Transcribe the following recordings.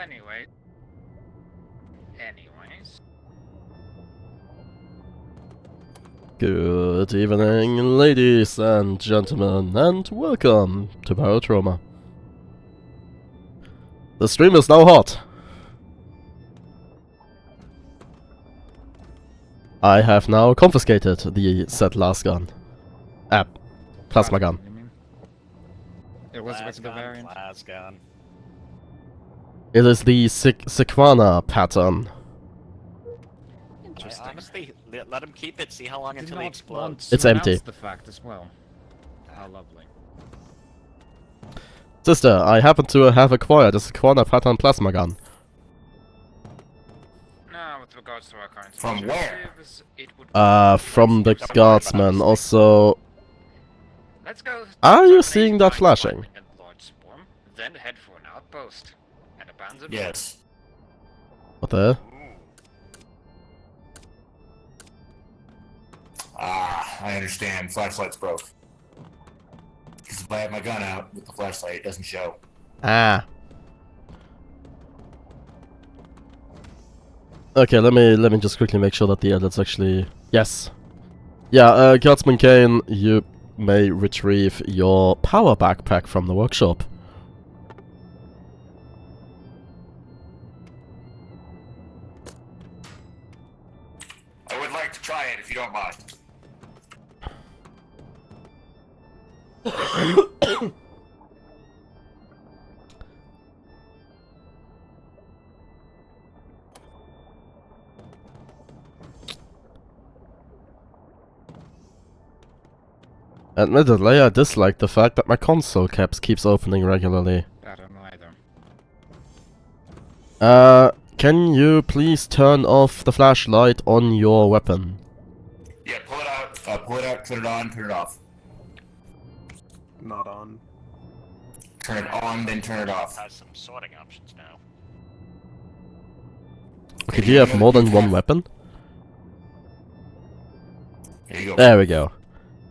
anyway. Anyways. Good evening, ladies and gentlemen, and welcome to Barotrauma. The stream is now hot. I have now confiscated the said last gun. Plasma gun. You mean? It was with the variant. Last gun. It is the Sequana pattern. Interesting. Honestly, let him keep it. See how long until he explodes. It's empty. The fact as well. How lovely. Sister, I happen to have acquired a Sequana pattern plasma gun. Now, with regards to our current From where? objectives, it would From the guardsman. Also, Let's go. Are you to seeing main that line flashing? and large swarm, then head for an outpost and abandon. Yes. what the? Ah, I understand. Flashlight's broke. Because if I have my gun out with the flashlight, it doesn't show. Ah. Okay, let me just quickly make sure that the edit's actually... Yes. Yeah, Guardsman Kane, you may retrieve your power backpack from the workshop. I would like to try it if you don't mind. Admittedly, I dislike the fact that my console caps keeps opening regularly. I don't know either. Can you please turn off the flashlight on your weapon? Yeah, pull it out, turn it on, turn it off. Not on. Turn it on, then turn it off. Has some sorting options now. Okay, do you have more than one weapon? Here you go. There we go.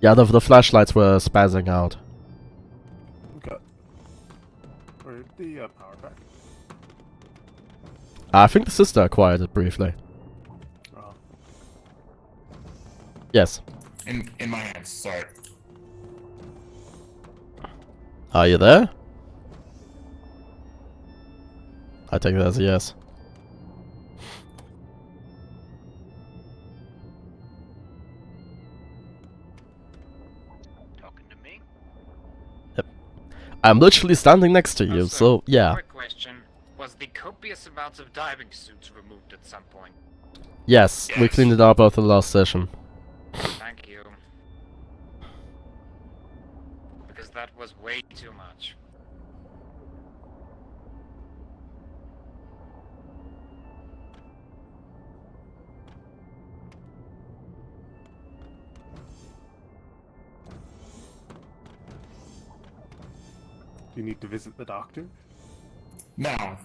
Yeah, the flashlights were spazzing out. Okay. Where'd the power back? I think the sister acquired it briefly. Oh. Yes. In my hands, sorry. Are you there? I take that as a yes. Talking to me? I'm literally standing next to you, Also, so yeah. Quick question: was the copious amounts of diving suits removed at some point? Yes, we Yes. cleaned it up after the last session. Thank you. Because that was way too much. Do you need to visit the doctor? No.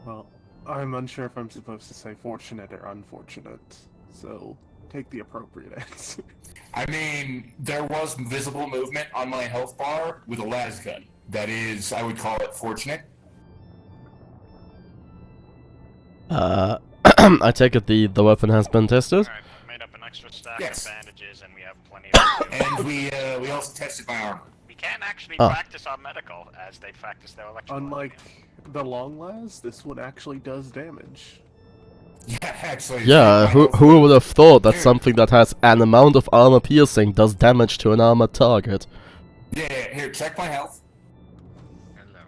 Well, I'm unsure if I'm supposed to say fortunate or unfortunate, so take the appropriate answer. I mean, there was visible movement on my health bar with a las gun. That is, I would call it fortunate. I take it the weapon has been tested? Alright, made up an extra stack Yes. of bandages and we have plenty of And we also tested my armor. We can actually Oh. practice our medical as they practice their electrical. Unlike the long las, this one actually does damage. Yeah, actually. Yeah, my who health- would have thought that something that has an amount of armor piercing does damage to an armored target? Yeah, here, check my health. Hello.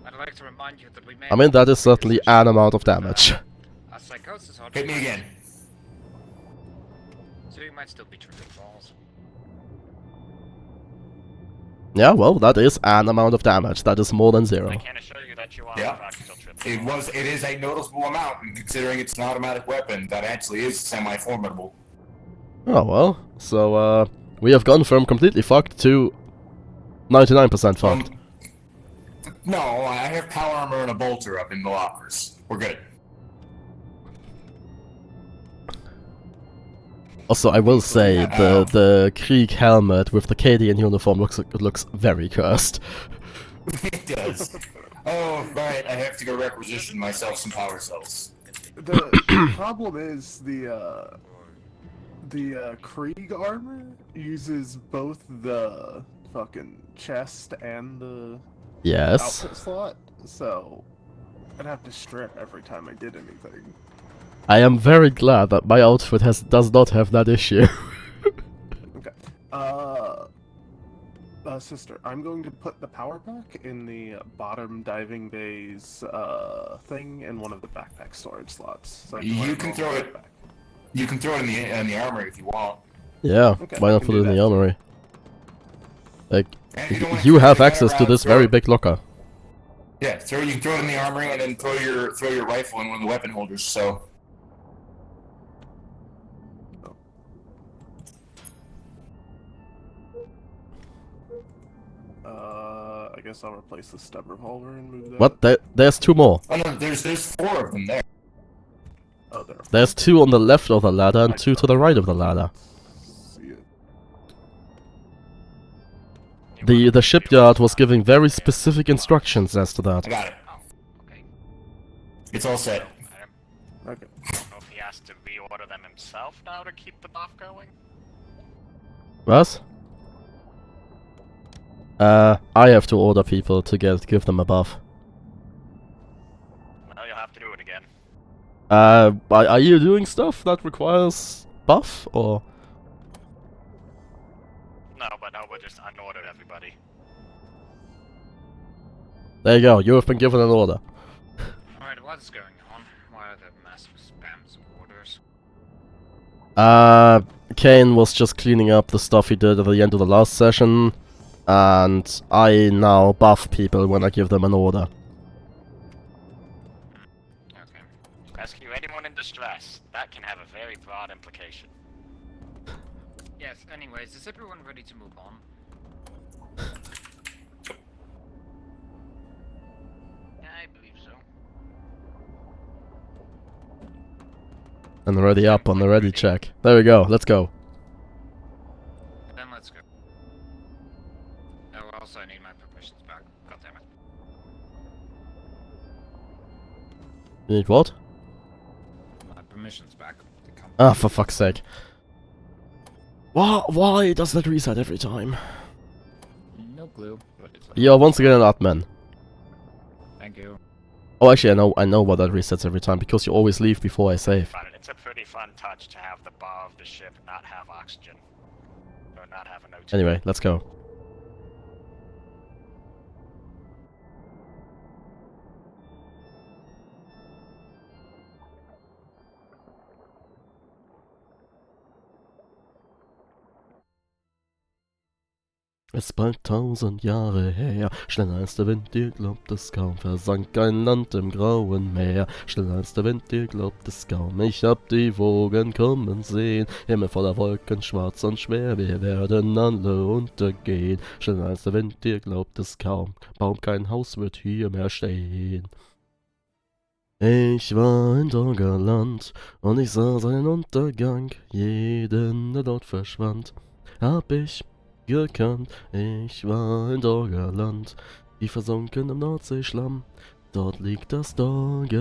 I'd like to remind you that we may. I mean, that is certainly an amount of damage. A psychosis hot. Hit me again. So you might still be tripping balls. Yeah, well, that is an amount of damage. That is more than I zero. can assure you that you are Yeah. in fact still tripping. It is a noticeable amount, and considering it's an automatic weapon, that actually is semi-formidable. Oh well, so we have gone from completely fucked to 99% fucked. No, I have power armor and a bolter up in the lockers. We're good. Also, I will say the Krieg helmet with the Cadian uniform looks very cursed. It does. Oh, right, I have to go requisition myself some power cells. The problem is the Krieg armor uses both the fucking chest and the Yes. outfit slot, so I'd have to strip every time I did anything. I am very glad that my outfit does not have that issue. Okay. Sister, I'm going to put the power pack in the bottom diving bay's thing in one of the backpack storage slots. So You can throw it. You can throw it in the armory if you want. Yeah, Okay, why I not can put do it in the that. armory? Like, And you don't want you to have carry access that to around, this very big locker. Yeah, you can throw it in the armory and then throw your rifle in one of the weapon holders. So. I guess I'll replace the stub revolver and move that. What? There's two more. Oh no, there's 4 of them there. Oh, there. There's 2 on the left of the ladder and 2 to the right of the ladder. See it. The shipyard was giving very specific instructions as to that. I got it. Oh, okay. It's all set. I Okay. don't know if he has to reorder them himself now to keep the buff going. What? I have to order people to give them a buff. Well, you'll have to do it again. Are you doing stuff that requires buff, or? No, but no, we'll just unorder everybody. There you go, you have been given an order. Alright, what's going on? Why are there massive spams of orders? Kane was just cleaning up the stuff he did at the end of the last session, and I now buff people when I give them an order. Okay. Rescue anyone in distress. That can have a very broad implication. Yes, anyways, is everyone ready to move on? I believe so. And ready up on the ready check. There we go, let's go. Then let's go. Oh, also I need my permissions back. God damn it. You need what? My permissions back. To come. Ah, for fuck's sake. Why does that reset every time? No clue, but it's You're once again an admin. Thank you. Oh, actually, I know why that resets every time, because you always leave before I save. But it's a pretty fun touch to have the bar of the ship not have oxygen. Or not have an O2. Anyway, let's go. Es bald 1000 Jahre her, schneller als der Wind, ihr glaubt es kaum, versank ein Land im grauen Meer. Schneller als der Wind, ihr glaubt es kaum, ich hab die Wogen kommen sehen. Himmel voller Wolken, schwarz und schwer, wir werden alle untergehen. Schneller als der Wind, ihr glaubt es kaum, Baum kein Haus wird hier mehr stehen. Ich war in Doggerland und ich sah seinen Untergang, jeden, der dort verschwand, hab ich gekannt. Ich war in Doggerland, die versunken im Nordseeschlamm, dort liegt das Doggerland.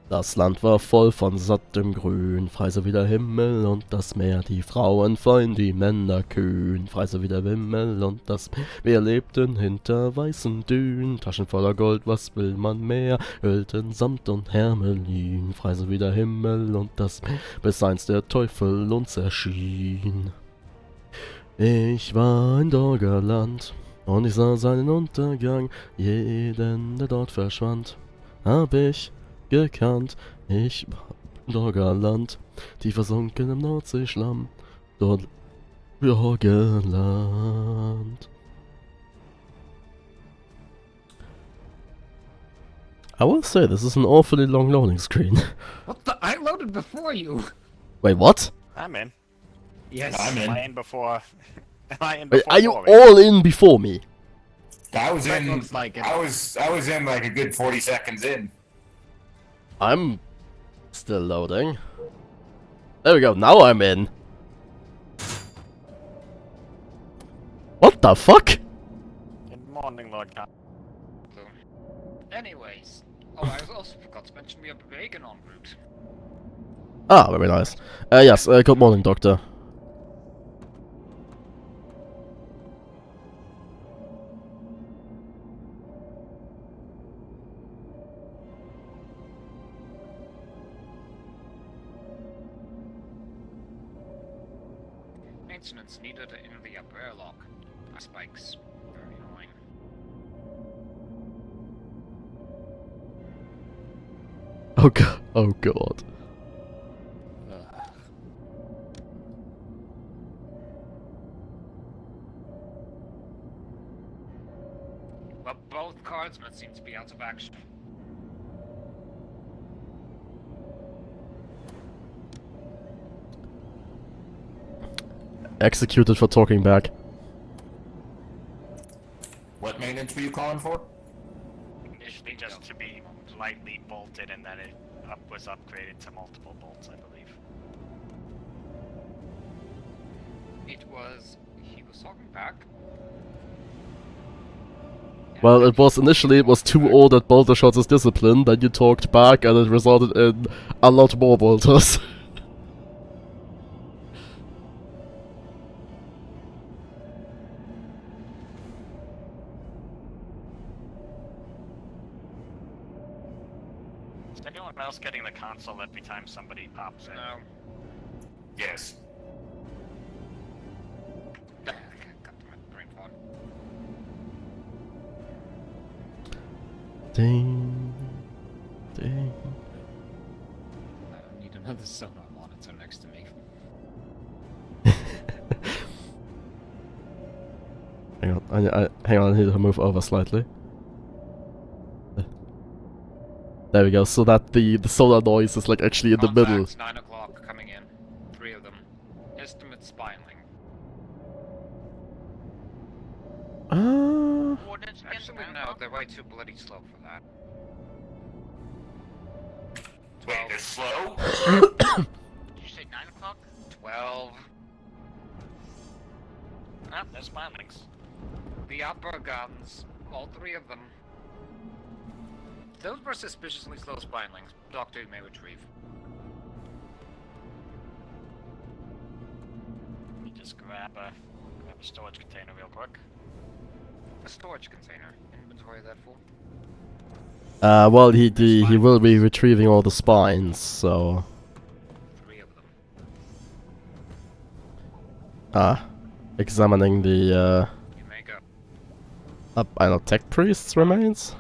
Das Land war voll von sattem Grün, frei so wie der Himmel und das Meer, die Frauen fein, die Männer kühn, frei so wie der Himmel und das Meer. Wir lebten hinter weißen Dünen, Taschen voller Gold, was will man mehr, Ölten, Samt und Hermelin, frei so wie der Himmel und das Meer, bis einst der Teufel uns erschien. Ich war in Doggerland und ich sah seinen Untergang, jeden, der dort verschwand, hab ich gekannt. Ich war im Doggerland, die versunken im Nordseeschlamm, dort Doggerland. I will say this is an awfully long loading screen. What the? I loaded before you! Wait, what? I'm in. Yes. I'm in. Playing before Am I in Wait, before are you Rory? all in before me? I was That in. looks like it. I was in like a good 40 seconds in. I'm still loading. There we go, now I'm in. What the fuck? Good morning, Lord Khan. Anyways, oh, I also forgot to mention we have bacon en route. Ah, very nice. Yes, good morning, Doctor. Maintenance needed in the upper airlock. Spikes. Very annoying. Oh god. Oh god. Well, both cardsmen seem to be out of action. Executed for talking back. What maintenance were you calling for? Initially just to be lightly bolted and then it was upgraded to multiple bolts, I believe. It was... he was talking back. Well, it was initially it was 2 ordered bolter shots as discipline, then you talked back and it resulted in a lot more bolters. Is anyone else getting the console every time somebody pops in? No. Yes. Got my brain fog. Ding. Ding. I don't need another sonar monitor next to me. Hang on, hang on, I need to move over slightly. There we go, so that the solar noise is like actually in the middle. Contacts, 9 o'clock coming in. 3 of them. Estimate Spinling. Actually, no, they're way too bloody slow for that. Wait, they're slow? Did you say 9 o'clock? 12. Ah, there's Spinlings. The upper guns, all 3 of them. Those were suspiciously slow Spinelings. Doctor may retrieve. Let me just grab a storage container real quick. A storage container. Inventory that full. Well, he will be retrieving all the spines, so... 3 of them. Examining the, You may go. I don't know, tech priest's remains?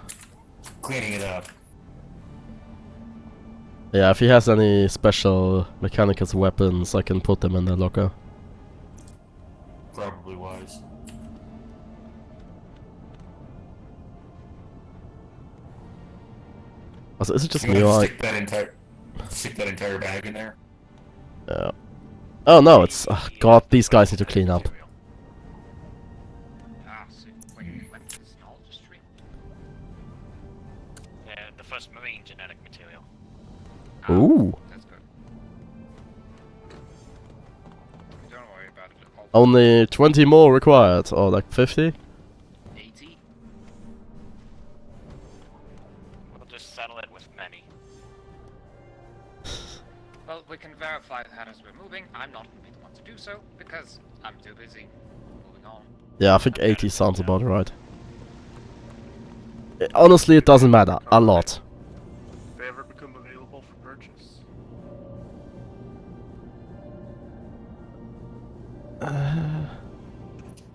Cleaning it up. Yeah, if he has any special Mechanicus weapons, I can put them in the locker. Probably wise. Also, is it just You me wanna or stick that entire bag in there? Yeah. Oh no, it's... God, these guys need to clean up. Ah, so wait, weapons knowledge tree? The first marine genetic material. Ooh. That's good. Don't worry about it. Only 20 more required, or like 50? 80? We'll just settle it with many. Well, we can verify that as we're moving. I'm not going to be the one to do so, because I'm too busy. Moving on. Yeah, I think 80 sounds about right. Honestly, it doesn't matter. A lot. If they ever become available for purchase.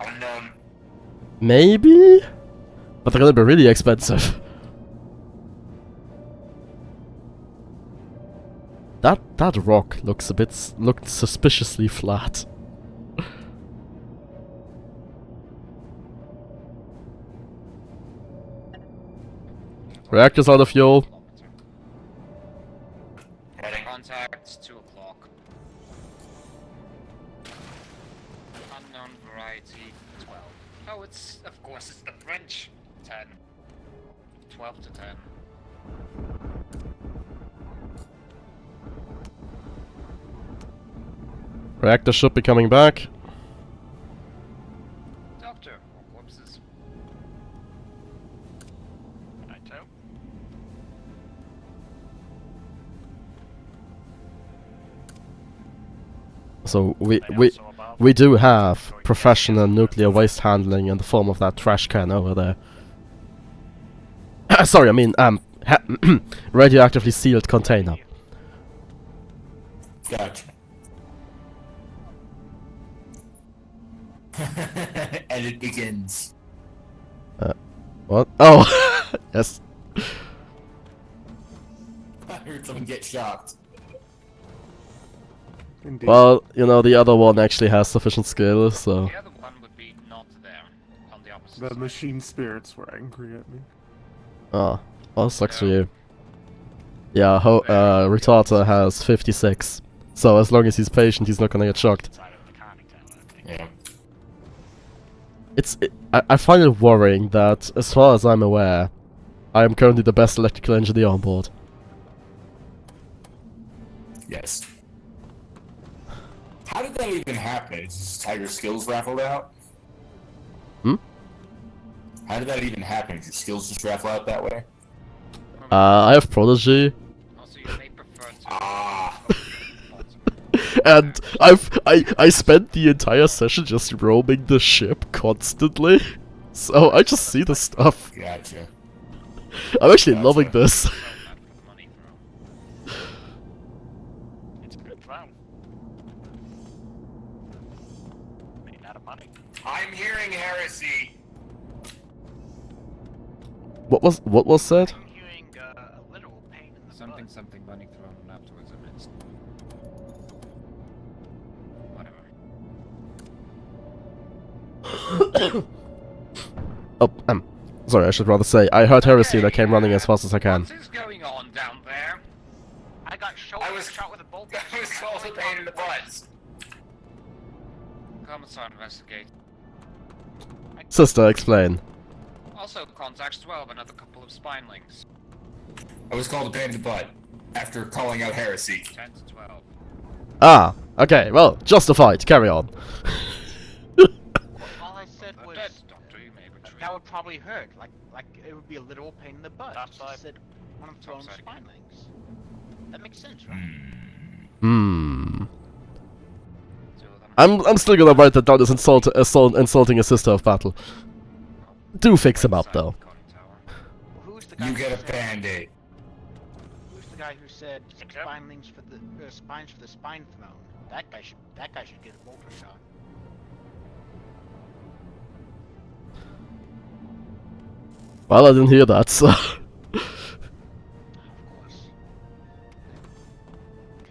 Unknown. Maybe? But they're gonna be really expensive. That rock looks looked suspiciously flat. Reactors out of fuel. Heading. Contacts, 2 o'clock. Unknown variety. 12 to 10. Reactor should be coming back. Doctor, more corpses. Righto. So They also above. we do have professional nuclear waste handling in the form of that trash can over there. Sorry, I mean radioactively sealed container. Gotcha. And it begins. What? Oh, yes. I heard someone get shocked. Indeed. Well, you know, the other one actually has sufficient skill, so... The other one would be not there, on the opposite The side. machine spirits were angry at me. Oh, well, sucks for you. Yeah, Retarder has 56. So as long as he's patient, he's not gonna get shocked. Side of the conning tower, I think. Yeah. I find it worrying that, as far as I'm aware, I am currently the best electrical engineer on board. Yes. How did that even happen? Is just how your skills raffled out? Hmm? How did that even happen? Did your skills just raffle out that way? I have Prodigy, Also, you may prefer to... Ah. and I spent the entire session just roaming the ship constantly, so I just see the stuff. Gotcha. I'm actually Gotcha. loving this. Well, not for the money throw. It's a good throw. Made out of money. I'm hearing heresy. What was said? I'm hearing a little pain in the Something, butt. something, money thrown, and afterwards I missed. Whatever. Oh, sorry, I should rather say, I heard heresy and I came running as fast as I can. What is going on down there? I got shot with a bolt. I was called a pain in the butt. Commissar investigate. Sister, explain. Also contact 12, another couple of spinelings. I was called a pain in the butt after calling out heresy. 10 to 12. Ah, okay, well, justified, carry on. All I said was Dead doctor, you may retreat. that would probably hurt. Like it would be a literal pain in the butt. Topside. I said one of thrown Topside. spinelings. That makes sense, right? Hmm. Two of them. I'm still gonna write that down as insulting a sister of battle. Do fix him up, Side though. of the conning tower. Well, who's the guy You who get a said- band-aid. Who's the guy who said Okay. spinelings for the spines for the spine throne? That guy should get a bolter shot. Well, I didn't hear that, so... Of course.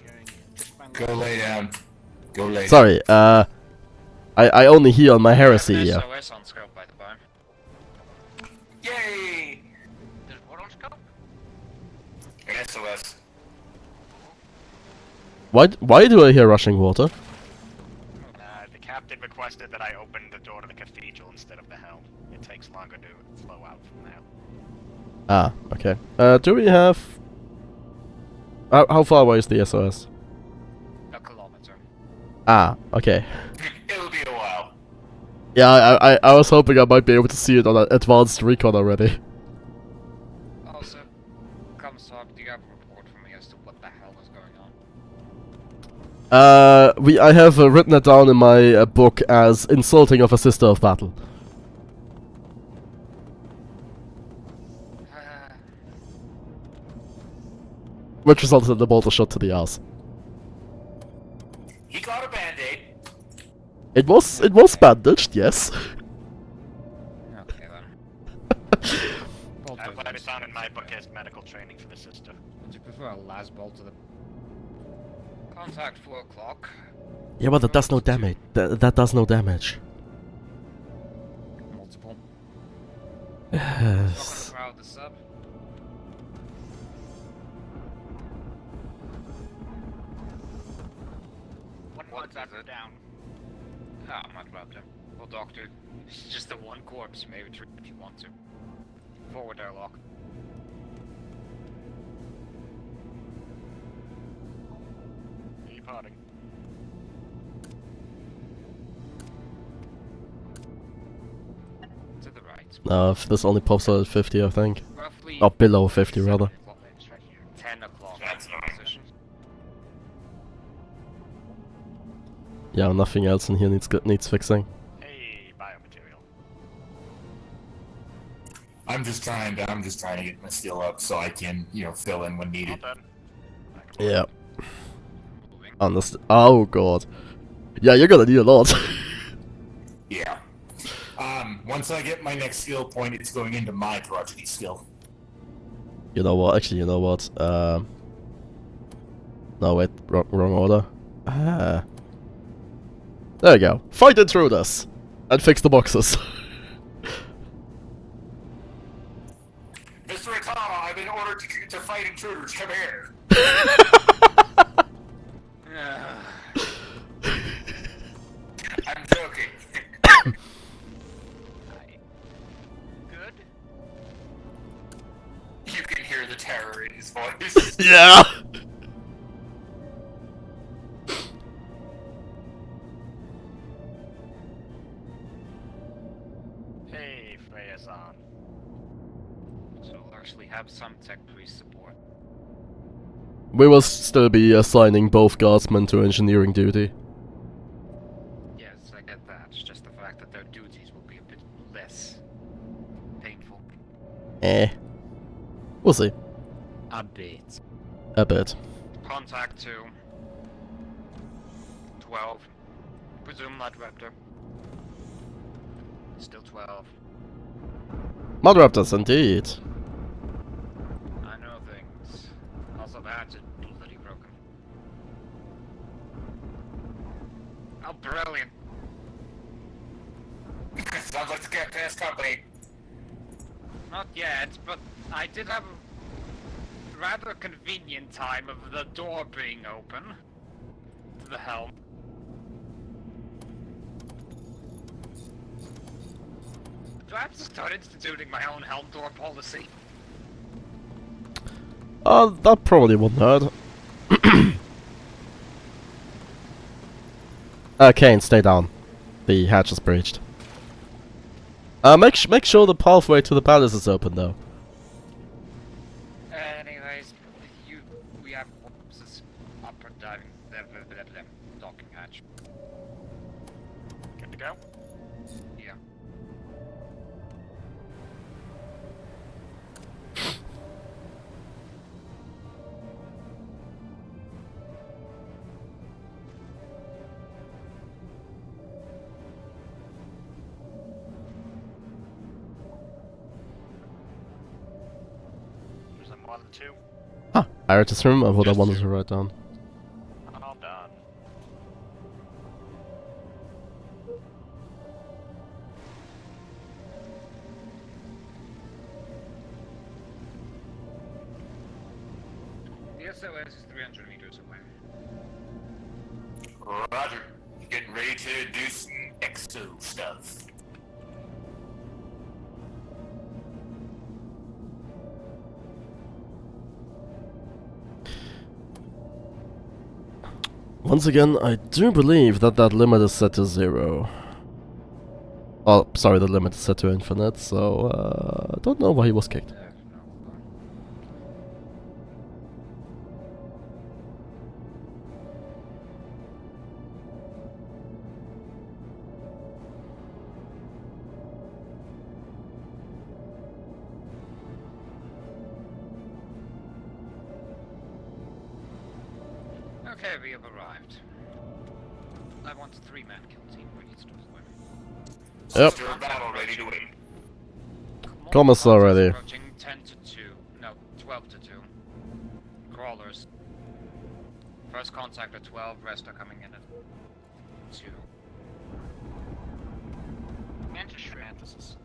Hearing just spine Go lay down. Go lay down. Sorry, I only hear on my heresy, There's yeah. SOS on scope, by the by. Yay! There's what on scope? SOS. Why do I hear rushing water? The captain requested that I open the door to the cathedral instead of the helm. It takes longer to flow out from there. Ah, okay. Do we have... How far away is the SOS? A kilometer. Ah, okay. It'll be a while. Yeah, I was hoping I might be able to see it on an advanced recon already. Also, Commissar, do you have a report for me as to what the hell is going on? I have written it down in my book as insulting of a sister of battle. Which resulted in the bolter shot to the ass. He got a band-aid. It was bandaged, yes. Okay then. Bolt I over put it those down in my things, book right? as medical training for the sister. Would you prefer a last bolt to the... Contact 4 o'clock. Yeah, but that does no damage. That does no damage. Multiple. Not gonna crowd the sub. One What more is doctor it? down. Ah, I'm not grabbed him. Well, doctor, it's just the one corpse. You may retreat if you want to. Forward airlock. departing. To the right. This only pops out at 50, I think. Roughly Or below 50, rather. 10 o'clock That's in alright. position. Yeah, nothing else in here needs fixing. Hey, biomaterial. I'm just trying to get my skill up so I can, fill in when All needed. done. Yeah. Moving. Oh god. Yeah, you're gonna need a lot. Yeah. Once I get my next skill point, it's going into my prodigy skill. You know what? Actually, you know what? No, wait. Wrong order. There we go. Fight intruders! And fix the boxes. Mr. Atama, I've been ordered to fight intruders. Come here. I'm joking. Good. You can hear the terror in his voice. Yeah! Hey, Freya-san. So we'll actually have some tech priest support. We will still be assigning both guardsmen to engineering duty. Yes, I get that. It's just the fact that their duties will be a bit less painful. We'll see. A bit. A bit. Contact to 12. Presume not Raptor. Still 12. Mud Raptors, indeed. I know things. Also, the hatchet bloody broken. Oh, brilliant. Sounds like the Gas Company. Not yet, but I did have a rather convenient time of the door being open to the helm. Do I have to start instituting my own helm door policy? That probably wouldn't hurt. Kane, stay down. The hatch is breached. Make sure the pathway to the palace is open, though. Anyways, we have corpses upper diving, docking hatch. Good to go. Yeah. There's a more than two. I just remember what I Just wanted two. to write down. All done. The SOS is 300 meters away. Roger. Getting ready to do some exo stuff. Once again, I do believe that limit is set to 0. Oh, sorry, the limit is set to infinite, so I don't know why he was kicked. Okay, we have arrived. I want a 3-man kill team ready to deploy. Yep. Sister of battle ready to wait. Commissar ready. Approaching 10 to 2. No, 12 to 2. Crawlers. First contact at 12, rest are coming in at 2. Mantis Shrantis.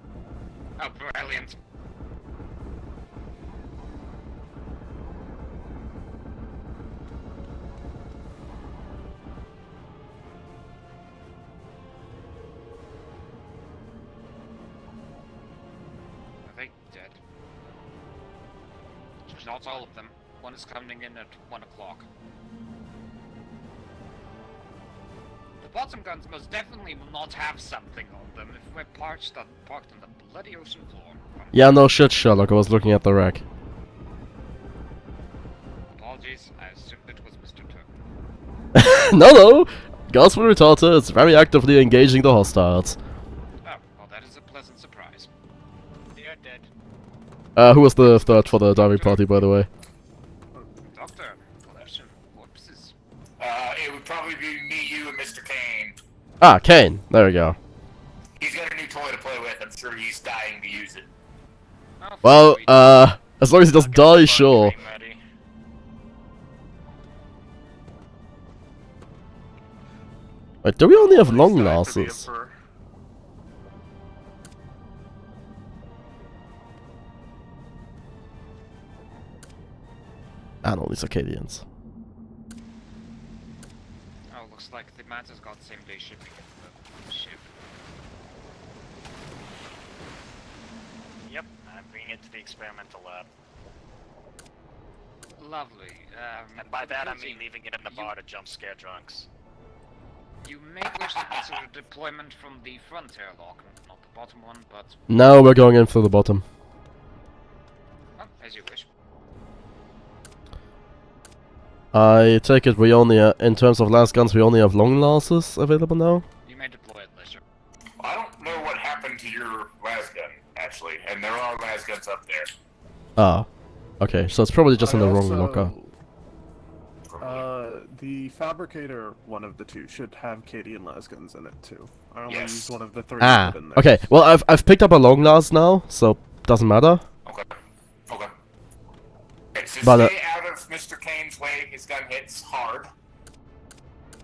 Oh, brilliant. Are they dead? Not all of them. One is coming in at 1 o'clock. bottom guns most definitely will not have something on them if we're parked on the bloody ocean floor. Yeah, no shit, Sherlock. I was looking at the wreck. Apologies, I assumed it was Mr. Turk. No! Gospel Retorter is very actively engaging the hostiles. Oh, well that is a pleasant surprise. They're dead. Who was the third for the diving party, by the way? Doctor, collection, corpses. It would probably be me, you, and Mr. Kane. Ah, Kane. There we go. He's got a new toy to play with. I'm sure he's dying to use it. Oh, Well, sweet. as long as he doesn't die, sure. Getting ready. Wait, do we only have Please long die for the lasses? Emperor. And all these Acadians. Oh, looks like the Manta's got same-day shipping of the ship. Yep, I'm bringing it to the experimental lab. Lovely. And by that I mean Guilty. leaving it in the bar to jump scare drunks. You may wish to consider deployment from the front airlock, not the bottom one, but No, we're going in through the bottom. well, as you wish. I take it we only, in terms of last guns, we only have long lasses available now? You may deploy it, leisure. I don't know what happened to your lasgun, actually, and there are lasguns up there. Ah. Okay, so it's probably just in the I wrong also- locker. The fabricator, one of the two, should have Cadian lasguns in it too. I only Yes. used one of the three Ah, put in there. okay. Well, I've picked up a long last now, so doesn't matter. Okay. Okay. Okay, so But, stay out of Mr. Kane's way. His gun hits hard.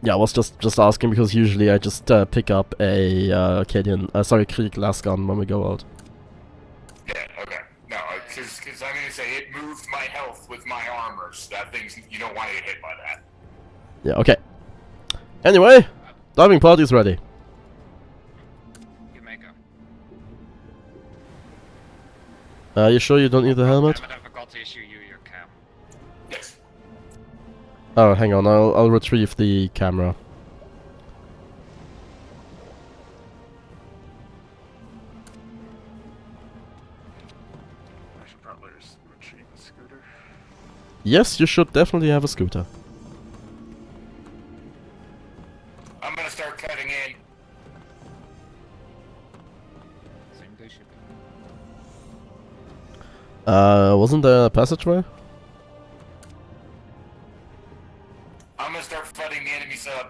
Yeah, I was just asking because usually I just pick up a Krieg last gun when we go out. Yeah, okay. No, because I'm going to say it moved my health with my armors. That thing's, you don't want to get hit by that. Yeah, okay. Anyway, diving party's ready. You may go. You sure you don't need the helmet? Damn it, I forgot to issue you your cam. Yes. Oh, hang on, I'll retrieve the camera. I should probably just retrieve the scooter. Yes, you should definitely have a scooter. I'm going to start cutting in. Same-day shipping. Wasn't there a passageway? I'm going to start flooding the enemy sub.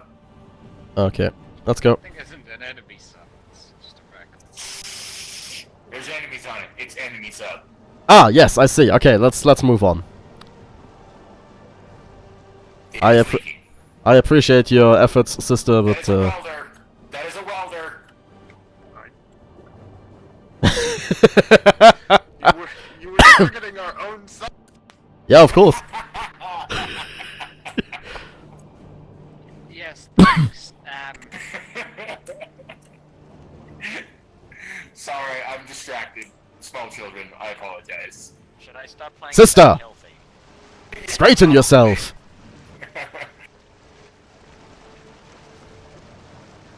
Okay, let's go. I think isn't an enemy sub, it's just a wreck. There's enemies on it. It's enemy sub. Ah, yes, I see. Okay, let's move on. It I is appre- leaking. I appreciate your efforts, sister, That but is a welder. That is a welder. You were targeting our own sub. yeah, of course. Yes, thanks. Sorry, I'm distracted. Small children, I apologize. Should I stop playing Sister! that healthy? Straighten yourself.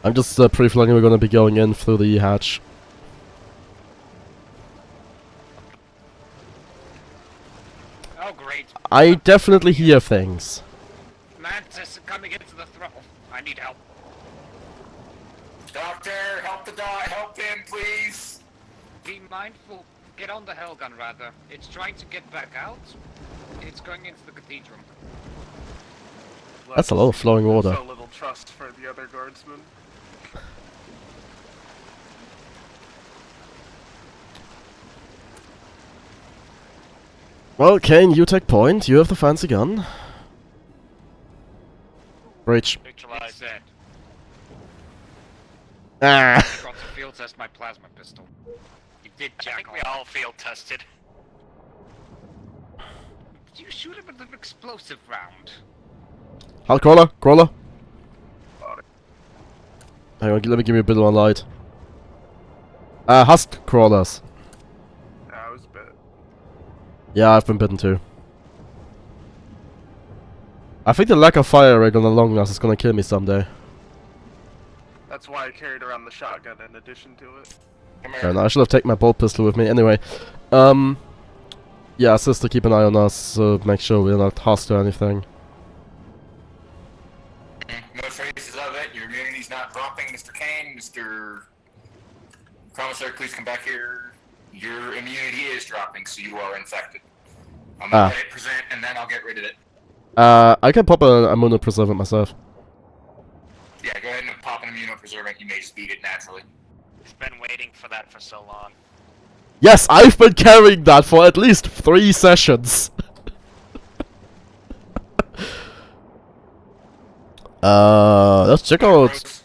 I'm just pre-flagging we're gonna be going in through the hatch. Oh great. I definitely hear things. Mantis coming into the throttle. I need help. Doctor, help the dog. Help him, please. Be mindful. Get on the Hellgun, rather. It's trying to get back out. It's going into the cathedral. That's a lot of flowing water. So little trust for the other guardsmen. Well, Kane, you take point. You have the fancy gun. Breach. It's Neutralize. said. Ah. I got to field test my plasma pistol. You did I jack think we off. all field tested. Did you shoot him with an explosive round? Halt, crawler, crawler. Hang on, let me give you a bit more light. Husk crawlers. I was bit. Yeah, I've been bitten too. I think the lack of fire rate on the long last is gonna kill me someday. That's why I carried around the shotgun in addition to it. Come And here. I should have taken my bolt pistol with me. Anyway, yeah, sister, keep an eye on us, so make sure we're not hostile or anything. No traces of it. Your immunity's not dropping, Mr. Kane. Mr. Commissary, please come back here. Your immunity is dropping, so you are infected. I'm gonna let it present, and then I'll get rid of it. I can pop a immunopreservant myself. Yeah, go ahead and pop an immunopreservant. You may just beat it naturally. He's been waiting for that for so long. Yes, I've been carrying that for at least 3 sessions. Let's check out. Macros.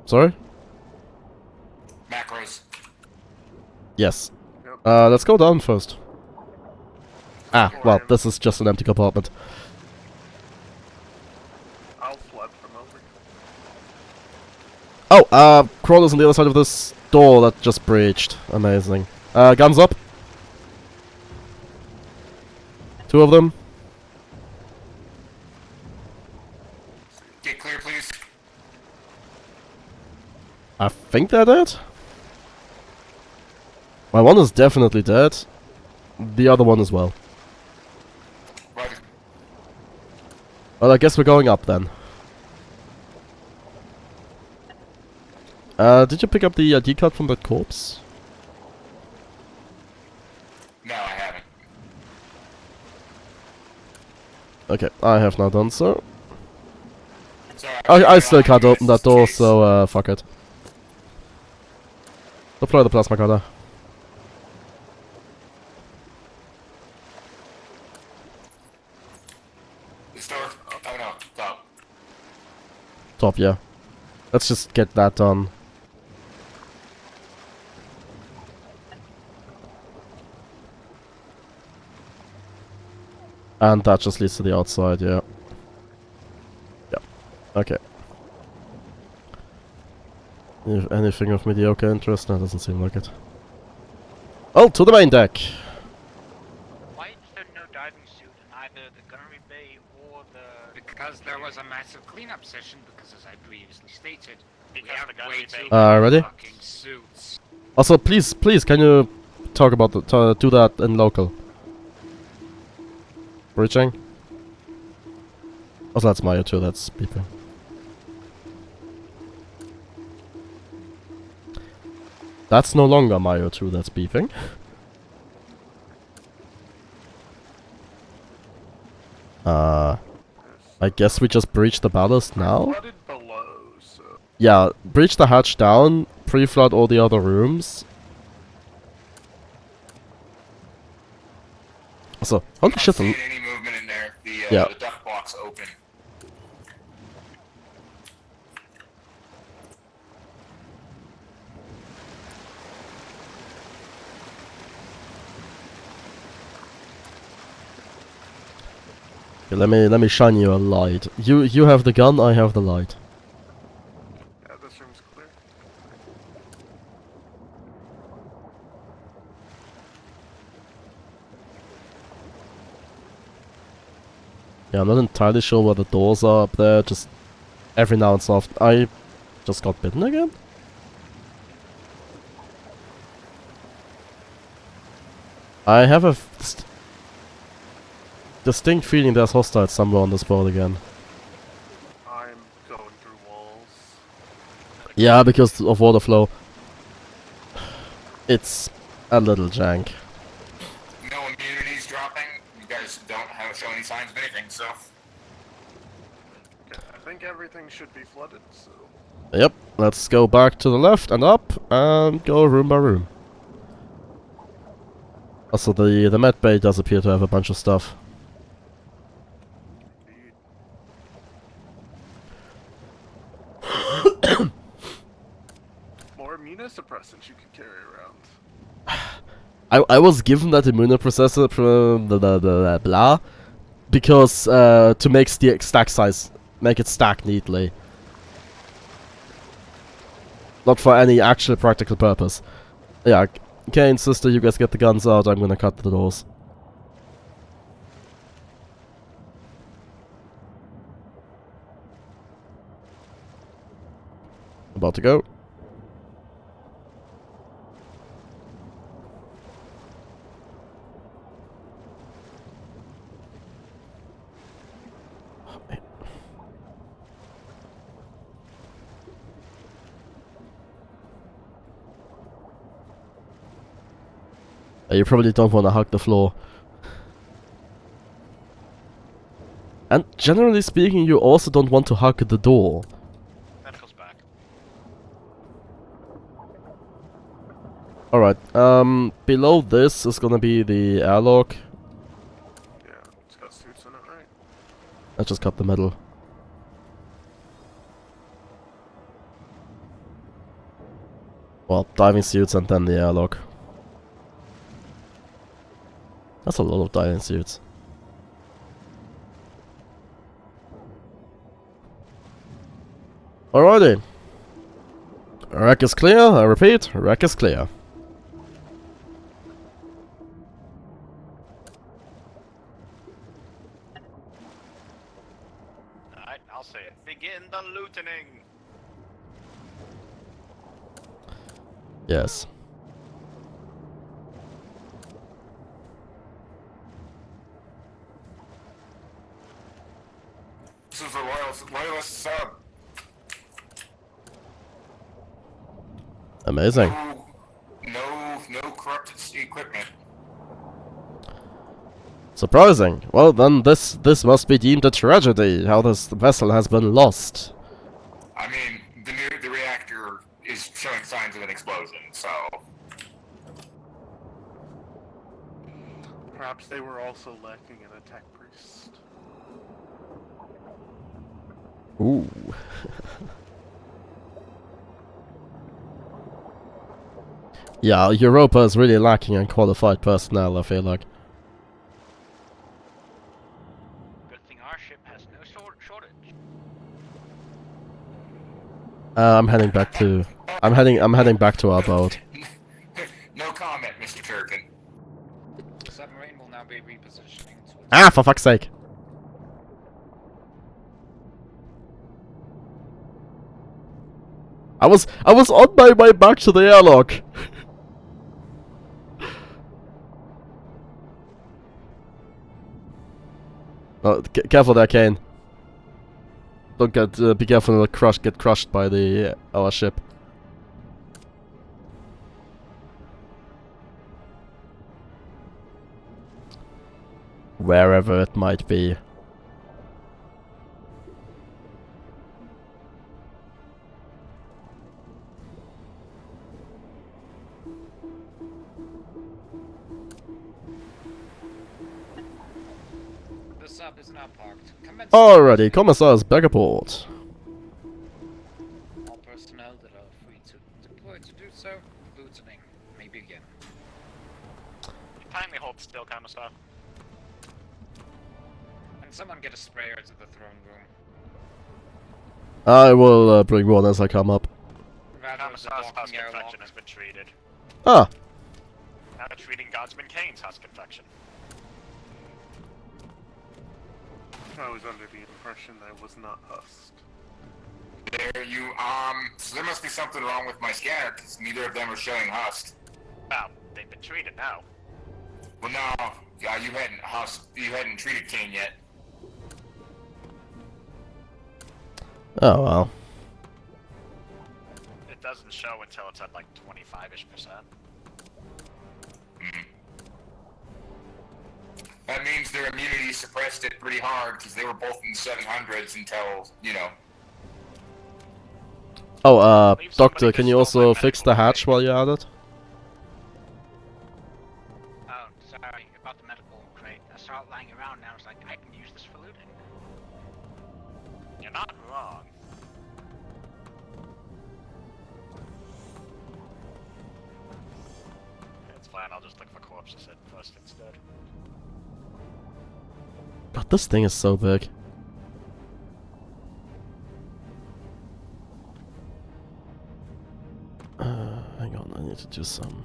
Sorry? Macros. Yes. Yep. Let's go down first. Ah, well, this is just an empty compartment. I'll flood from over. Oh, crawlers on the other side of this door that just breached. Amazing. Guns up. 2 of them. Get clear, please. I think they're dead. My one is definitely dead. The other one as well. Right. Well, I guess we're going up then. Did you pick up the ID card from that corpse? No, I haven't. Okay, I have now done so. Sorry, I still can't open that door, so fuck it. Deploy the plasma cutter. This door. Oh no, top. Top, yeah. Let's just get that done. And that just leads to the outside, yeah. Yep. Okay. If anything of mediocre interest? No, doesn't seem like it. Oh, to the main deck! Why is there no diving suit in either the gunnery bay or the... Because there was a massive cleanup session, because as I previously stated, we Because have the gunnery way too bay- many ready? fucking suits. Also, please, can you talk about the, do that in local? Bridging? Oh, that's Maya too, that's beeping. That's no longer Mario 2 that's beeping. I guess we just breach the ballast now? Flooded below, so... Yeah, breach the hatch down, pre-flood all the other rooms. Also, holy shit, Not seeing any movement in there. Yeah. The duck box open. okay, let me shine you a light. You have the gun, I have the light. Yeah, this room's clear. Yeah, I'm not entirely sure where the doors are up there, just every now and then. I just got bitten again? I have a distinct feeling there's hostiles somewhere on this boat again. I'm going through walls. Yeah, because of water flow. It's a little jank. No immunity's dropping. You guys don't show any signs of anything, so. Okay, I think everything should be flooded, so... Yep, let's go back to the left and up and go room by room. Also, the med bay does appear to have a bunch of stuff. Indeed. More immunosuppressants you could carry around. I was given that immunoprocessor blah because to make stack size, make it stack neatly. Not for any actual practical purpose. Yeah, Kane, sister, you guys get the guns out, I'm gonna cut the doors. About to go. You probably don't want to hug the floor. And generally speaking, you also don't want to hug the door. Medical's back. Alright, below this is gonna be the airlock. Yeah, it's got suits in it, right? I just cut the metal. Well, diving suits and then the airlock. That's a lot of diving suits. Alrighty. Rack is clear, I repeat, rack is clear. Alright, I'll say it. Begin the lootening! Yes. This is a loyalist sub. Amazing. No corrupted equipment. Surprising. Well then this must be deemed a tragedy, how this vessel has been lost. I mean, the reactor is showing signs of an explosion, so... Perhaps they were also lacking in a tech priest. Ooh. Yeah, Europa is really lacking in qualified personnel, I feel like. Good thing our ship has no shortage. I'm heading back to I'm heading back to our boat. No comment, Mr. Turkin. The submarine will now be repositioning to Ah, for fuck's sake. I was on my way back to the airlock. Oh, careful there, Kane. Don't get be careful not get crushed by the our ship. Wherever it might be. the sub is now parked. Commence Alrighty, Commissar's back aboard. all personnel that are free to deploy to do so. Lootening may begin. Kindly hold still, Commissar. And someone get a sprayer to the throne room. I will bring one as I come up. Rather the Commissar's husk docking infection airlock. has been treated. Ah, Now treating Godsman Kane's husk infection. I was under the impression I was not husked. There you, so there must be something wrong with my scanner, because neither of them are showing husk. Well, they've been treated now. Well, no, yeah, you hadn't treated Kane yet. oh well. It doesn't show until it's at like 25-ish%. That means their immunity suppressed it pretty hard, because they were both in the 700s until, you know. Oh, Leave Doctor, somebody can to you stop my also fix the medical hatch while you're at it? Oh, sorry about the medical crate. I saw it lying around now. I was like, I can use this for looting. You're not wrong. It's fine, I'll just look for corpses at first instead. God, this thing is so big. Hang on, I need to do some...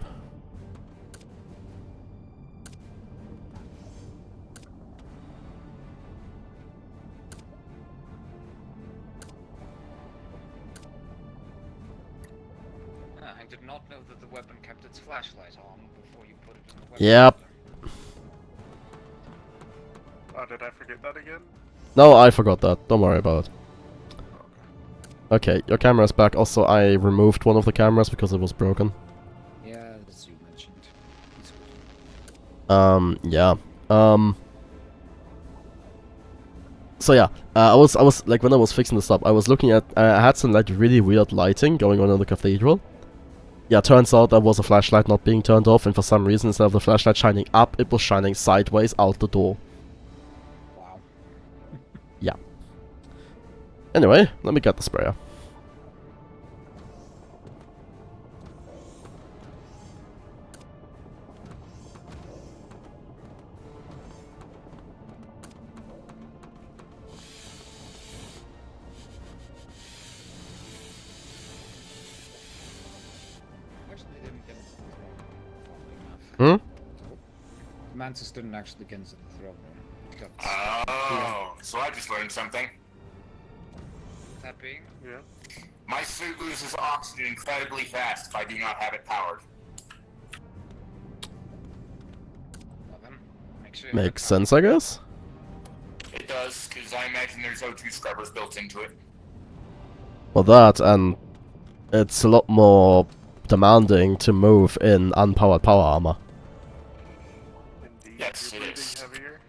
I did not know that the weapon kept its flashlight on before you put it in the weapon. Yep. Oh, did I forget that again? No, I forgot that. Don't worry about it. Okay, your camera's back. Also, I removed one of the cameras because it was broken. Yeah, as you mentioned. It's good. Yeah. So yeah, I was like, when I was fixing this up, I was looking at, I had some like really weird lighting going on in the cathedral. Yeah, turns out there was a flashlight not being turned off, and for some reason, instead of the flashlight shining up, it was shining sideways out the door. Wow. Yeah. Anyway, let me get the sprayer. Actually, didn't get into the throne room, funnily enough. Hmm? Mantis didn't actually get into the throne room. It got Oh, so I just learned something. That being? Yeah. My suit loses oxygen incredibly fast if I do not have it powered. Well then, make sure. Makes sense, I guess. It does, because I imagine there's O2 scrubbers built into it. Well, that, and it's a lot more demanding to move in unpowered power armor. Indeed, Yes, you're it breathing is. heavier.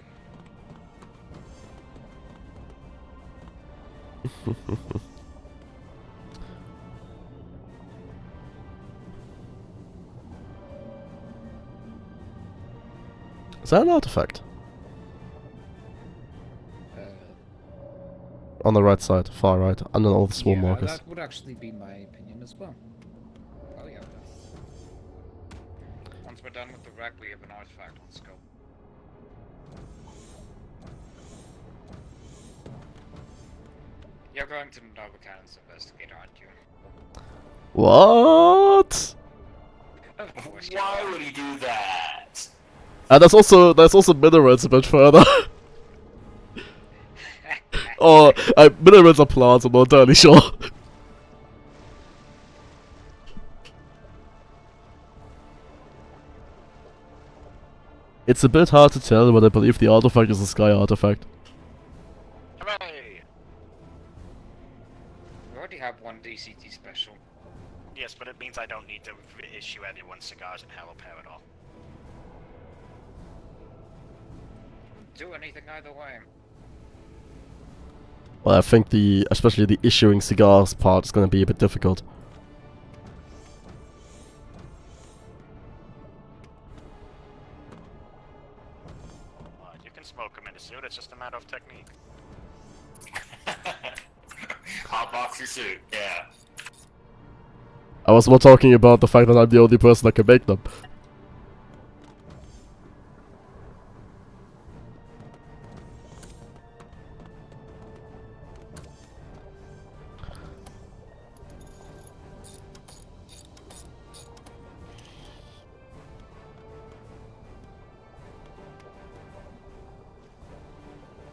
Is that an artifact? On the right side, far right, under all the swarm yeah, markers. that would actually be my opinion as well. Oh yeah. Once we're done with the wreck, we have an artifact on scope. You're going to Novacannon's investigate, aren't you? What? Of course you Why are. would he do that? And there's also minerals a bit further. Or minerals are plants, I'm not entirely sure. It's a bit hard to tell, but I believe the artifact is a sky artifact. Hooray! We already have one DCT special. Yes, but it means I don't need to issue everyone cigars in Hell Paradis. Do anything either way. Well, I think especially the issuing cigars part is gonna be a bit difficult. You can smoke them in a suit, it's just a matter of technique. Hot box your suit, yeah. I was more talking about the fact that I'm the only person that can make them.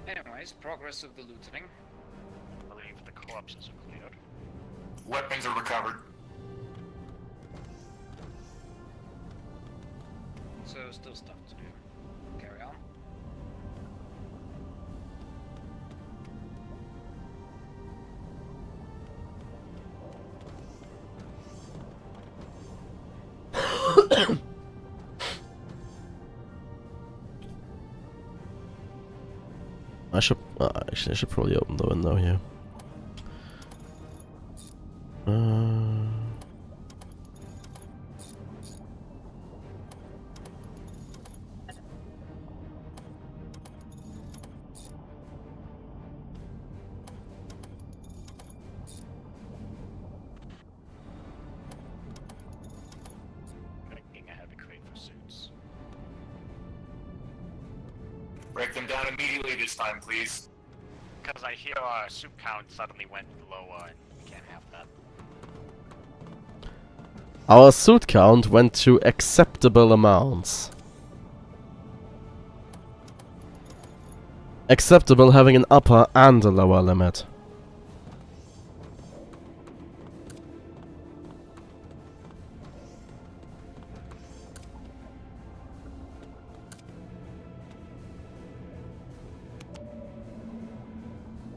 Anyways, progress of the looting. I believe the corpses are cleared. Weapons are recovered. So still stuff to do. Carry on. Actually, I should probably open the window here. Making a heavy crate for suits. Break them down immediately this time, please. Because I hear our suit count suddenly went lower, and we can't have that. Our suit count went to acceptable amounts. Acceptable having an upper and a lower limit.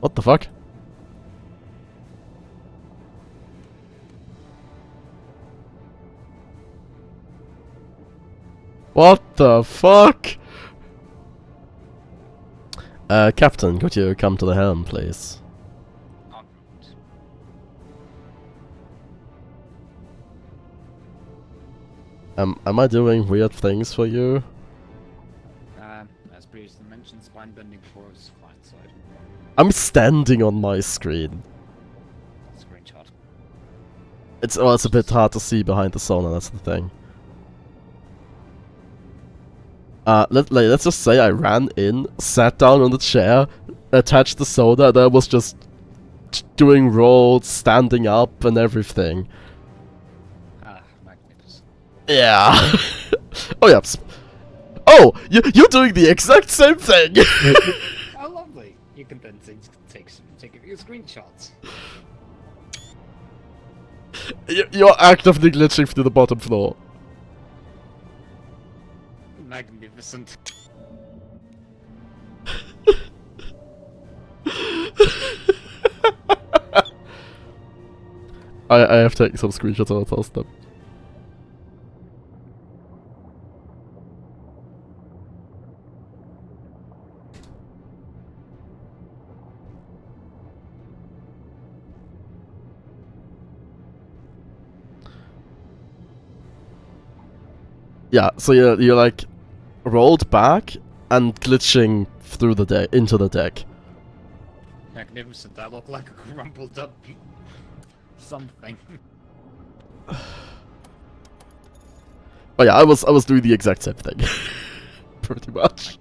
What the fuck? What the fuck? Captain, could you come to the helm, please? En route. Am I doing weird things for you? As previously mentioned, spine bending before is fine side. I'm standing on my screen. Screenshot. It's a bit hard to see behind the sauna, that's the thing. Let's just say I ran in, sat down on the chair, attached the soda, and I was just doing rolls, standing up, and everything. Ah, magnificent. Yeah. Oh yeah. Oh, you're doing the exact same thing. Oh, lovely. You can then take a few screenshots. You're actively glitching through the bottom floor. Magnificent. I have taken some screenshots and I'll post them. Yeah, so you're like rolled back and glitching through the deck into the deck. Magnificent. I look like a crumpled up something. Oh yeah, I was doing the exact same thing. Pretty much.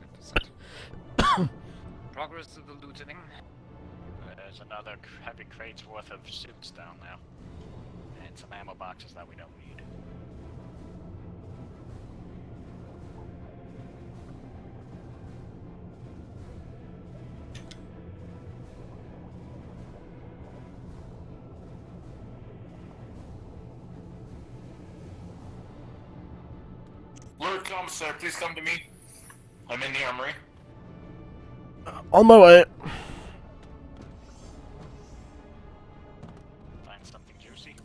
Magnificent. Progress to the lootening. There's another heavy crate's worth of suits down there. And some ammo boxes that we don't need. Lord Commissar, please come to me. I'm in the armory. On my way. Find something juicy.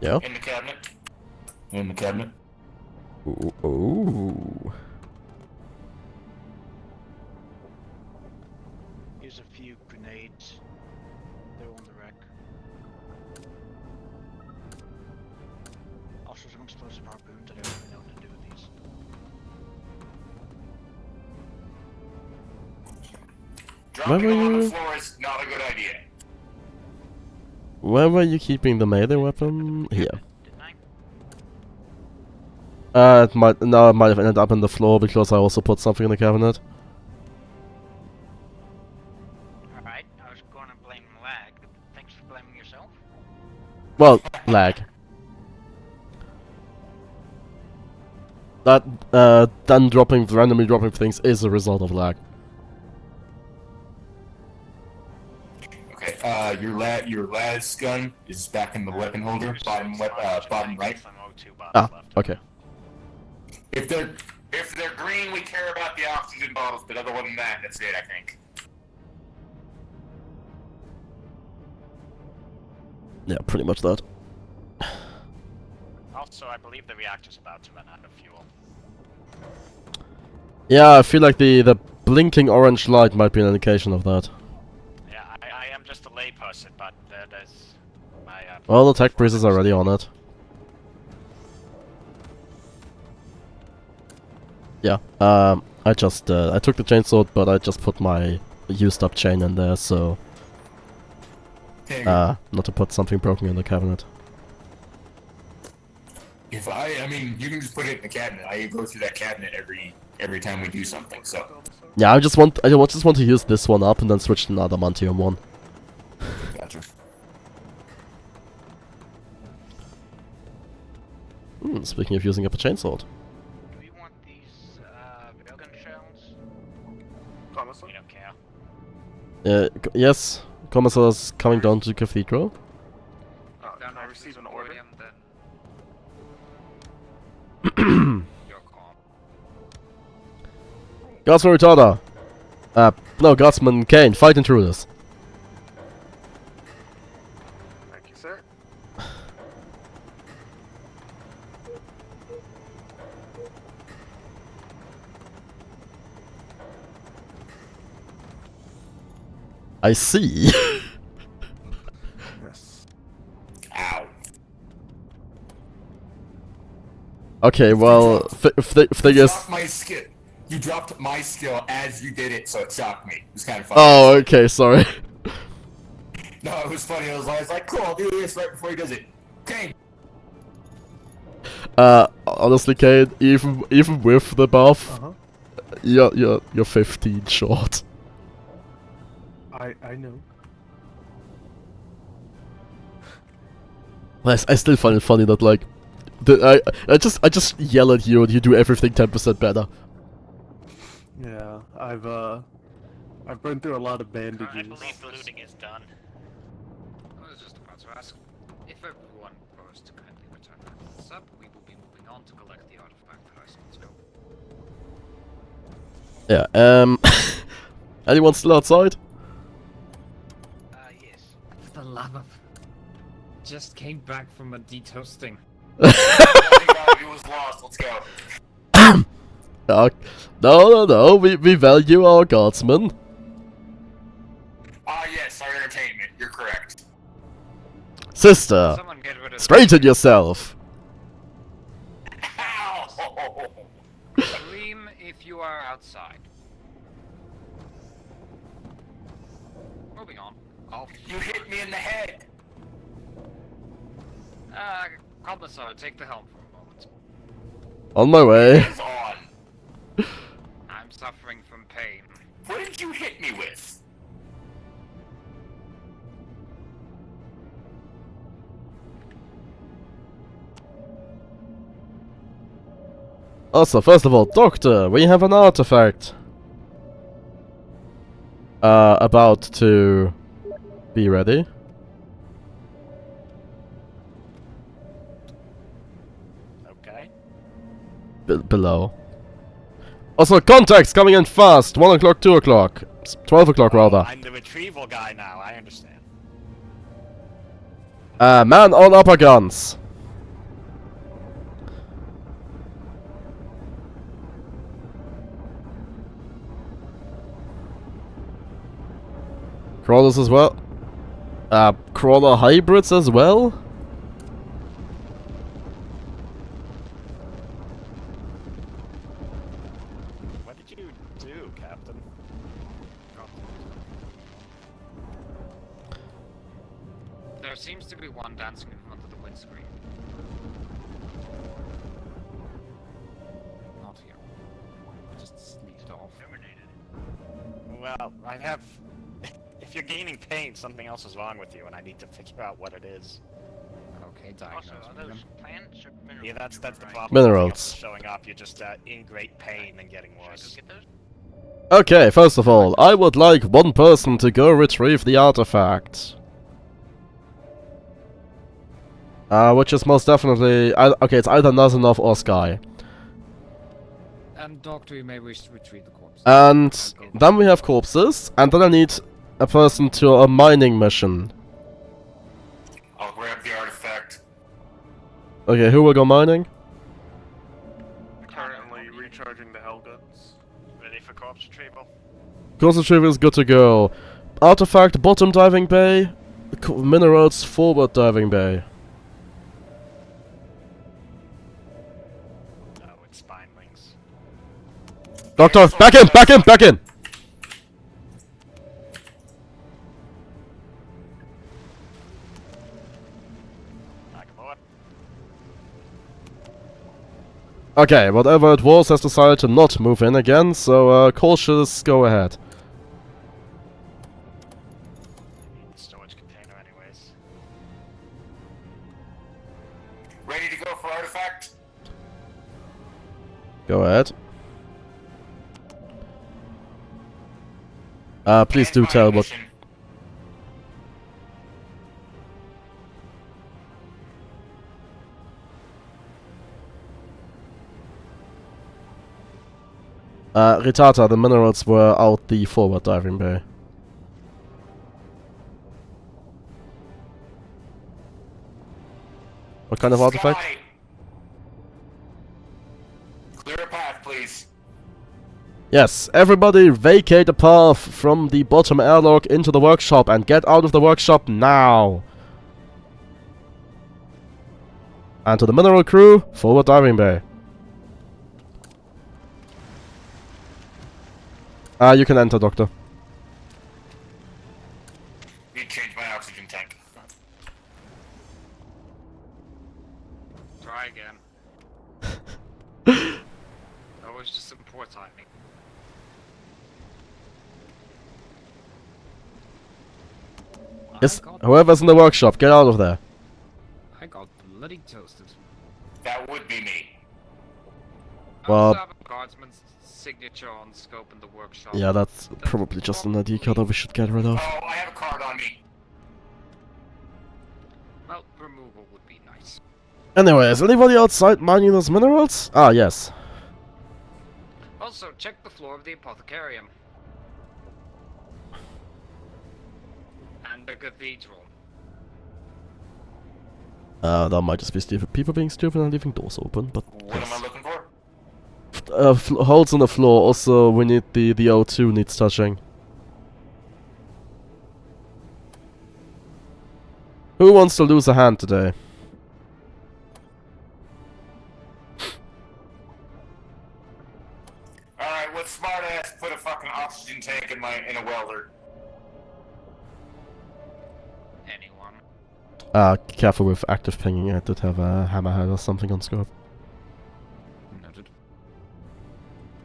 Yeah. In the cabinet. In the cabinet. Ooh. Ooh. Here's a few grenades. They're on the rack. Also some explosive harpoons. I don't really know what to do with these. Dropping Where were them on the you? floor is not a good idea. Where were you keeping the melee weapon? Here. Didn't I? It might have ended up on the floor because I also put something in the cabinet. Alright, I was going to blame lag. Thanks for blaming yourself. Well, lag. That then randomly dropping things is a result of lag. Okay, your las gun is back in the weapon holder, bottom right. Some O2 bottles Ah, left. okay. If they're green, we care about the oxygen bottles, but other than that, that's it, I think. Yeah, pretty much that. Also, I believe the reactor's about to run out of fuel. Yeah, I feel like the blinking orange light might be an indication of that. Yeah, I am just a layperson, but there's my... Well, the tech priest is already on it. Yeah, I just, I took the chainsaw, but I just put my used up chain in there, so... Okay. not to put something broken in the cabinet. I mean, you can just put it in the cabinet. I go through that cabinet every time we do something, so. Yeah, I just want to use this one up and then switch to another Mantium one. Gotcha. Speaking of using up a chainsaw. Do we want these railgun shells? Commissar? We don't care. Yes, Commissar's coming down to the cathedral. Can I receive an order? Then your call. Guardsman Retarder. No, Guardsman Kane, fight intruders. Thank you, sir. I see. Yes. Ow. Okay, well, thing You is... dropped my skill. You dropped my skill as you did it, so it shocked me. It was kind of funny. Oh, okay, sorry. No, it was funny. I was like, cool, I'll do this right before he does it. Okay. Honestly, Kane, even with the buff, Uh-huh. you're 15 short. I know. I still find it funny that like, I just yell at you and you do everything 10% better. Yeah, I've been through a lot of I bandages. believe the looting is done. I was just about to ask if everyone was to kindly return that sub, we will be moving on to collect the artifact that I saw. Yeah. Anyone still outside? Yes. For the love of... Just came back from a detoasting. He was lost. Let's go. No, we value our guardsmen. Ah, yes, our entertainment. You're correct. Sister, Someone get rid of straighten yourself. Ow! Scream if you are outside. Moving on. You hit me in the head. Commissar, take the helm for a moment. On my way. It's on. I'm suffering from pain. What did you hit me with? Also, first of all, Doctor, we have an artifact. About to be ready. Okay. Below. Also, contacts coming in fast. 1 o'clock, 2 o'clock. 12 o'clock, rather. I'm the retrieval guy now, I understand. Man on upper guns. Crawlers as well. Crawler hybrids as well. What did you do, Captain? There seems to be one dancing in front of the windscreen. Not here. I just sneaked off. Well, I have... If you're gaining pain, something else is wrong with you, and I need to figure out what it is. Okay, Also, diagnose are me then. those plants or minerals? Yeah, that's the Right. problem. Minerals. Nothing else is showing up, you're just in great pain and getting Should I go worse. get those? Okay, first of all, I would like one person to go retrieve the artifact. Which is most definitely... okay, it's either Nazanov or Sky. And Doctor, you may wish to retrieve the corpse. And then we have corpses, and then I need a person to a mining mission. I'll grab the artifact. Okay, who will go mining? Currently recharging the hell guns. Ready for corpse retrieval? Corpse retrieval is good to go. Artifact, bottom diving bay. Minerals, forward diving bay. Oh, it's spinelings. Doctor, back in, back in, back in! Back aboard. Okay, whatever it was has decided to not move in again, so cautious, go ahead. Need storage container anyways. Ready to go for artifact? Go ahead. Please do And tell mine what... mission. Ritata, the minerals were out the forward diving bay. What kind of artifact? Sky! Clear a path, please. Yes, everybody vacate the path from the bottom airlock into the workshop and get out of the workshop now! And to the mineral crew, forward diving bay. You can enter, Doctor. Need to change my oxygen tank. Try again. That was just some poor timing. Yes, whoever's in the workshop, get out of there. I got bloody toasted. That would be me. I Well- also have a guardsman's signature on scope in the workshop. Yeah, that's probably just an ID card that we should get rid of. Oh, I have a card on me. Well, removal would be nice. Anyway, is anybody outside mining those minerals? Ah, yes. Also, check the floor of the apothecarium. And the cathedral. That might just be stupid people being stupid and leaving doors open, but... What am I looking for? Holes on the floor, also we need the O2 needs touching. Who wants to lose a hand today? Alright, what smart ass put a fucking oxygen tank in a welder? Anyone. Careful with active pinging, I did have a hammerhead or something on scope. Noted.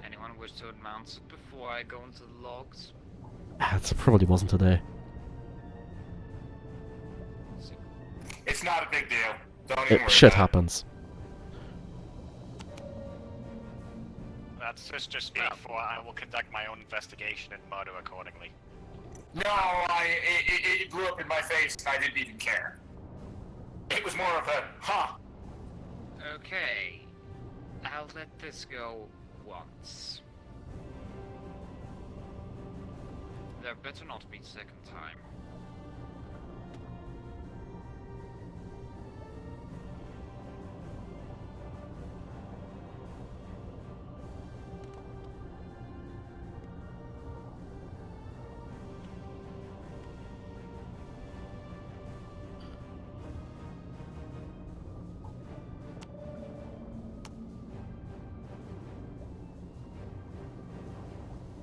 Anyone wish to announce it before I go into the logs? It probably wasn't today. It's not a big deal. Don't even worry Shit about it. happens. That's just speak for I will conduct my own investigation and murder accordingly. No, it blew up in my face and I didn't even care. It was more of a, huh. Okay. I'll let this go once. There better not be second time.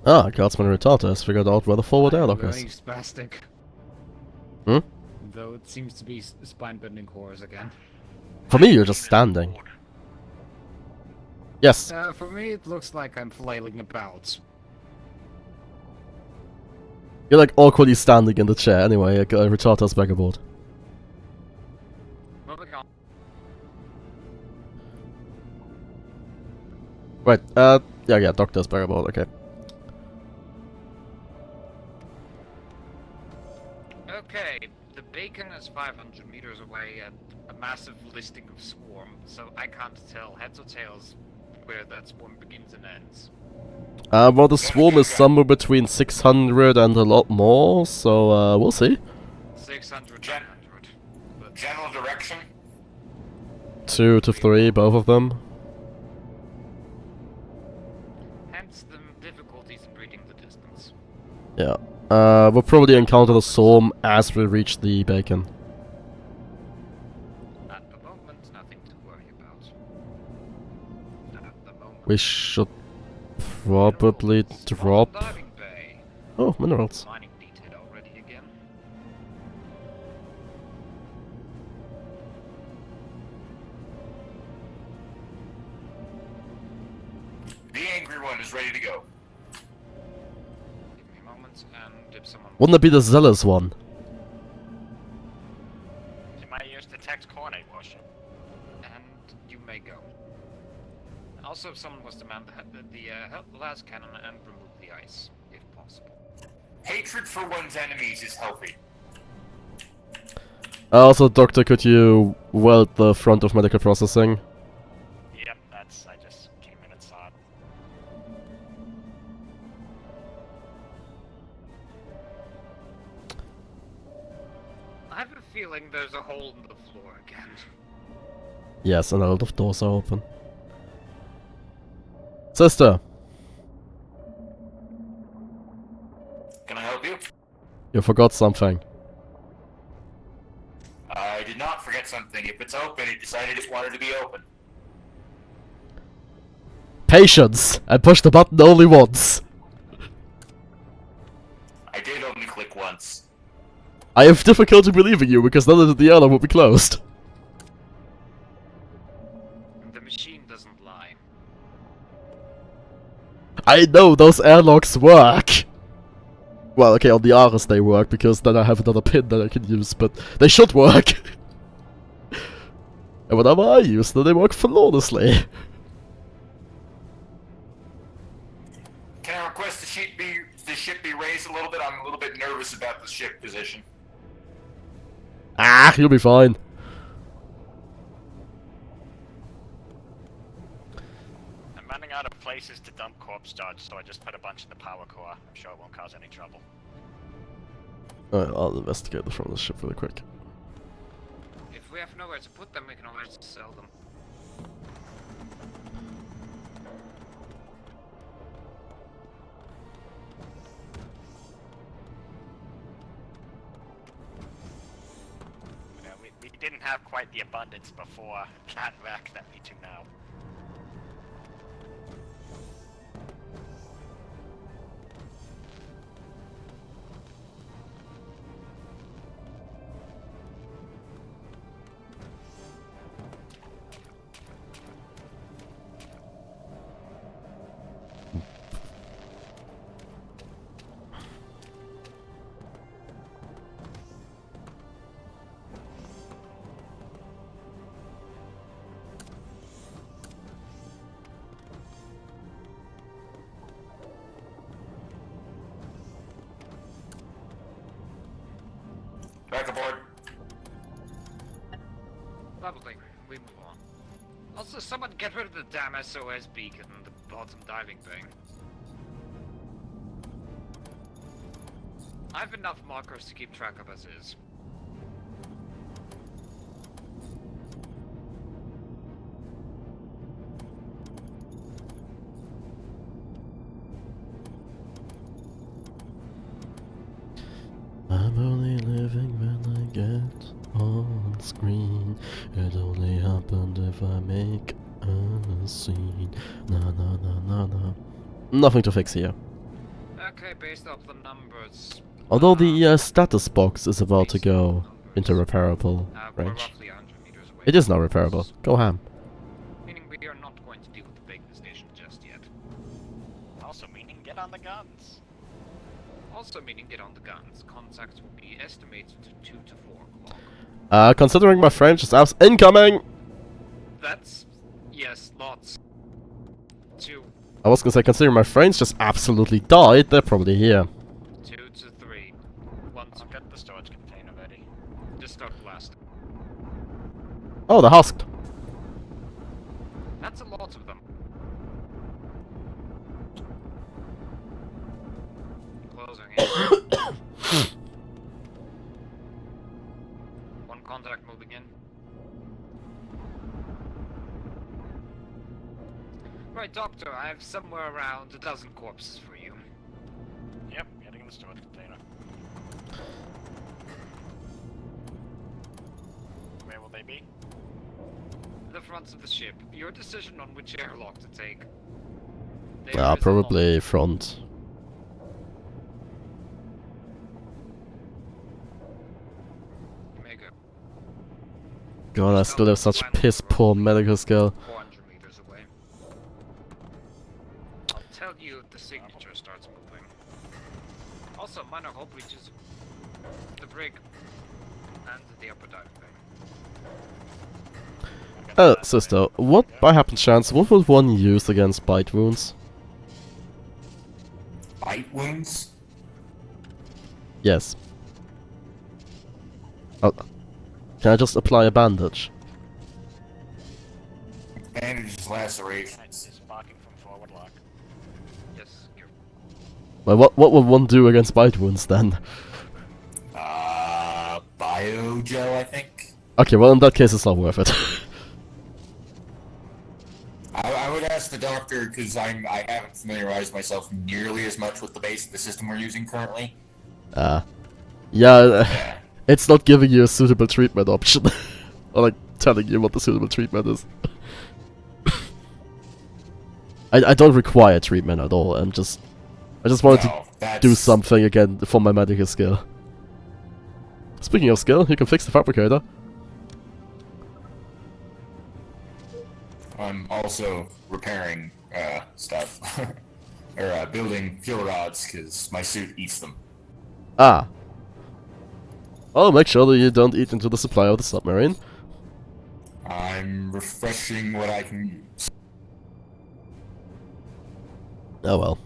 Guardsman Retata has figured out where the forward airlock Very is. spastic. Hmm? Though it seems to be spine-bending horrors again. For me, you're just standing. Yes. For me, it looks like I'm flailing about. You're like awkwardly standing in the chair. Anyway, Retata's back aboard. Moving on. Right, yeah, Doctor's back aboard, okay. Okay, the beacon is 500 meters away at a massive listing of swarm, so I can't tell heads or tails where that swarm begins and ends. Well, the swarm is somewhere between 600 and a lot more, so, we'll see. 600, 900. But General direction? 2 to 3, both of them. hence the difficulties in reading the distance. Yeah. We'll probably encounter the swarm as we reach the beacon. At the moment, nothing to worry about. At the moment. We should probably drop... Diving bay. Oh, minerals. Mining detail already again. The angry one is ready to go. Give me a moment and if someone... Wouldn't it be the zealous one? You might use detect coordinate motion. And you may go. Also, if someone was to man the las cannon and remove the ice, if possible. Hatred for one's enemies is healthy. Also, Doctor, could you weld the front of medical processing? Yep, I just came in and saw it. I have a feeling there's a hole in the floor again. Yes, and a lot of doors are open. Sister, Can I help you? you forgot something. I did not forget something. If it's open, it decided it wanted to be open. Patience! I pushed the button only once. I did only click once. I have difficulty believing you because then the other would be closed. The machine doesn't lie. I know those airlocks work! Well, okay, on the Ares they work, because then I have another pin that I can use, but they should work! And whenever I use them, they work flawlessly. Can I request the ship be raised a little bit? I'm a little bit nervous about the ship position. Ah, you'll be fine. I'm running out of places to dump corpse dodge, so I just put a bunch in the power core. I'm sure it won't cause any trouble. Alright, I'll investigate the front of the ship really quick. If we have nowhere to put them, we can always sell them. You know, we didn't have quite the abundance before that wreck that we do now. Back aboard. Lovely. We move on. Also, someone get rid of the damn SOS beacon in the bottom diving thing. I have enough markers to keep track of as is. I'm only living when I get on screen. It only happened if I make a scene. Na na na na na. Nothing to fix here. Okay, based off the numbers. Although the status box is about to go into repairable We're range. roughly 100 meters away. It is now repairable. Go ham. Meaning we are not going to deal with the bacon station just yet. Also meaning get on the guns. Also meaning get on the guns. Contact will be estimated to 2 to 4 o'clock. Considering my French is abs incoming! That's... yes, lots. 2. I was gonna say, considering my French just absolutely died, they're probably here. 2 to 3. 1 to... I'll get the storage container ready. Just start blasting. Oh, they're husked. That's a lot of them. Closing in. One contact moving in. Right, Doctor, I have somewhere around a dozen corpses for you. Yep, getting in the storage container. Where will they be? The fronts of the ship. Your decision on which airlock to take. There is a lot. Probably front. Mega. God, I still have such piss poor medical skill. 400 meters away. I'll tell you if the signature starts moving. Also, minor hull breaches. The brig. And the upper dive thing. Sister, what by happen chance, what would one use against bite wounds? Bite wounds? Yes. Oh, can I just apply a bandage? Bandages, lacerations. It's barking from forward lock. Yes, you're... Well, what would one do against bite wounds then? Bio Mojo, I think. Okay, well in that case it's not worth it. I would ask the doctor because I haven't familiarized myself nearly as much with the base of the system we're using currently. Yeah, Yeah. it's not giving you a suitable treatment option. Or like telling you what the suitable treatment is. I don't require treatment at all. I just wanted to do something again for my medical skill. Speaking of skill, you can fix the fabricator. I'm also repairing stuff. or building fuel rods because my suit eats them. Ah. Oh, make sure that you don't eat into the supply of the submarine. I'm refreshing what I can use. Oh well.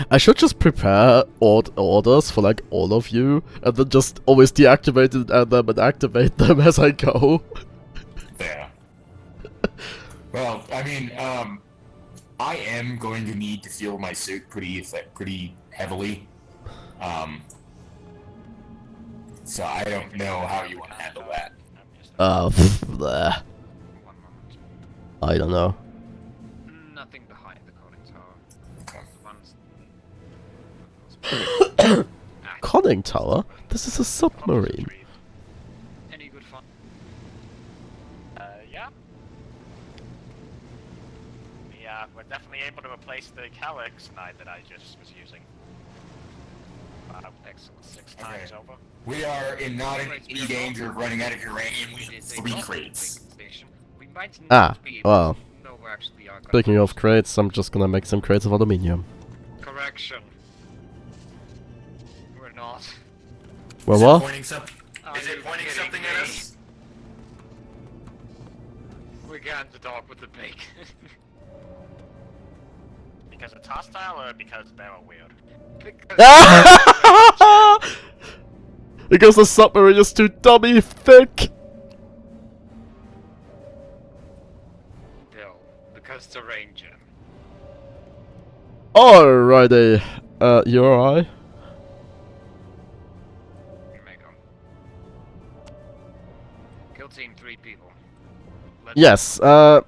I should just prepare orders for like all of you, and then just always deactivate them and activate them as I go. Yeah. Well, I mean, I am going to need to fuel my suit pretty heavily. So I don't know how you want to handle that. Bleh. One moment. I don't know. Nothing behind the conning tower. Okay. The ones... Conning tower? This is a submarine. Any good fun? Yeah. We're definitely able to replace the Calyx knight that I just was using. Excellent. 6 times over. We are in not in any danger of running out of uranium. We have 3 crates. We might Ah, not be able well. to know where actually are. Speaking of crates, I'm just gonna make some crates of aluminium. Correction. We're not. Well, Is it what? pointing something? Is it pointing something at us? We're going to talk with the bacon. Because it's hostile or because they're weird? Because the submarine is too dummy thick! No, because it's a ranger. Alrighty. You alright? You may go. Kill team 3 people. Yes, the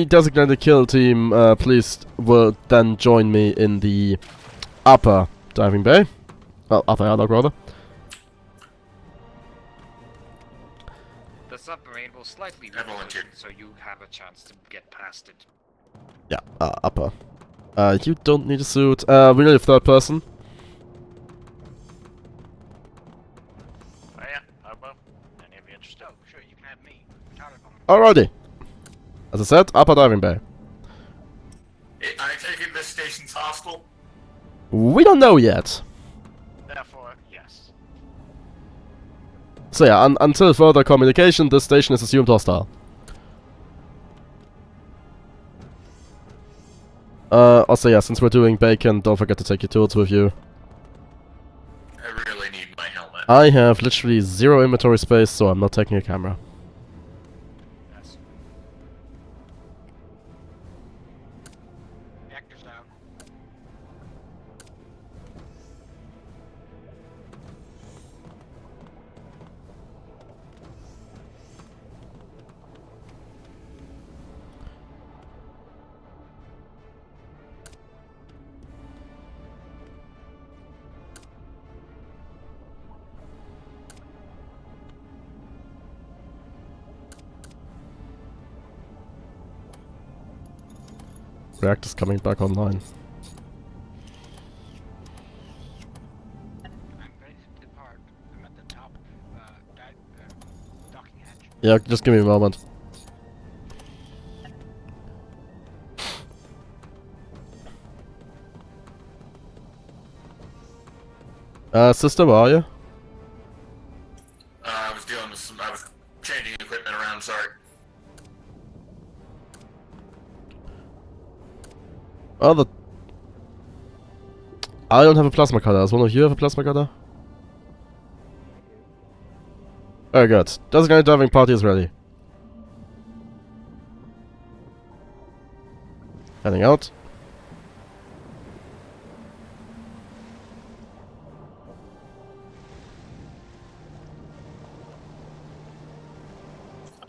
designated kill team, please will then join me in the upper diving bay. Well, upper airlock rather. The submarine will slightly I volunteered. so you have a chance to get past it. Yeah, upper. You don't need a suit. We need a third person. Oh yeah, I will. Any of you interested? Oh, sure, you can have me. Alrighty. As I said, upper diving bay. I take it this station's hostile. We don't know yet. Therefore, yes. So yeah, until further communication, this station is assumed hostile. Also yeah, since we're doing bacon, don't forget to take your tools with you. I really need my helmet. I have literally 0 inventory space, so I'm not taking a camera. Yes. Reactors out. Reactor's coming back online. I'm ready to depart. I'm at the top of docking hatch. Yeah, just give me a moment. Sister, where are you? I was dealing with some. I was changing equipment around. Sorry. Oh, the... I don't have a plasma cutter. Does one of you have a plasma cutter? Very good. Designated diving party is ready. Heading out.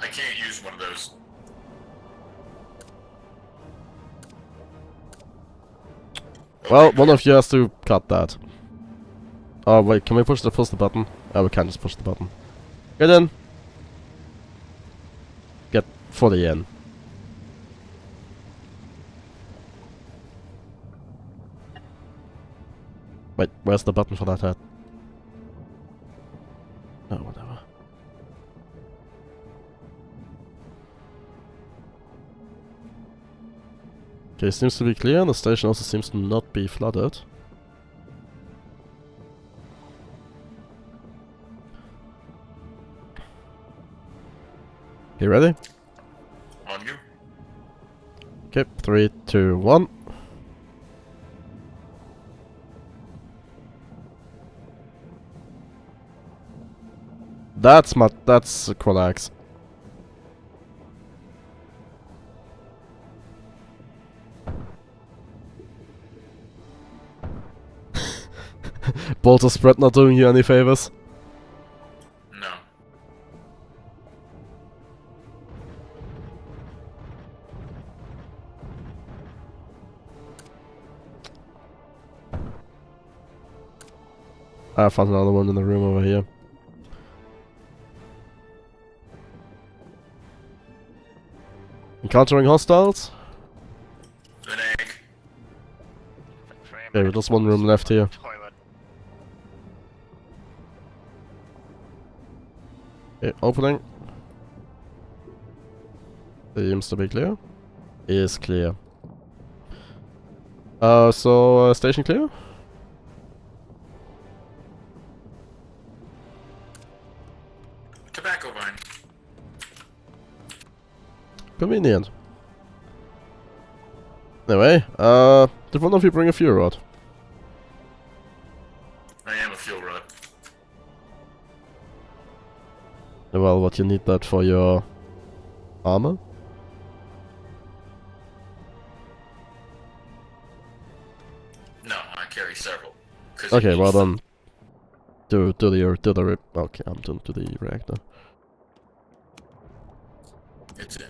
I can't use one of those. Well, one of you has to cut that. Oh wait, can we push the button? Oh, we can't just push the button. Get in. Get fully in. Wait, where's the button for that hat? Oh, whatever. Okay, seems to be clear. The station also seems to not be flooded. You ready? On you. Okay, 3, 2, 1. That's Qualax. Bolter spread not doing you any favors. No. I found another one in the room over here. Encountering hostiles? An egg. Okay, there's one room left here. Toilet. Okay, opening. Seems to be clear. Is clear. Station clear? Tobacco vine. Convenient. Anyway, did one of you bring a fuel rod? I am a fuel rod. Well, what you need that for your armor? No, I carry several. Okay, well then. Do the rip. Okay, I'm done to the reactor. It's in.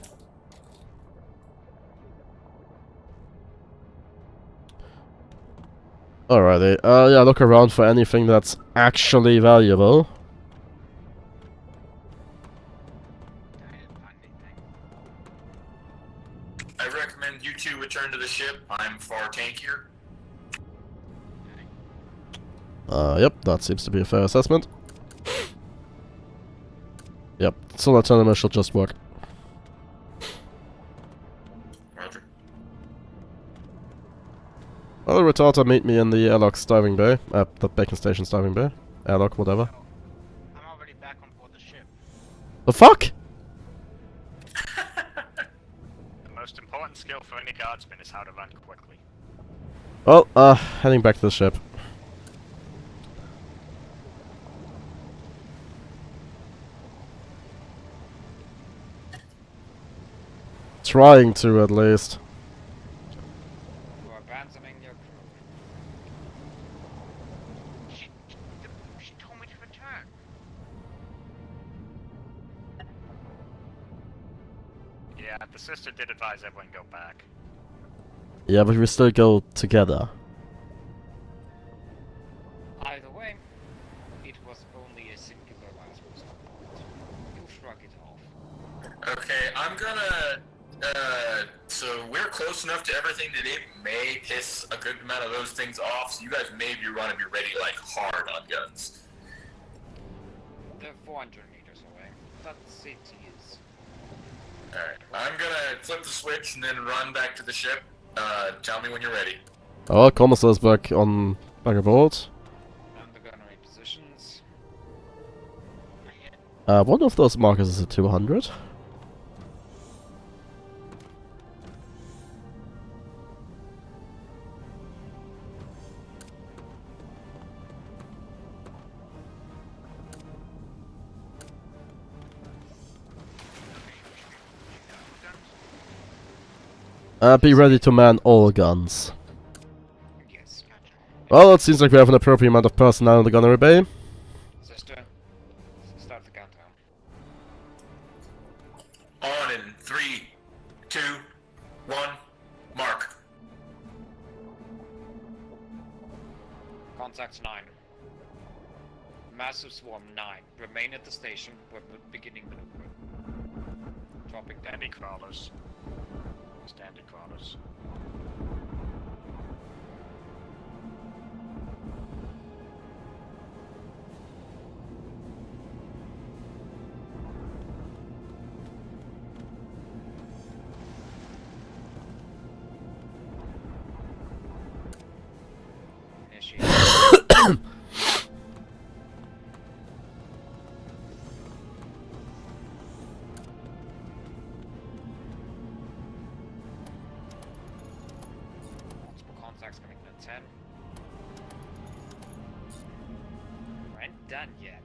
Alrighty, yeah, look around for anything that's actually valuable. I didn't find anything. I recommend you two return to the ship. I'm far tankier. Yep, that seems to be a fair assessment. Yep, solar tournament should just work. Roger. Well, Retarder, meet me in the Airlocks diving bay. The Bacon Station's diving bay. Airlock, whatever. I'm already back on board the ship. The fuck? The most important skill for any guardsman is how to run quickly. Well, heading back to the ship. Trying to, at least. You're abandoning your crew. She told me to return. Yeah, the sister did advise everyone go back. Yeah, but we still go together. Either way, it was only a singular last resort. You shrug it off. Okay, I'm gonna. So we're close enough to everything that it may piss a good amount of those things off, so you guys may be running me ready, like, hard on guns. They're 400 meters away. That's it is. Alright, I'm gonna flip the switch and then run back to the ship. Tell me when you're ready. Oh, Commissar's back aboard. And the gunnery positions. One of those markers is a 200. Be ready to man all guns. Yes. Well, it seems like we have an appropriate amount of personnel in the gunnery bay. Sister, start the countdown. On in 3, 2, 1, mark. Contacts 9. Massive swarm 9. Remain at the station. We're beginning maneuver. Dropping down. Standing crawlers. Standard crawlers. Initiate. Multiple contacts coming in at 10. We ain't done yet.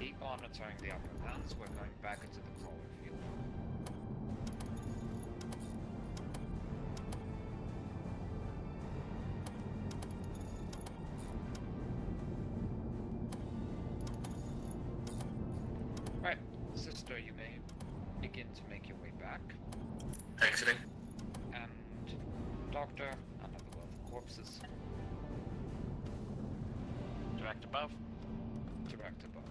Keep monitoring the upper lands. We're going back into the crawler field. Right, sister, you may begin to make your way back. Exiting. And doctor, another well of corpses. Direct above. Direct above.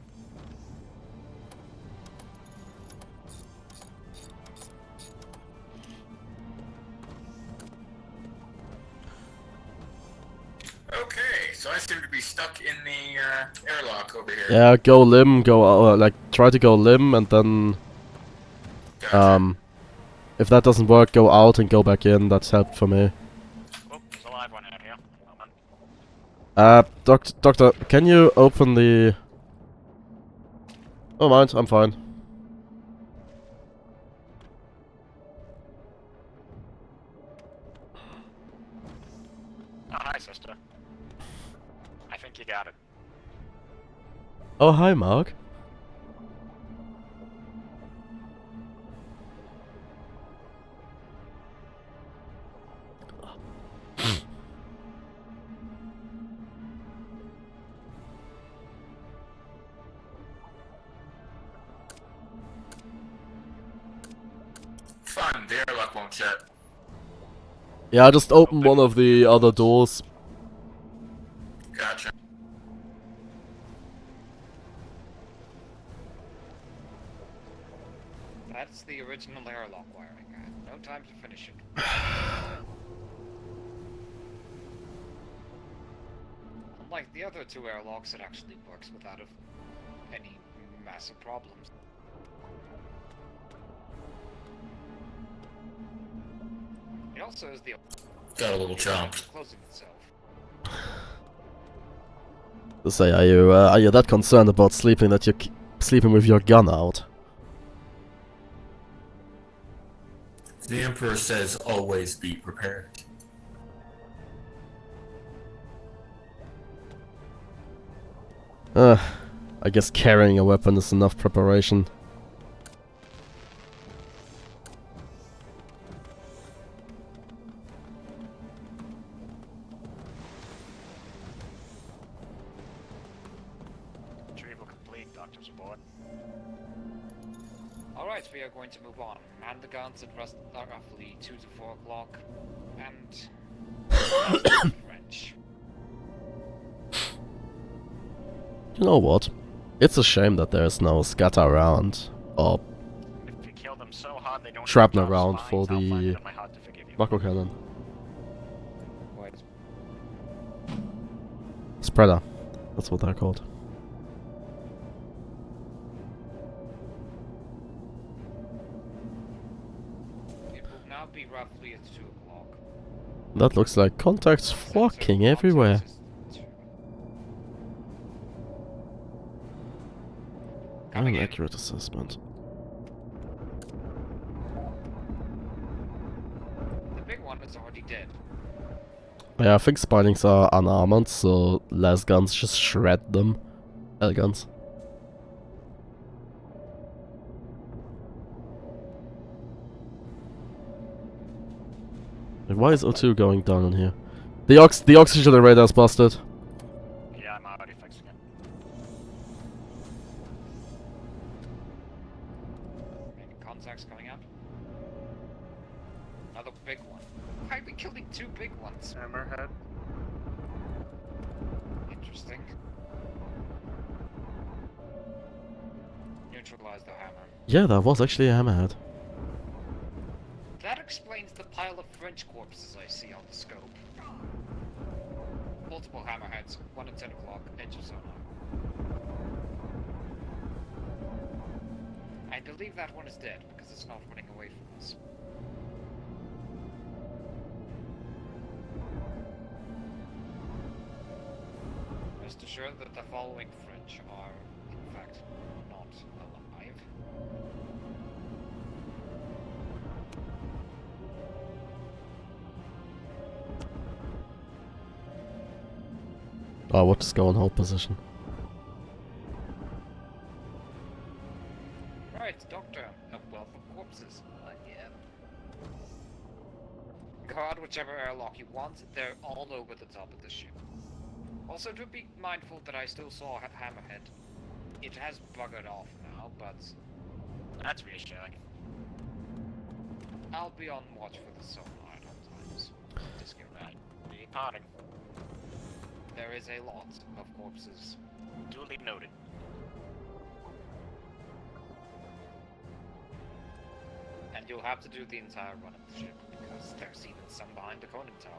Okay, so I seem to be stuck in the airlock over here. Yeah, go limb, go like try to go limb, and then Gotcha. if that doesn't work, go out and go back in. That's helped for me. Oh, there's a live one out here. Hold on. Doctor, can you open the? Oh, mind, I'm fine. Oh, hi, sister. I think you got it. Oh, hi, Mark. Fun, the airlock won't shut. Yeah, I just opened one of the other doors. Gotcha. That's the original airlock wiring. No time to finish it. Unlike the other two airlocks, it actually works without any massive problems. It also is the Got a little chomped. closing itself. To say, are you that concerned about sleeping that you're sleeping with your gun out? The Emperor says always be prepared. I guess carrying a weapon is enough preparation. Retrieval complete. Doctor's aboard. Alright, we are going to move on. Man the guns at roughly 2 to 4 o'clock. And... French. You know what? It's a shame that there's no scatter round or If you kill them so hard they don't shrapnel drop round spines, for I'll find the it in my heart to forgive you. macro cannon. Wait. Spreader. That's what they're called. It will now be roughly at 2 o'clock. That looks like contacts flocking everywhere. Coming An in. accurate assessment. The big one is already dead. Yeah, I think Spidings are unarmored, so las guns just shred them. L guns. Why is O2 going down in here? The oxygen radar's busted. Yeah, I'm already fixing it. Any contacts coming up? Another big one. Why are we killing 2 big ones? Hammerhead. Interesting. Neutralize the hammer. Yeah, that was actually a hammerhead. That explains the pile of French corpses I see on the scope. Multiple hammerheads, 1 at 10 o'clock, edge of sonar. I believe that one is dead, because it's not running away from us. Rest assured that the following French are, in fact, not alive. Oh, we'll just go on hold position. Right, Doctor. A wealth of corpses. Yeah. Guard whichever airlock you want. They're all over the top of the ship. Also, do be mindful that I still saw Hammerhead. It has buggered off now, but That's reassuring. I'll be on watch for the sonar at all times. Just get ready. Be parting. There is a lot of corpses. Duly noted. And you'll have to do the entire run of the ship, because there's even some behind the conning tower.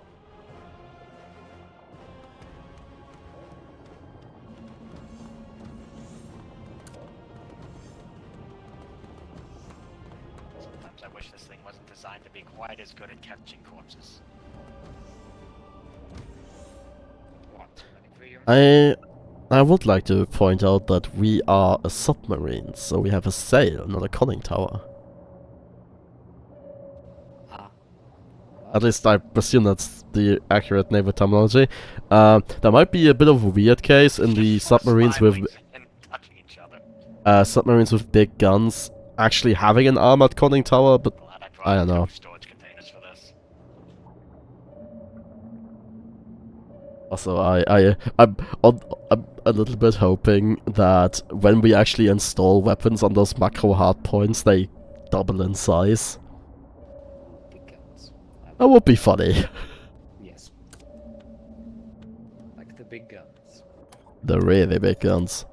Sometimes I wish this thing wasn't designed to be quite as good at catching corpses. What, too many for you? I would like to point out that we are a submarine, so we have a sail, not a conning tower. At least I presume that's the accurate naval terminology. There might be a bit of a weird case in the submarines with and touching each other. submarines with big guns actually having an armored conning tower, but Glad I don't brought know. 2 storage containers for this. Also, I'm a little bit hoping that when we actually install weapons on those macro hardpoints, they double in size. Big guns. That would be funny. Yes. Like the big guns. The really big guns.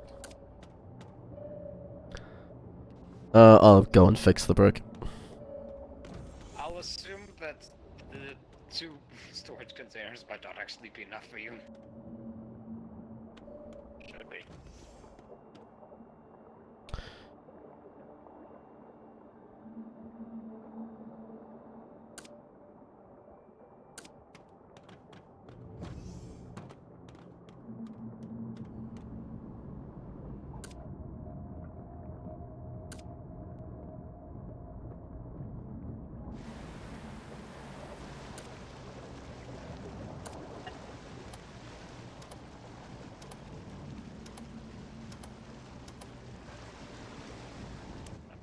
I'll go and fix the brick. I'll assume that the 2 storage containers might not actually be enough for you. Should be.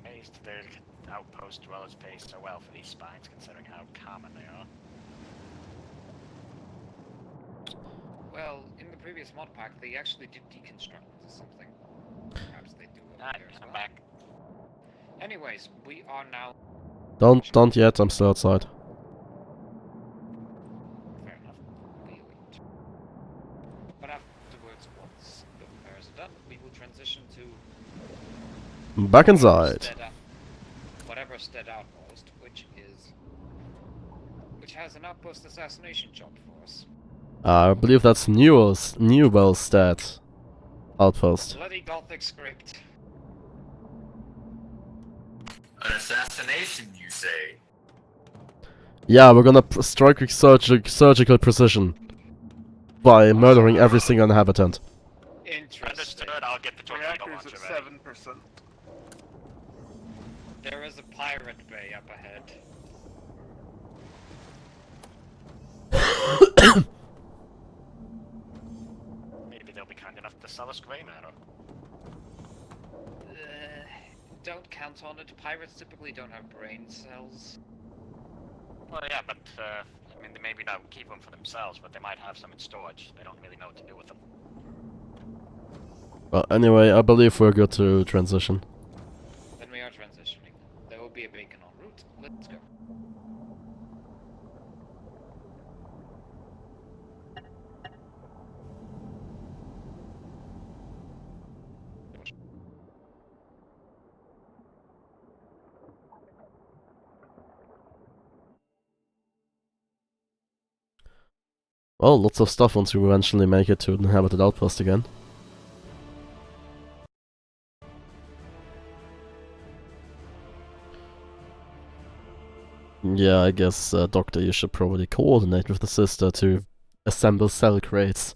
Amazed their outpost dwellers pay so well for these spines, considering how common they are. Well, in the previous mod pack, they actually did deconstruct into something. Perhaps they do over here as I'm well. back. Anyways, we are now... Don't yet, I'm still outside. Fair enough. We wait. But afterwards, once the repairs are done, we will transition to... Back inside. Whatever stead outpost, which has an outpost assassination job for us. I believe that's Newellstead outpost. Bloody Gothic script. An assassination, you say? Yeah, we're gonna strike with surgical precision by murdering every single inhabitant. Interesting. Understood, I'll get the torpedo Reactors launcher at ready. 7%. There is a pirate bay up ahead. Maybe they'll be kind enough to sell us gray matter. Don't count on it. Pirates typically don't have brain cells. Well, yeah, but I mean, they maybe not keep them for themselves, but they might have some in storage. They don't really know what to do with them. Well, anyway, I believe we're good to transition. Then we are transitioning. There will be a beacon en route. Let's go. Well, lots of stuff once you eventually make it to an inhabited outpost again. Yeah, I guess, Doctor, you should probably coordinate with the sister to assemble cell crates.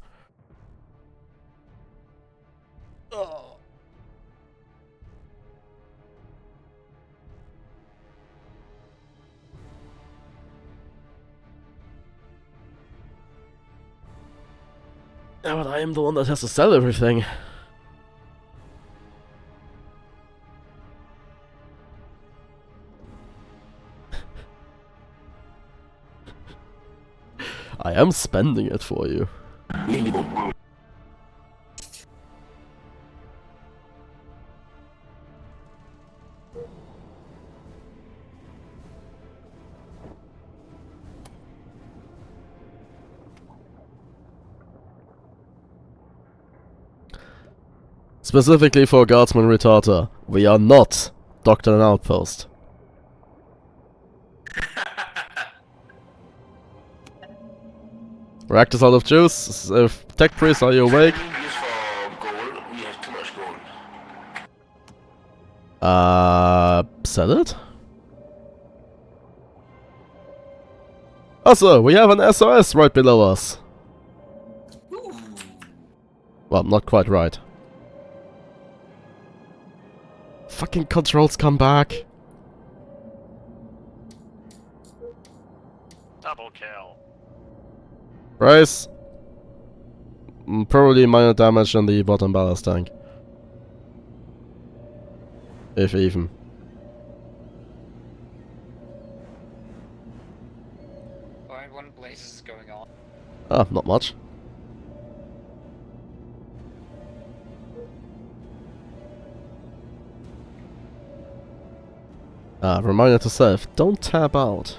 Yeah, but I am the one that has to sell everything. I am spending it for you. Specifically for Guardsman Retarder, we are not Doctor and Outpost. Reactor's out of juice. Tech Priest, are you awake? Sell it? Also, we have an SOS right below us. Well, not quite right. Fucking controls come back. Double kill. Price. Probably minor damage on the bottom ballast tank. If even. Alright, what blazes is going on? Ah, not much. Reminder to self, don't tab out.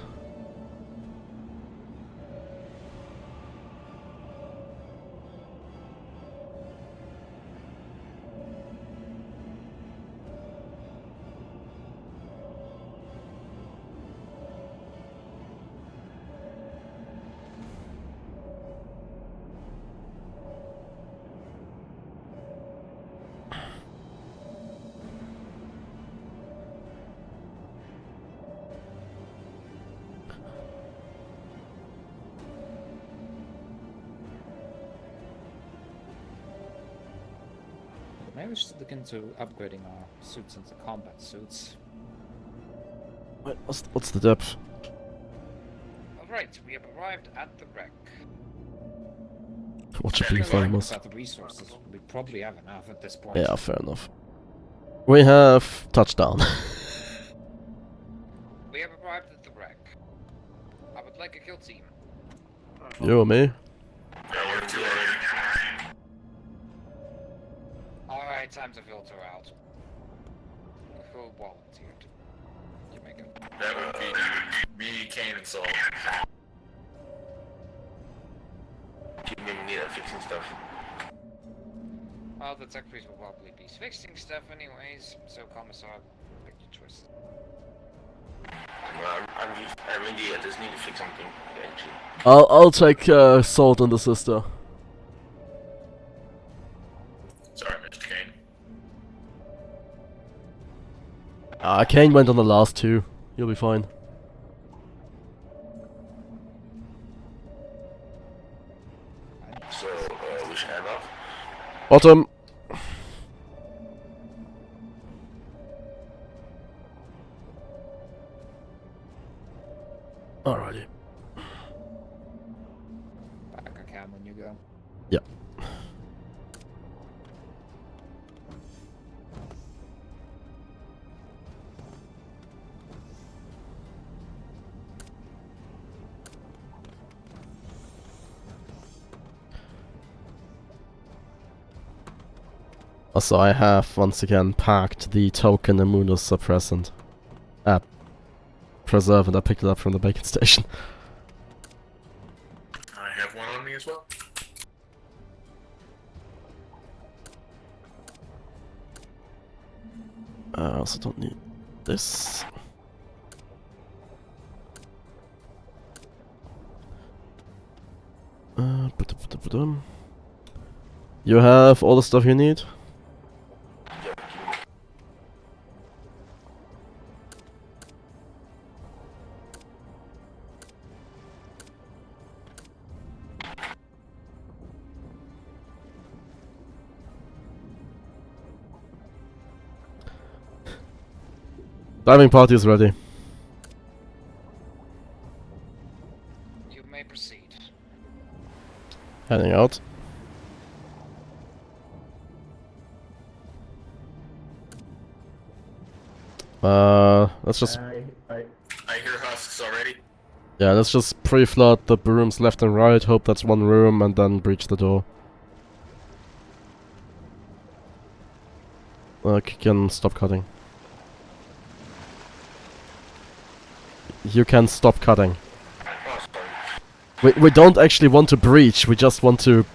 Maybe we should look into upgrading our suits into combat suits. Wait, what's the depth? Alright, we have arrived at the wreck. What should be fine was? About the resources, we probably have enough at this point. Yeah, fair enough. We have touchdown. We have arrived at the wreck. I would like a kill team. You or me? Alright, time to filter out. Who volunteered? You make it. That would be me, Kane, and Saul. Keep me near fixing stuff. Well, the tech priest will probably be fixing stuff anyways, so Commissar, pick your choice. Well, I'm in the just need to fix something actually. I'll take Salt and the sister. Sorry, Mr. Kane. Kane went on the last two. You'll be fine. So we should head off. Bottom. Alrighty. Back a cam when you go. Yeah. Also, I have once again packed the token immunosuppressant. Preservant. I picked it up from the bacon station. I have one on me as well. I also don't need this. You have all the stuff you need? Diving party is ready. You may proceed. Heading out. Let's just I hear husks already. let's just pre-flood the rooms left and right, hope that's one room, and then breach the door. You can stop cutting. You can stop cutting. We don't actually want to breach, we just want to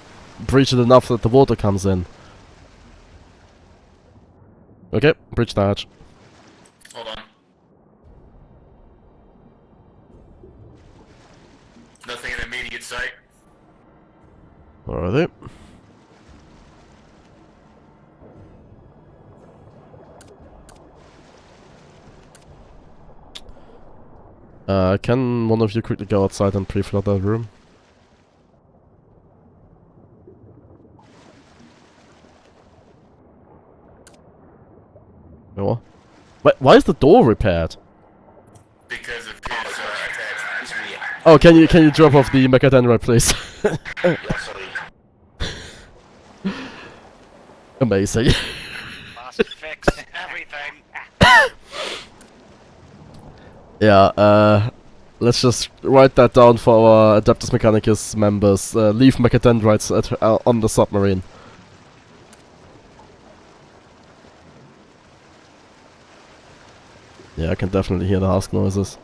breach it enough that the water comes in. Okay, breach the hatch. Hold on. Nothing in immediate sight. Alrighty. Can one of you quickly go outside and pre-flood that room? What? Wait, why is the door repaired? Because of his attachments. Oh, can you drop off the Mechadendrite, please? Amazing. Must fix everything. Yeah, let's just write that down for our Adeptus Mechanicus members. Leave Mechadendrites on the submarine. Yeah, I can definitely hear the husk noises.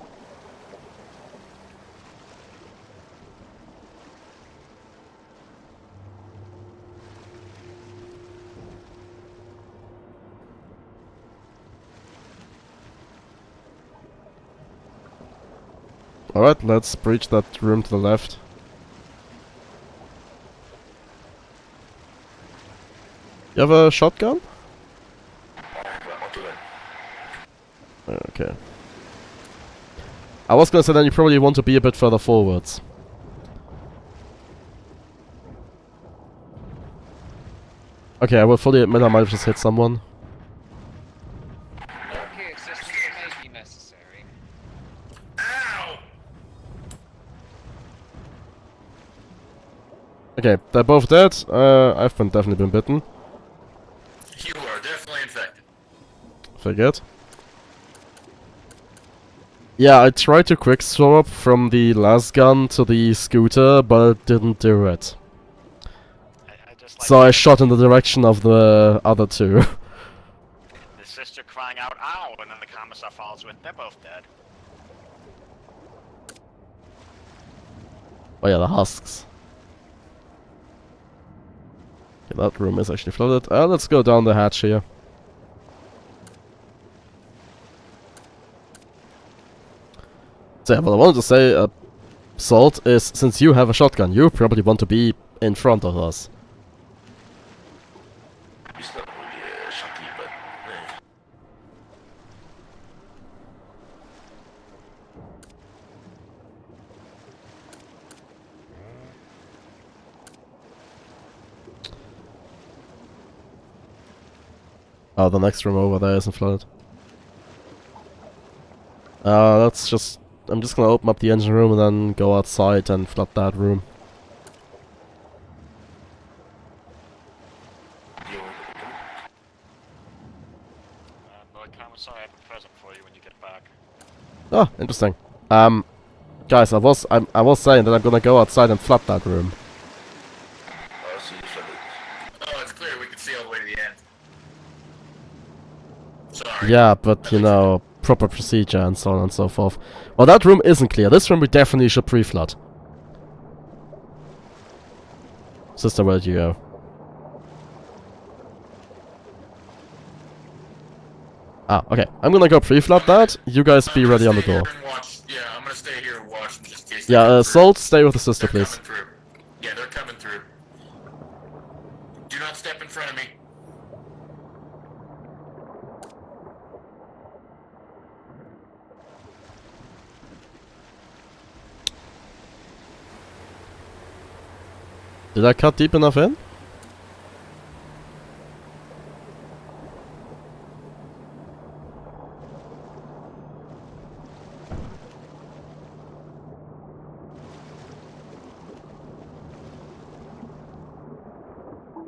Alright, let's breach that room to the left. You have a shotgun? Okay. I was gonna say then you probably want to be a bit further forwards. Okay, I will fully admit I might have just hit someone. Okay, assistance may be necessary. Ow! Okay, they're both dead. I've definitely been bitten. You are definitely infected. Forget. Yeah, I tried to quick swap from the las gun to the scooter, but it didn't do it. I just like So I shot in the direction of the other two. the sister crying out, "Ow!" and then the commissar follows with, "They're both dead." Oh yeah, the husks. Okay, that room is actually flooded. Let's go down the hatch here. So yeah, what I wanted to say, Salt, is since you have a shotgun, you probably want to be in front of us. It's not really shocking, but Oh, the next room over there isn't flooded. Let's just... I'm just gonna open up the engine room and then go outside and flood that room. Lord Commissar, I have a present for you when you get back. Oh, interesting. Guys, I was saying that I'm gonna go outside and flood that room. I'll see you flooded. Oh, it's clear we can see all the way to the end. right? Yeah, but you know, proper procedure and so on and so forth. Well, that room isn't clear. This room we definitely should pre-flood. Sister, where'd you go? Ah, okay. I'm gonna go pre-flood that. You guys be ready on the door. Yeah, I'm gonna stay here and watch them just in case. Yeah, Salt, stay with the sister, They're please. coming through. Yeah, they're coming through. Do not step in front of me. Did I cut deep enough in?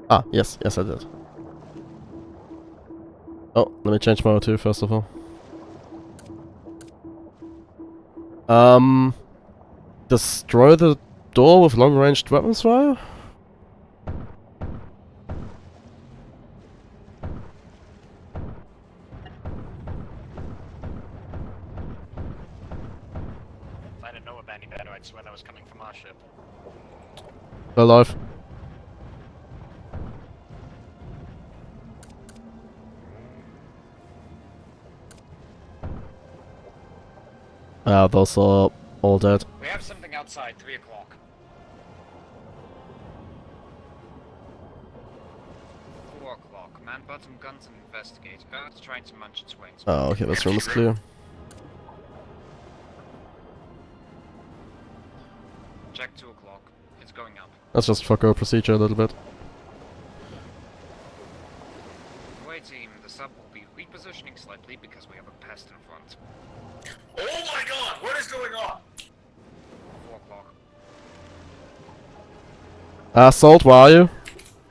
Ah, yes, yes I did. Oh, let me change my O2 first of all. Destroy the door with long-ranged weapons fire? If I didn't know about any better, I'd swear that was coming from our ship. Alive. Ah, those are all dead. We have something outside, 3 o'clock. 4 o'clock. Man bottom guns and investigate. Earth's trying to munch its wings. Oh, okay, this room is clear. Check 2 o'clock. It's going up. Let's just fuck our procedure a little bit. Away team, the sub will be repositioning slightly because we have a pest in front. Oh my god, what is going on? 4 o'clock. Salt, where are you?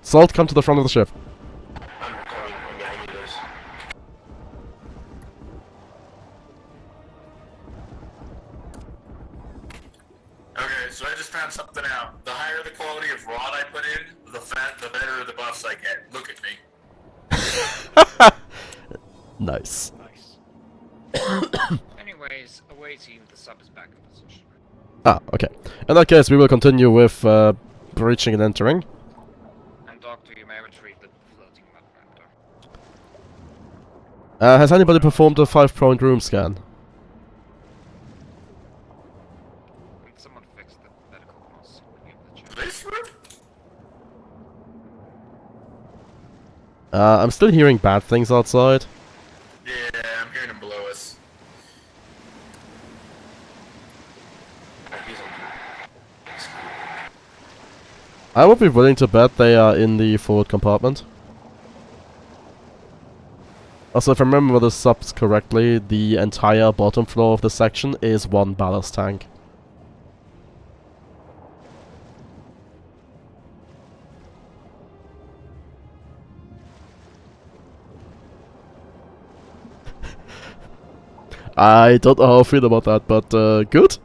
Salt, come to the front of the ship. I'm coming. I'm behind you guys. Okay, so I just found something out. The higher the quality of rod I put in, the better the buffs I get. Look at me. Nice. Nice. Anyways, away team, the sub is back in position. Ah, okay. In that case, we will continue with breaching and entering. And Doctor, you may retrieve the floating mud raptor. Has anybody performed a 5-point room scan? And someone fixed the medical costs. This room? I'm still hearing bad things outside. Yeah, I'm hearing them below us. I would be willing to bet they are in the forward compartment. Also, if I remember the subs correctly, the entire bottom floor of the section is one ballast tank. I don't know how I feel about that, but good.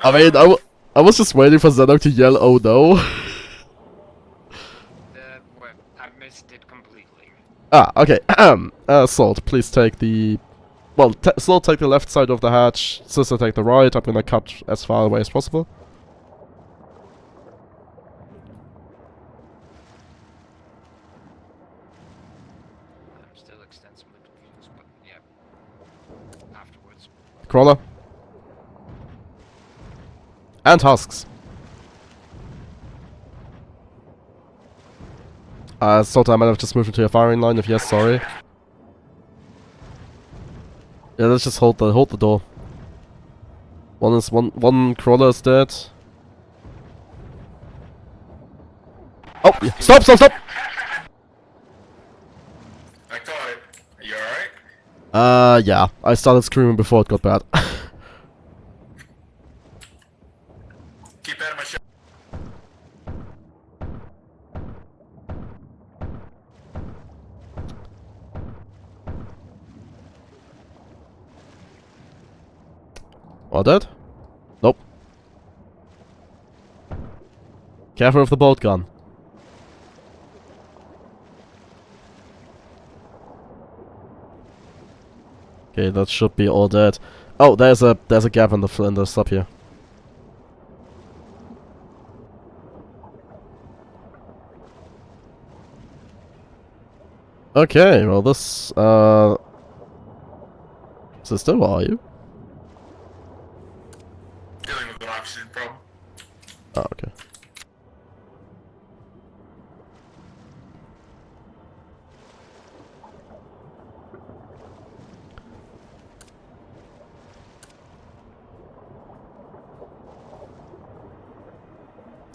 I mean, I was just waiting for Zenok to yell, "Oh no!" Well, I missed it completely. Ah, okay. Salt, please take the... Well, Salt, take the left side of the hatch. Sister, take the right. I'm gonna cut as far away as possible. I'm still extensively confused, but yeah. Afterwards. Crawler. And husks. Salt, I might have just moved into your firing line. If yes, sorry. Yeah, let's just hold the door. One crawler is dead. Oh, yeah. Stop! I caught it. Are you alright? Yeah. I started screaming before it got bad. Keep out of my ship. All dead? Nope. Careful with the bolt gun. Okay, that should be all dead. Oh, there's a gap in the sub here. Okay, well this sister, where are you? Dealing with an oxygen problem. Oh, okay.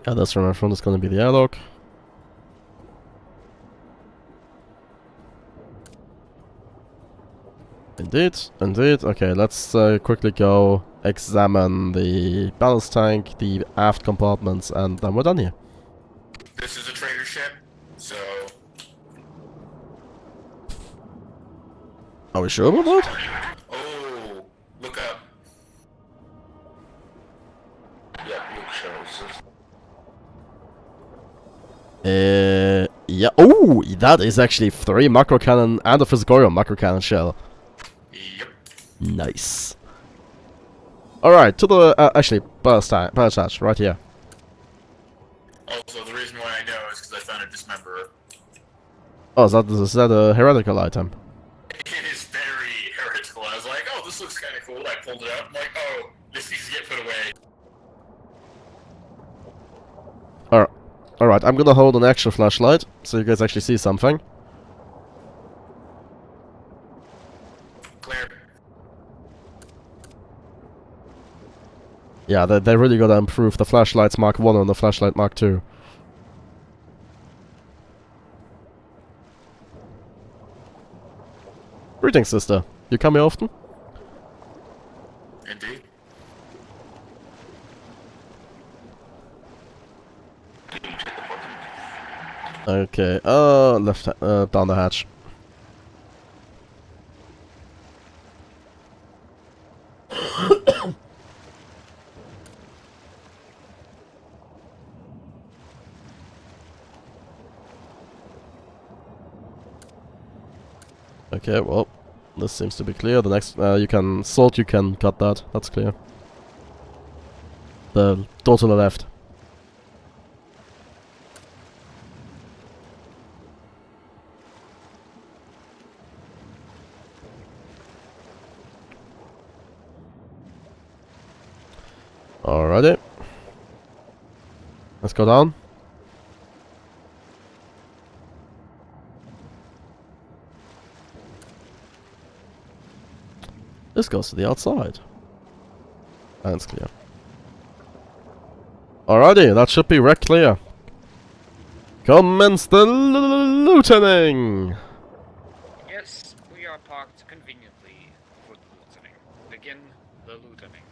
Yeah, that's right in front is gonna be the airlock. Indeed, indeed. Okay, let's quickly go examine the ballast tank, the aft compartments, and then we're done here. This is a trader ship, so Are we sure about that? oh, look up. Yeah, look shells. Yeah. Oh, that is actually 3 macro cannon and a Physicorium macro cannon shell. Yep. Nice. Alright, to the, actually, ballast hatch, right here. Also, the reason why I know is because I found a dismemberer. Oh, is that a heretical item? It is very heretical. I was like, oh, this looks kind of cool. I pulled it out. I'm like, oh, this needs to get put away. Alright, I'm gonna hold an extra flashlight, so you guys actually see something. Clear. Yeah, they really gotta improve the flashlights Mark 1 and the flashlight Mark 2. Greetings, sister. You come here often? Indeed. Okay, left, down the hatch. Okay, well, this seems to be clear. The next, you can cut that. That's clear. The door to the left. Alrighty. Let's go down. This goes to the outside. And it's clear. Alrighty, that should be wreck clear. Commence the lootening! Yes, we are parked conveniently for the lootening. Begin the lootening.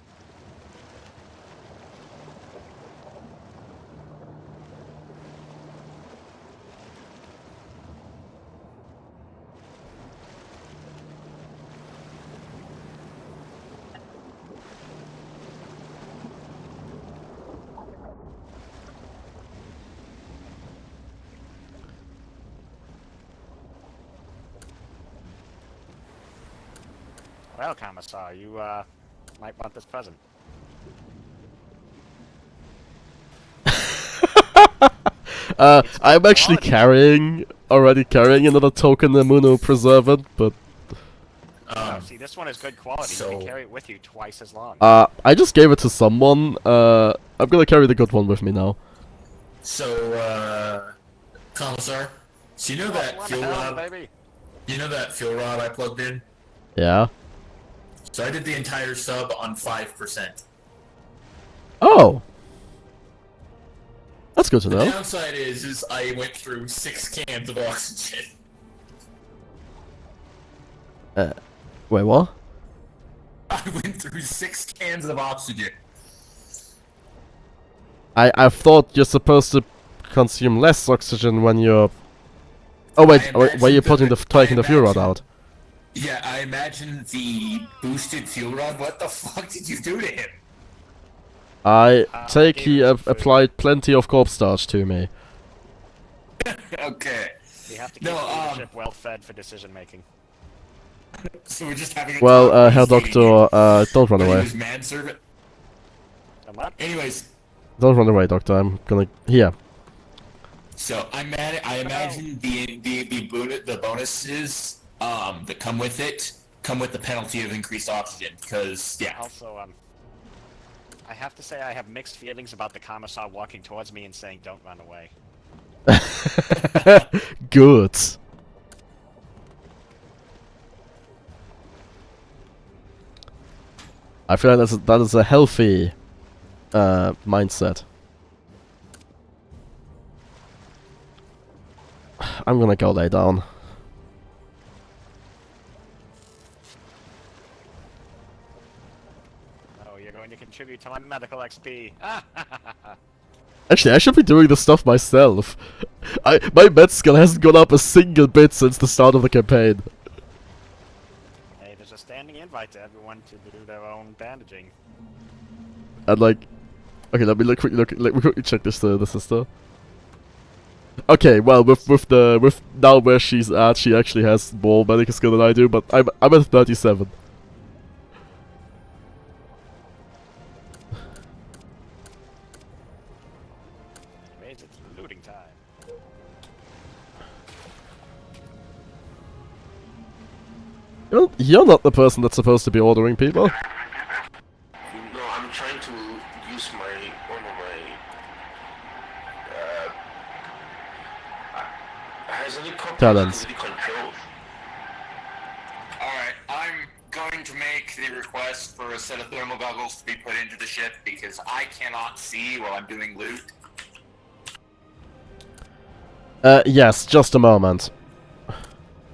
Well, Commissar, you might want this present. I'm actually already carrying another token immunopreservant, but No, see, this one is good quality. so- You can carry it with you twice as long. I just gave it to someone. I'm gonna carry the good one with me now. So, Commissar, so you know that One fuel hell, rod? baby. You know that fuel rod I plugged in? Yeah. So I did the entire sub on 5%. Oh. That's good to The know. downside is I went through 6 cans of oxygen. Wait, what? I went through 6 cans of oxygen. I thought you're supposed to consume less oxygen when you're... Oh wait, were you taking the fuel rod out? Yeah, I imagine the boosted fuel rod. What the fuck did you do to him? I take gave he him some food. applied plenty of corpse starch to me. Okay. We have to keep No, the leadership well fed for decision making. So we're just having a Well, talk while Herr he's eating Doctor, it. don't run But he away. was manservant. And what? Anyways, Don't run away, Doctor. I'm gonna... Here. so I imagine the bonuses that come with it come with the penalty of increased oxygen because yeah. Also, I have to say I have mixed feelings about the commissar walking towards me and saying, "Don't run away." Good. I feel like that is a healthy mindset. I'm gonna go lay down. Oh, you're going to contribute to my medical XP. Actually, I should be doing this stuff myself. My med skill hasn't gone up a single bit since the start of the campaign. Hey, there's a standing invite to everyone to do their own bandaging. And like, okay, let me quickly check this the sister. Okay, well, with now where she's at, she actually has more medical skill than I do, but I'm at 37. Anyways, it's looting time. You're not the person that's supposed to be ordering people. No, I'm trying to use one of my has any Talents. control. Alright, I'm going to make the request for a set of thermal goggles to be put into the ship because I cannot see while I'm doing loot. Yes, just a moment.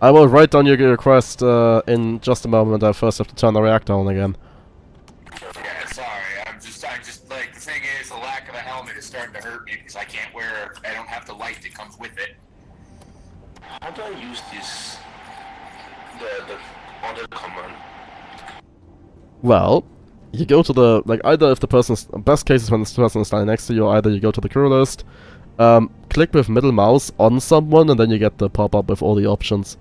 I will write down your request in just a moment. I first have to turn the reactor on again. Yeah, sorry. I'm just like the thing is the lack of a helmet is starting to hurt me because I don't have the light that comes with it. How do I use this? The order command. Well, you go to the either if the person's best case is when this person is standing next to you, or either you go to the crew list, click with middle mouse on someone, and then you get the pop-up with all the options.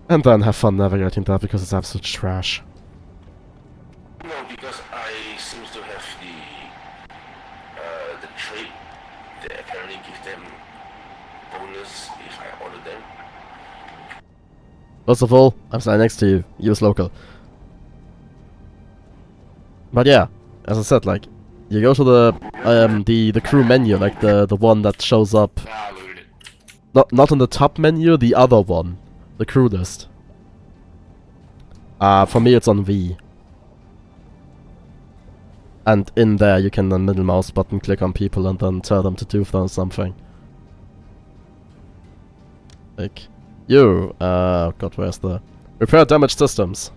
And then have fun navigating that because it's absolute trash. No, because I seems to have the trait that apparently gives them bonus if I order them. First of all, I'm standing next to you. Use local. But yeah, as I said, like, you go to the crew menu, like the one that shows up. Ah, looted. Not on the top menu, the other one, the crew list. For me it's on V. And in there you can then middle mouse button click on people and then tell them to do something. Like, you, god, where's the... Repair damaged systems.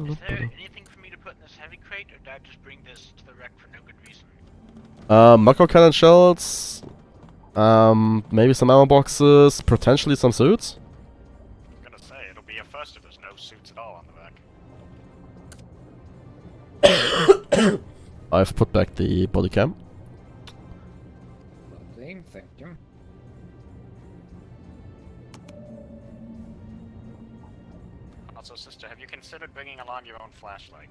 Is there anything for me to put in this heavy crate, or did I just bring this to the wreck for no good reason? Macro cannon shells, maybe some ammo boxes, potentially some suits? I'm gonna say, it'll be a first if there's no suits at all on the wreck. I've put back the body cam. Lovely, thank you. Also, sister, have you considered bringing along your own flashlight?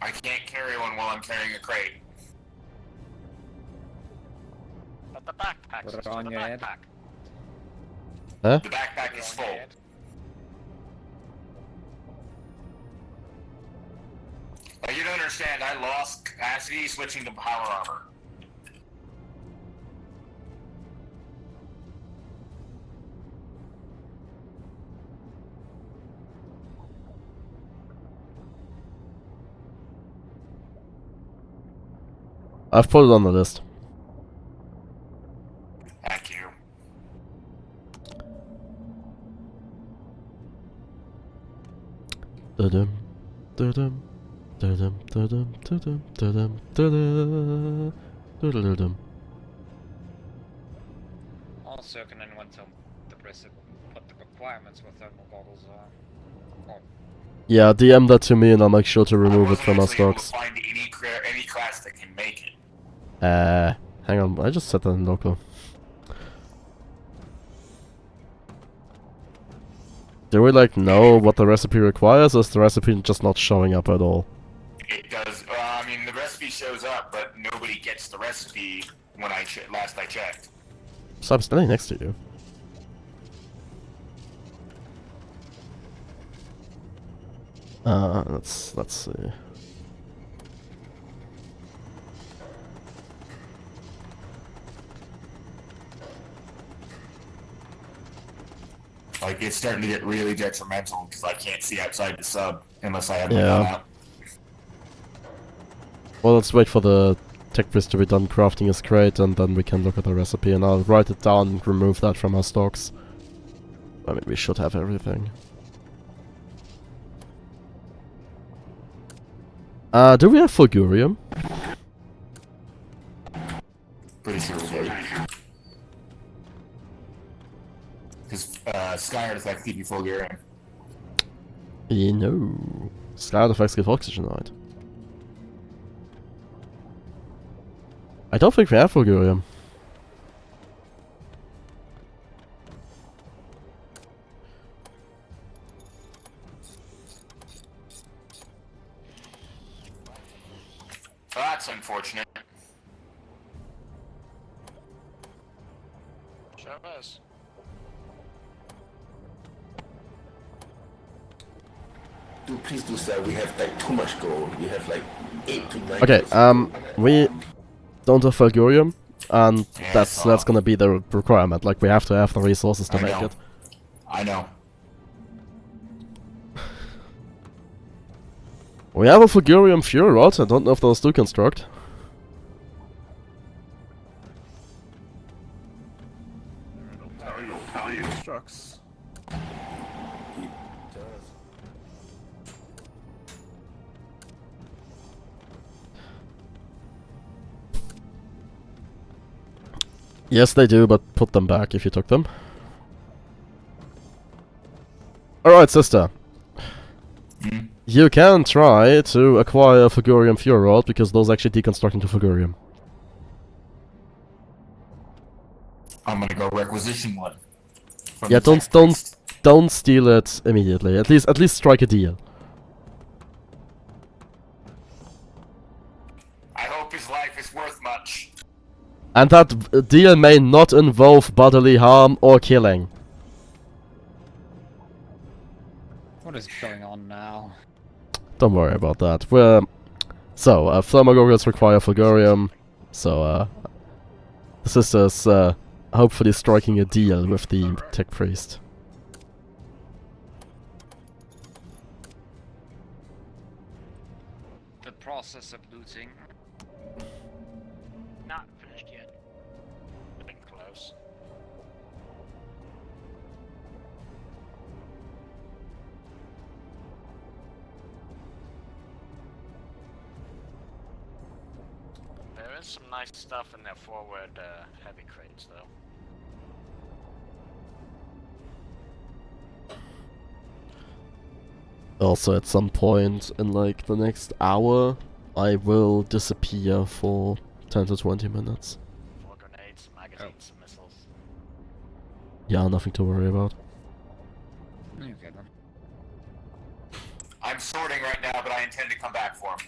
I can't carry one while I'm carrying a crate. But the backpack, Put it sister, on the your head. backpack. Huh? The backpack is full. You don't understand, I lost capacity switching to power armor. I've put it on the list. Thank you. Da-dum, da-dum, da-dum, da-dum, da-dum, da-dum, da-da, da-da-da-dum. Also, can anyone tell the rest of what the requirements for thermal goggles are? Or Yeah, DM that to me and I'll make sure to remove it I from our wasn't actually able to stocks. find any class that can make it. Hang on, I just set that in local. Do we like know what the recipe requires, or is the recipe just not showing up at all? It does. I mean, the recipe shows up, but nobody gets the recipe when last I checked. So I'm standing next to you. Let's see. Like, it's starting to get really detrimental because I can't see outside the sub unless I have my Yeah. gun out. Well, let's wait for the tech priest to be done crafting his crate, and then we can look at the recipe, and I'll write it down and remove that from our stocks. I mean, we should have everything. Do we have Fulgurium? Pretty sure we do. Because Sky Artifacts give you full gear. No. Sky Artifacts give Oxygenite. I don't think we have Fulgurium. That's unfortunate. Sure is. Dude, please do sir. We have like too much gold. We have like 8 to 9. Okay, we don't have Fulgurium, and Yeah, that's gonna be the requirement. Like, we have to have the resources to I make know. it. I know. We have a Fulgurium Fuel Rod. I don't know if those do construct. How you constructs? Yes, they do, but put them back if you took them. Alright, sister. Hmm? You can try to acquire Fulgurium Fuel Rod, because those actually deconstruct into Fulgurium. I'm gonna go requisition one. from Yeah, the tech priest. don't steal it immediately. At least strike a deal. I hope his life is worth much. And that deal may not involve bodily harm or killing. What is going on now? Don't worry about that. So, thermogoggles require Fulgurium, so, the sister's, hopefully striking a deal with the tech priest. the process of looting. Not finished yet. Getting close. There is some nice stuff in their forward heavy crates, though. Also, at some point in, like, the next hour, I will disappear for 10 to 20 minutes. 4 grenades, magazines, some missiles. Yeah, nothing to worry about. Okay then. I'm sorting right now, but I intend to come back for him.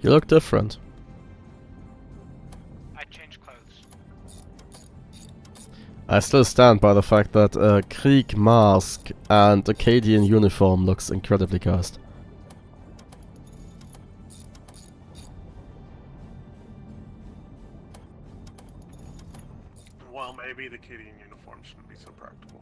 You look different. I changed clothes. I still stand by the fact that a Krieg mask and Acadian uniform looks incredibly cursed. Well, maybe the Acadian uniform shouldn't be so practical.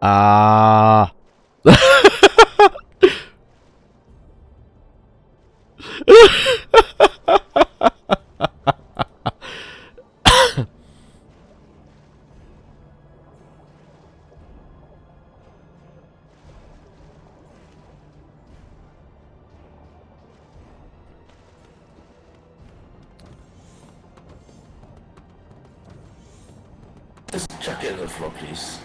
Ah. Just check it on the floor, please.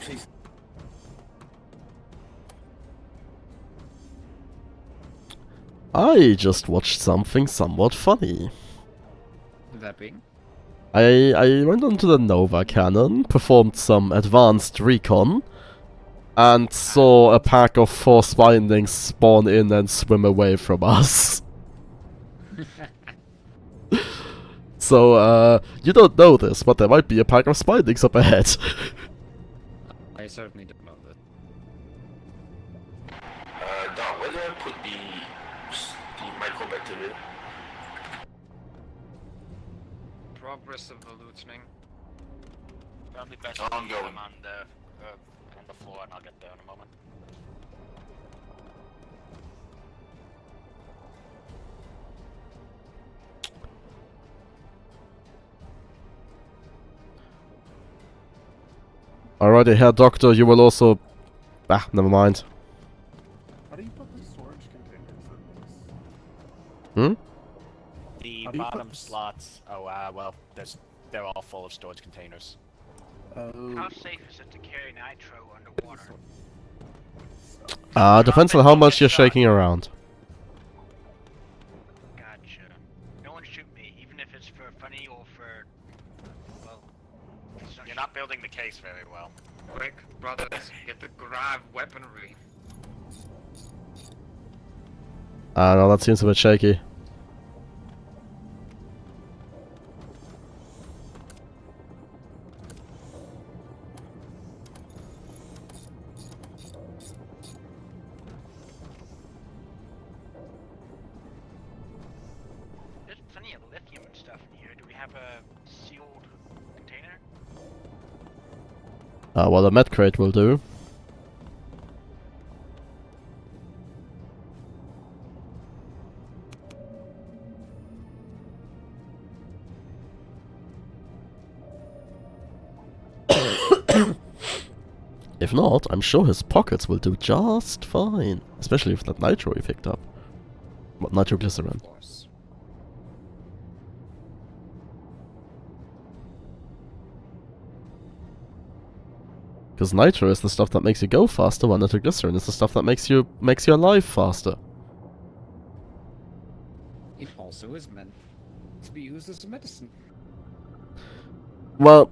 Please. I just watched something somewhat funny. That being? I went onto the Nova cannon, performed some advanced recon, and saw a pack of force bindings spawn in and swim away from us. So, you don't know this, but there might be a pack of spindings up ahead. I certainly don't know that. Down, where do I put the microbacteria? Progress of the lootening. Probably best I'm to leave going. them on the floor, and I'll get there in a moment. Alrighty, Herr Doctor, you will also... Ah, never mind. How do you put the storage containers Hmm? in this? The How do you put bottom this- slots. Oh, well, they're all full of storage containers. Oh. How safe is it to carry nitro underwater? Depends on how much you're shaking around. Gotcha. No one shoot me, even if it's for funny or for... Well... it's You're not building the case very well. Quick, brothers, get the grav weaponry. No, that seems a bit shaky. There's plenty of lithium and stuff in here. Do we have a sealed container? Well, the med crate will do. If not, I'm sure his pockets will do just fine. Especially with that nitro he picked up. What, nitroglycerin. Of course. Because nitro is the stuff that makes you go faster, while nitroglycerin is the stuff that makes your life faster. It also is meant to be used as a medicine. Well,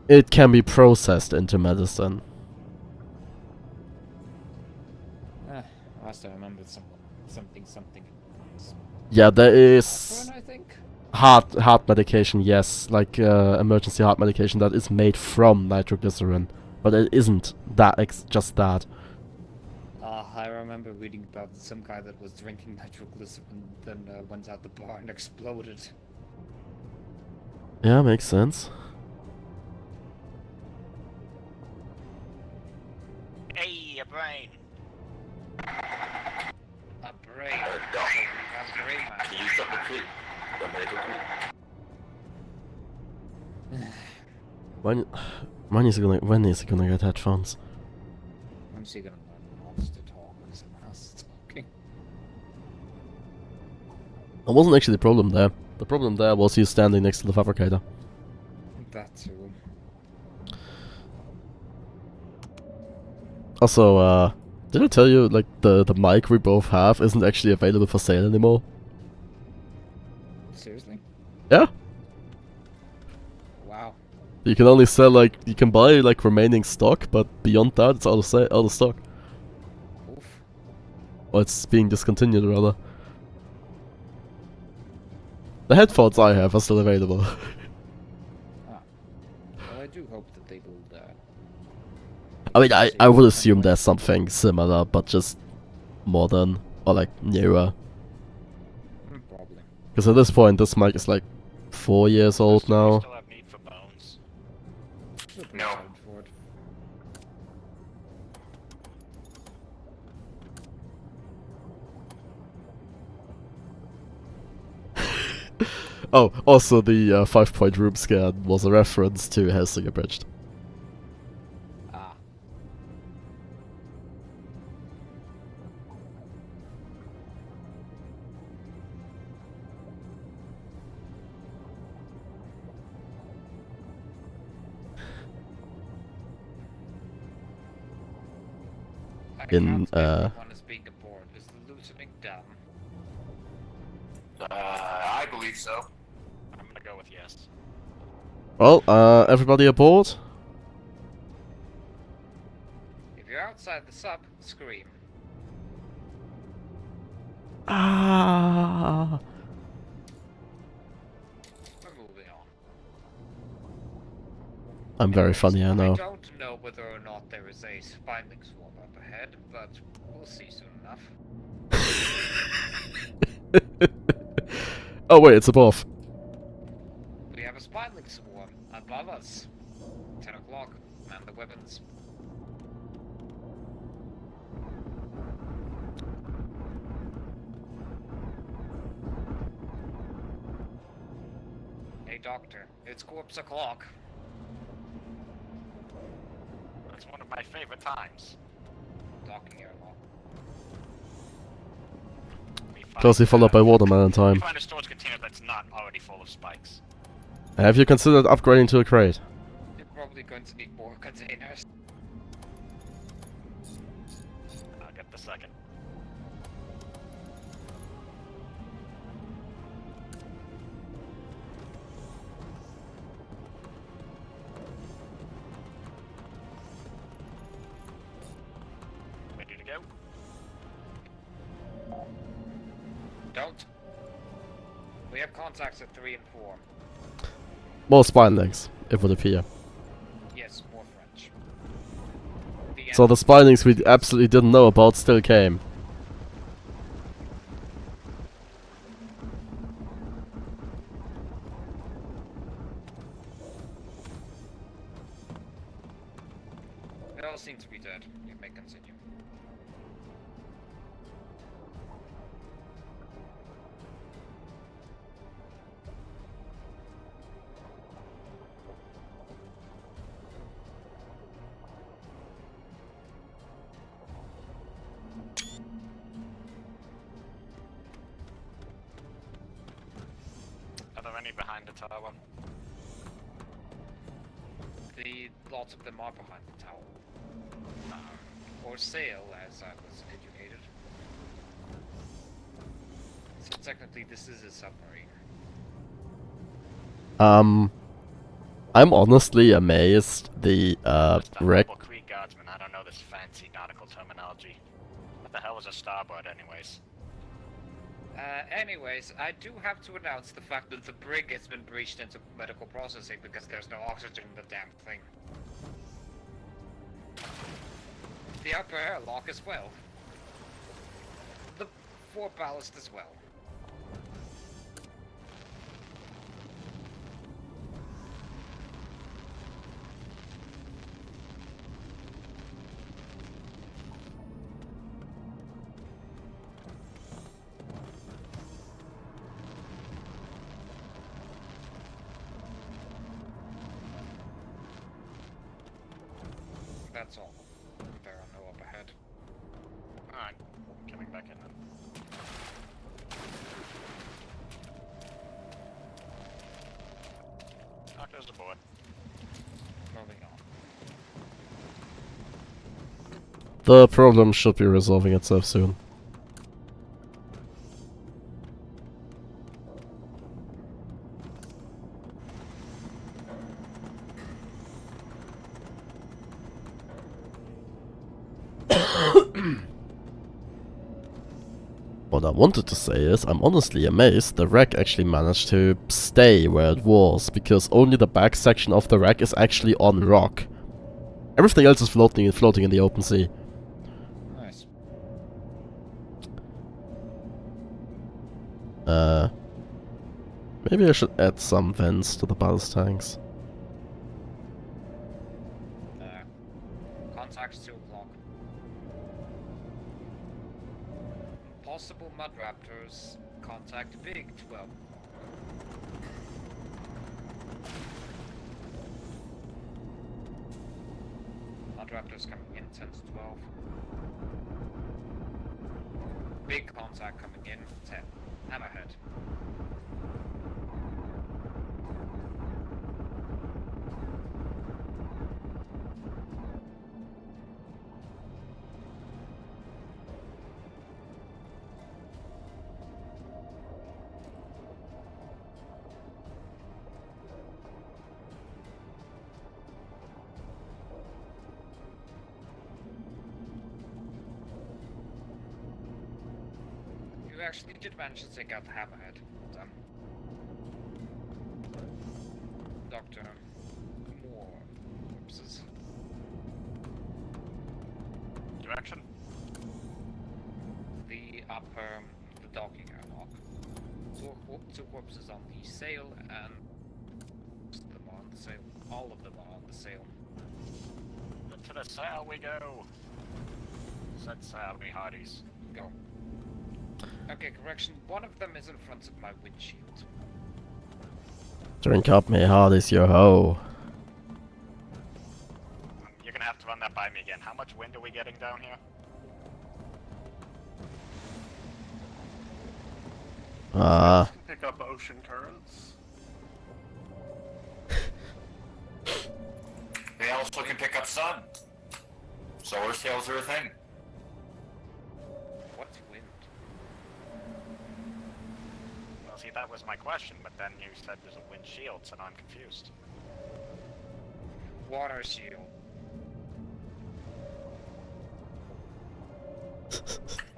it can be processed into medicine. Last I remembered something. Yeah, there is Aspirin, I think? heart medication, yes, like emergency heart medication that is made from nitroglycerin, but it isn't that just that. I remember reading about some guy that was drinking nitroglycerin, then went out the bar and exploded. Yeah, makes sense. Hey, a brain! A brain. Down. A brain, man. Can you stop the crate? The medical crate? When is he gonna get headphones? When's he gonna learn monster talk? Someone else is talking. That wasn't actually the problem there. The problem there was he standing next to the fabricator. That too. Also, did I tell you, like, the mic we both have isn't actually available for sale anymore? Seriously? Yeah? Wow. You can only sell, like, you can buy, like, remaining stock, but beyond that, it's out of stock. Oof. Or it's being discontinued, rather. The headphones I have are still available. Ah. Well, I do hope that they will. I mean, I would assume there's something similar, but just modern, or, like, newer. Probably. Because at this point, this mic is, like, 4 years old Do you now. still have need for bones? No. For it. Oh, also the 5-point room scan was a reference to Helsing Abridged. Ah. I In, can't everyone is being aboard. Is the loosening done? I believe so. I'm gonna go with yes. Well, everybody aboard? If you're outside the sub, scream. Ah. We're moving on. I'm very funny, I know. I don't know whether or not there is a spindling swarm up ahead, but we'll see soon enough. Oh wait, it's above. We have a spindling swarm above us. 10 o'clock. Man the weapons. Hey doctor, it's corpse o'clock. That's one of my favorite times. Docking airlock. We find, Closely followed by watermelon we time. find a storage container that's not already full of spikes. Have you considered upgrading to a crate? You're probably going to need more containers. I'll get the second. Ready to go? Don't. We have contacts at 3 and 4. More spinelings, it would appear. Yes, more French. So the spinelings we absolutely didn't know about still came. They all seem to be dead. You may continue. Are there any behind the tower? Lots of them are behind the tower. Or sail, as I was educated. So technically this is a submarine. I'm honestly amazed the Just a wreck. humble Cree guardsman, I don't know this fancy nautical terminology. What the hell is a starboard, anyways? Anyways, I do have to announce the fact that the brig has been breached into medical processing because there's no oxygen in the damn thing. The upper airlock as well. The fore ballast as well. That's all. There are no up ahead. Alright, coming back in then. Doctor's aboard. Moving on. The problem should be resolving itself soon. What I wanted to say is, I'm honestly amazed the wreck actually managed to stay where it was, because only the back section of the wreck is actually on rock. Everything else is floating in the open sea. Nice. Maybe I should add some vents to the ballast tanks. Contacts 2 o'clock. Possible mud raptors. Contact big 12. Mud raptors coming in 10 to 12. Big contact coming in 10. Hammerhead. You actually did manage to take out the hammerhead. Doctor, more corpses. Direction? The upper, the docking airlock. Two corpses on the sail, and most of them are on the sail. All of them are on the sail. To the sail we go! Set sail, me hearties. Go. Okay, correction. One of them is in front of my windshield. Drink up, me hearties, yo ho. You're gonna have to run that by me again. How much wind are we getting down here? Pick up ocean currents. They also can pick up sun. Solar sails are a thing. What's wind? Well, see, that was my question, but then you said there's a wind shield, so now I'm confused. Water shield.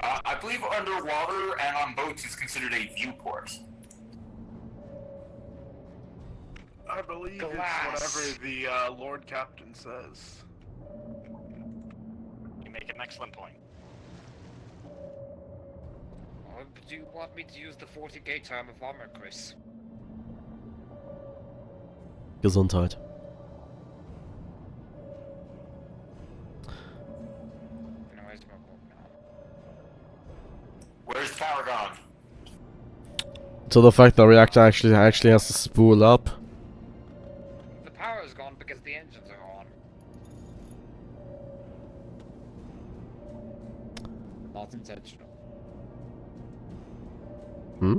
I believe underwater and on boats is considered a viewport. I believe Glass. it's whatever the Lord Captain says. You make an excellent point. Or do you want me to use the 40k term of armor, Chris? Gesundheit. Anyways, we're moving on. Where's the power gone? So the fact the reactor actually has to spool up. The power is gone because the engines are on. Not intentional. Hmm?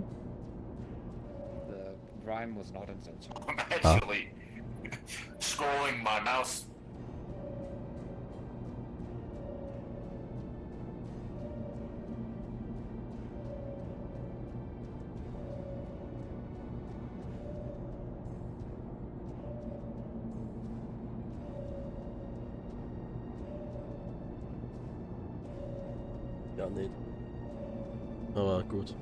The rhyme was not intentional. I'm actually scrolling my mouse. Ja, nee. Aber gut.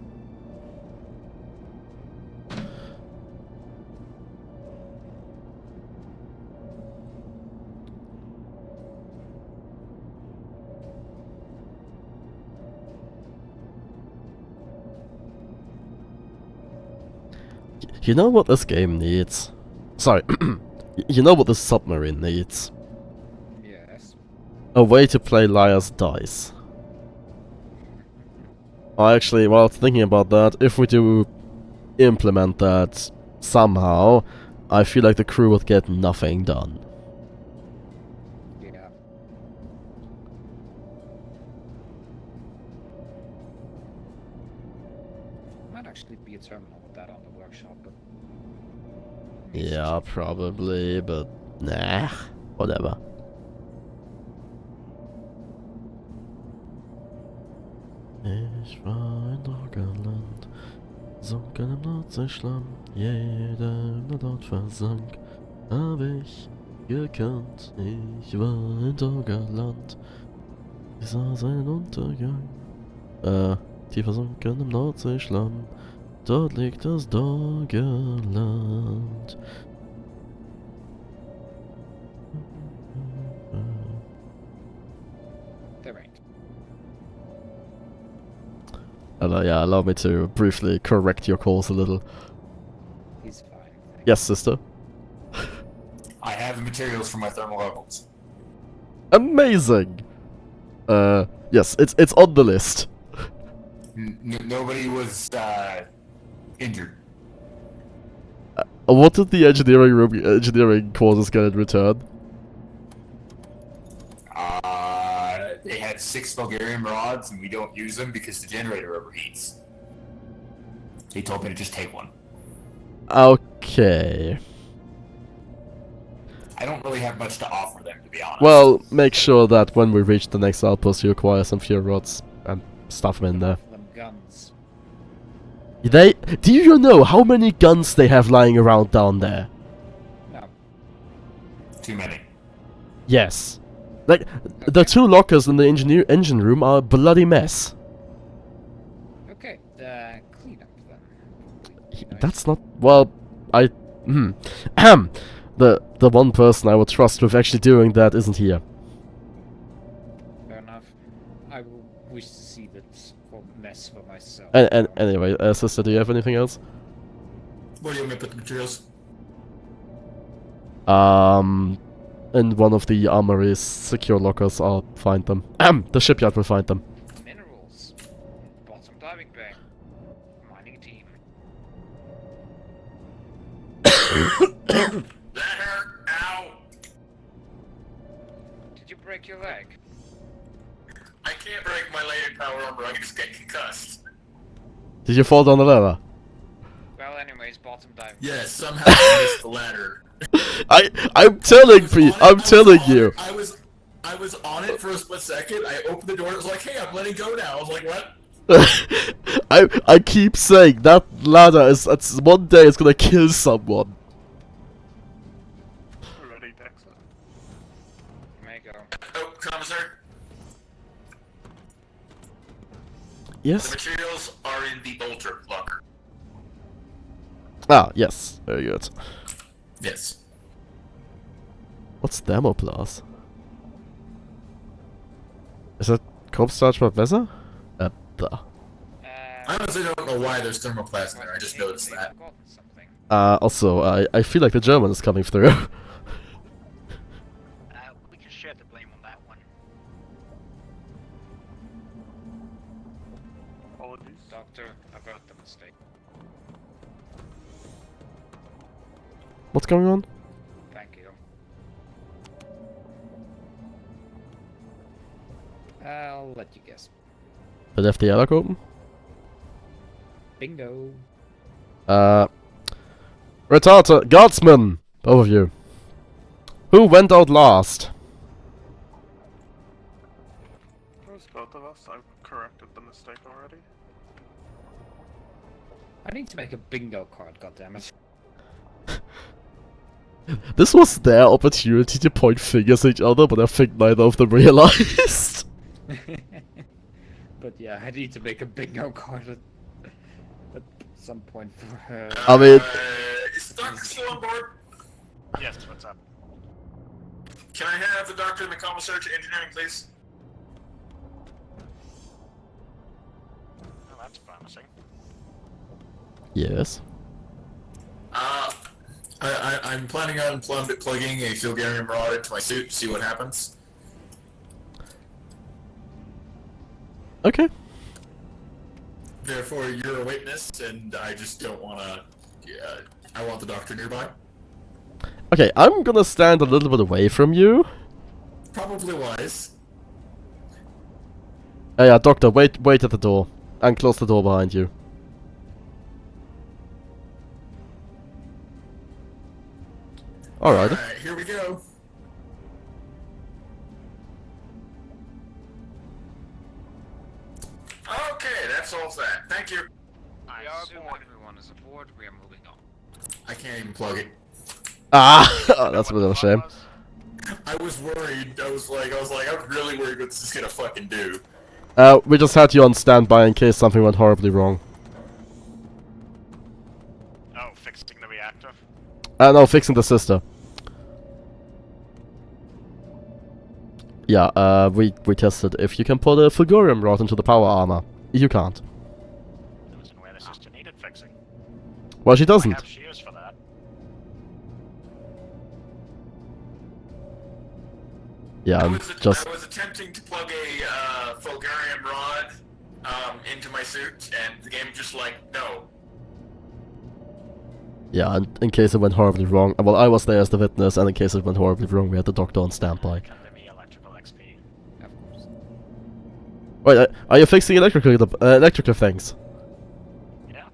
You know what this game needs? Sorry. You know what this submarine needs? Yes. A way to play Liar's Dice. Actually, while thinking about that, if we do implement that somehow, I feel like the crew would get nothing done. Yeah. Might actually be a terminal with that on the workshop, but Yeah, probably, but Nah, whatever. Ich war in Drogenland, sunken im Nordseeschlamm, jeder nur dort versank, hab ich gekannt, ich war in Drogenland, ich sah seinen Untergang, die versunken im Nordseeschlamm, dort liegt das Drogenland. They're right. Yeah, allow me to briefly correct your course a little. He's fine. Yes, sister. I have the materials for my thermal levels. Amazing! Yes, it's on the list. Nobody was injured. What did the engineering courses get in return? They had 6 Bulgarian rods, and we don't use them because the generator overheats. They told me to just take one. Okay. I don't really have much to offer them, to be honest. Well, make sure that when we reach the next outpost, you acquire some fuel rods and stuff them in there. Them guns. Do you know how many guns they have lying around down there? No. Too many. Yes. Like, the 2 lockers in the engine room are a bloody mess. Okay, clean up then. That's not... well, the one person I would trust with actually doing that isn't here. Fair enough. I will wish to see that whole mess for myself. And anyway, sister, do you have anything else? Where do you want me to put the materials? In one of the armory's secure lockers, I'll find them. The shipyard will find them. Minerals. Bottom diving bay. Mining team. That hurt! Ow! Did you break your leg? I can't break my layered power armor, I can just get concussed. Did you fall down the ladder? Well, anyways, bottom diving. Yes, somehow I missed the ladder. I'm telling you. I was on it for a split second. I opened the door. And it was like, "Hey, I'm letting go now." I was like, "What?" I keep saying that ladder it's one day it's gonna kill someone. Ready to exit. You may go. Oh, Commissar. The Yes. materials are in the bolter locker. Ah, yes. Very good. Yes. What's Thermoplas? Is that Kopfstarch besser? Da. I honestly don't know why there's thermoplast in there. I just noticed that. Forgotten something. Also, I feel like the German is coming through. We can share the blame on that one. Apologies. Doctor, about the mistake. What's going on? Thank you. I'll let you guess. Did left the airlock open? Bingo. Retarder, guardsmen! Both of you. Who went out last? It was both of us. I've corrected the mistake already. I need to make a bingo card, goddammit. This was their opportunity to point fingers at each other, but I think neither of them realized. But yeah, I need to make a bingo card at some point for her. I mean... Is the doctor still on board? Yes, what's up? Can I have the doctor and the commissar to engineering, please? Oh, that's promising. Yes. I'm planning on plugging a Bulgarian rod into my suit to see what happens. Okay. Therefore, you're a witness, and I just don't want to... Yeah, I want the doctor nearby. Okay, I'm gonna stand a little bit away from you. Probably wise. Yeah, doctor, wait at the door. And close the door behind you. Alright. Alright, here we go. Okay, that's all set. Thank you. I assume everyone is aboard. We are moving on. I can't even plug it. Ah, that's a bit of a shame. I was worried. I was like, I'm really worried what this is gonna fucking do. We just had you on standby in case something went horribly wrong. Oh, fixing the reactor? No, fixing the sister. Yeah, we tested if you can put a fulgurium rod into the power armor. You can't. There was nowhere the sister needed fixing. Well, she I doesn't. have shears for that. Yeah, I I'm was, just... I was attempting to plug a fulgurium rod into my suit, and the game just like, no. Yeah, in case it went horribly wrong. Well, I was there as the witness, and in case it went horribly wrong, we had the doctor on standby. Can there be electrical XP? Of course. Wait, are you fixing electrical things? Yeah.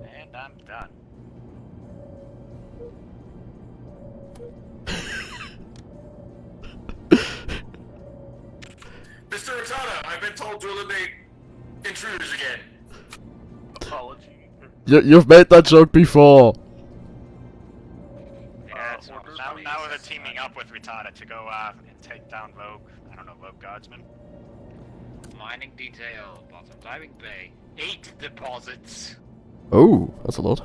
And I'm done. Mr. Ratana, I've been told to eliminate intruders again. Apology. You've made that joke before. Yeah, so orders, now they're teaming up with Retarded to go and take down Rogue. I don't know, Rogue Guardsman. Mining detail, bottom diving bay. 8 deposits. Oh, that's a lot.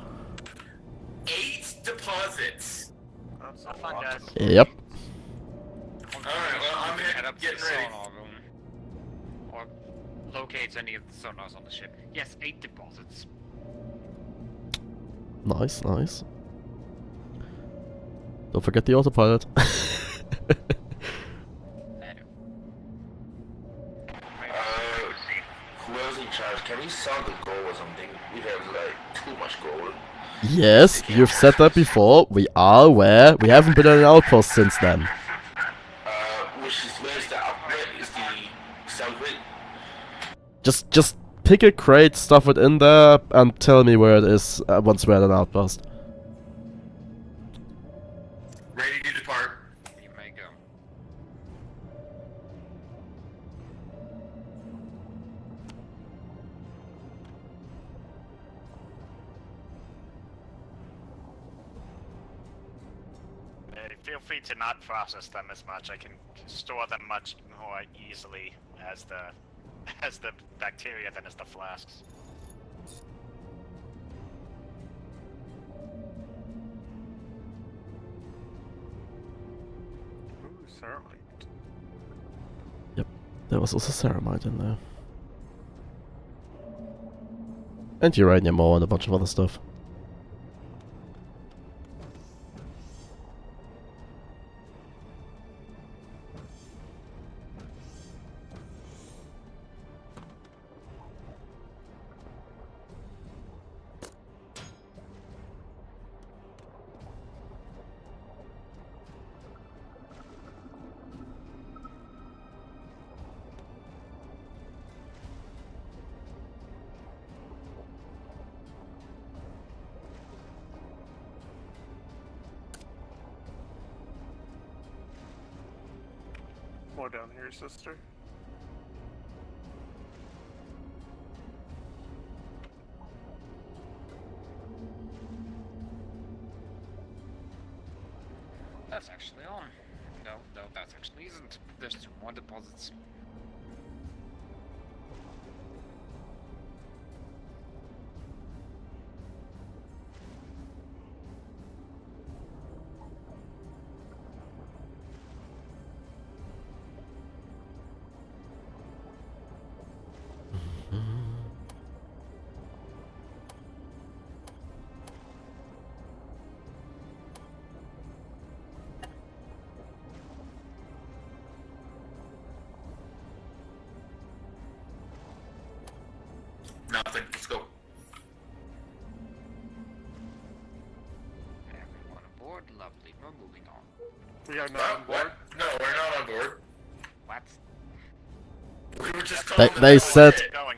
8 deposits. That's Have a fun, lot. guys. Yep. Alright, well, I'm Head up to the getting ready. sonar room. Or locate any of the sonars on the ship. Yes, 8 deposits. Nice, nice. Don't forget the autopilot. Whoever's in charge, can we sound the goal or something? We have like too much gold. Yes, you've said that before. We are aware. We haven't been on an outpost since then. Where's the upgrade? Is the sound grid? Just pick a crate, stuff it in there, and tell me where it is once we're at an outpost. Ready to depart. You may go. Feel free to not process them as much. I can store them much more easily as the bacteria than as the flasks. Ooh, ceramite. There was also ceramite in there. And uranium ore and a bunch of other stuff. More down here, sister. That's actually on. No, that actually isn't. There's 2 more deposits. Nothing. Let's go. Everyone aboard, lovely. We're moving on. We are not on board. What? No, we're not on board. What? We were just calling They said Going.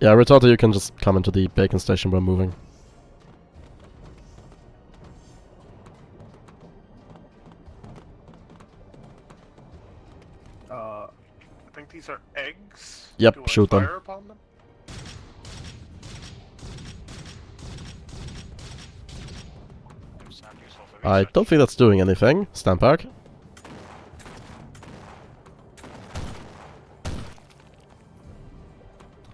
Yeah, Retarder, you can just come into the bacon station we're moving. I think these are eggs. Yep, Do I shoot them. fire upon them? It's not useful for I research. don't think that's doing anything. Stand back.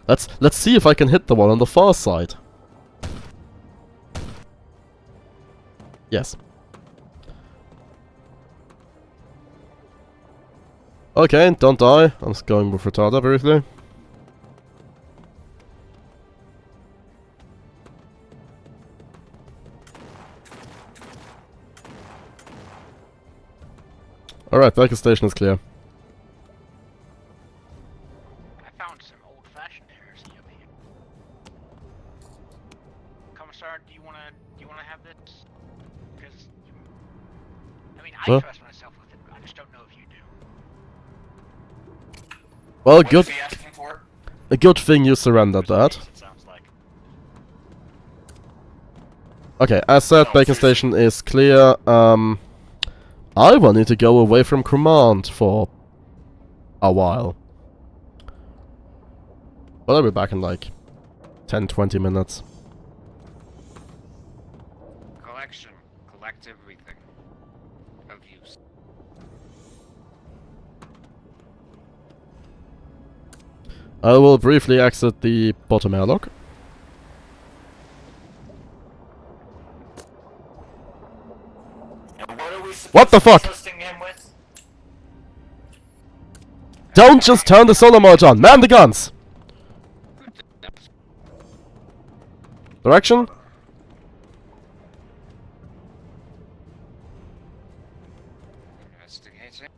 Let's see if I can hit the one on the far side. Yes. Okay, don't die. I'm just going with Retarder briefly. Alright, bacon station is clear. I found some old-fashioned heresy up here. Commissar, do you wanna have this? Because I mean, I Well- trust myself with it, but I just don't know if you do. Well, What good. is he asking for? A good thing you surrendered that. It sounds like. Okay, as said, No, bacon seriously. station is clear. I will need to go away from command for a while. But I'll be back in like 10-20 minutes. Collection. Collect everything. Of use. I will briefly exit the bottom airlock. And what are we What the fuck? trusting him with? Don't just turn the solar mode on! Man the guns! Direction? Investigating.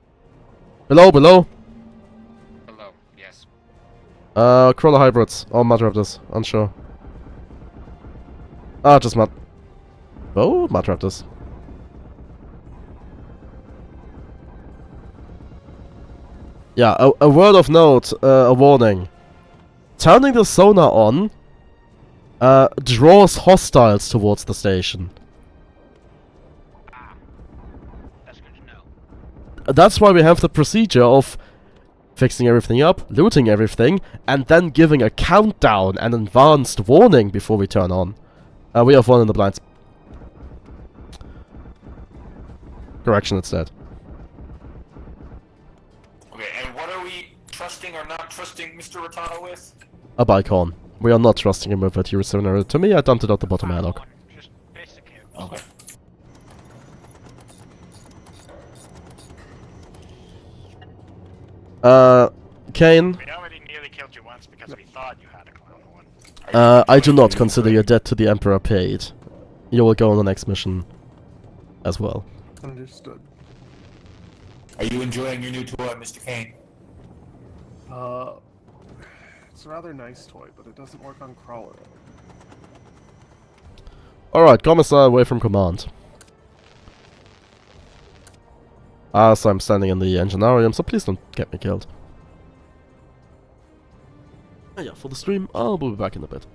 Below, below. Below. Yes. Crawler hybrids. Or mud raptors. Unsure. Ah, just mud. Oh, mud raptors. Yeah, a word of note, a warning. Turning the sonar on draws hostiles towards the station. Ah, that's good to know. That's why we have the procedure of fixing everything up, looting everything, and then giving a countdown and advanced warning before we turn on. We have one in the blinds. Correction, it's dead. Okay, and what are we trusting or not trusting Mr. Rotano with? A Bicon. We are not trusting him with a Tier 7 error. To me, I dumped it out the bottom airlock. Just basic here. Okay. Kane, We already nearly killed you once because we thought you had a clown horn. I do not consider your debt to the Emperor paid. You will go on the next mission as well. Understood. Are you enjoying your new toy, Mr. Kane? It's a rather nice toy, but it doesn't work on Crawler. Alright, Commissar away from command. As I'm standing in the enginearium, so please don't get me killed. Oh yeah, for the stream, I'll be back in a bit.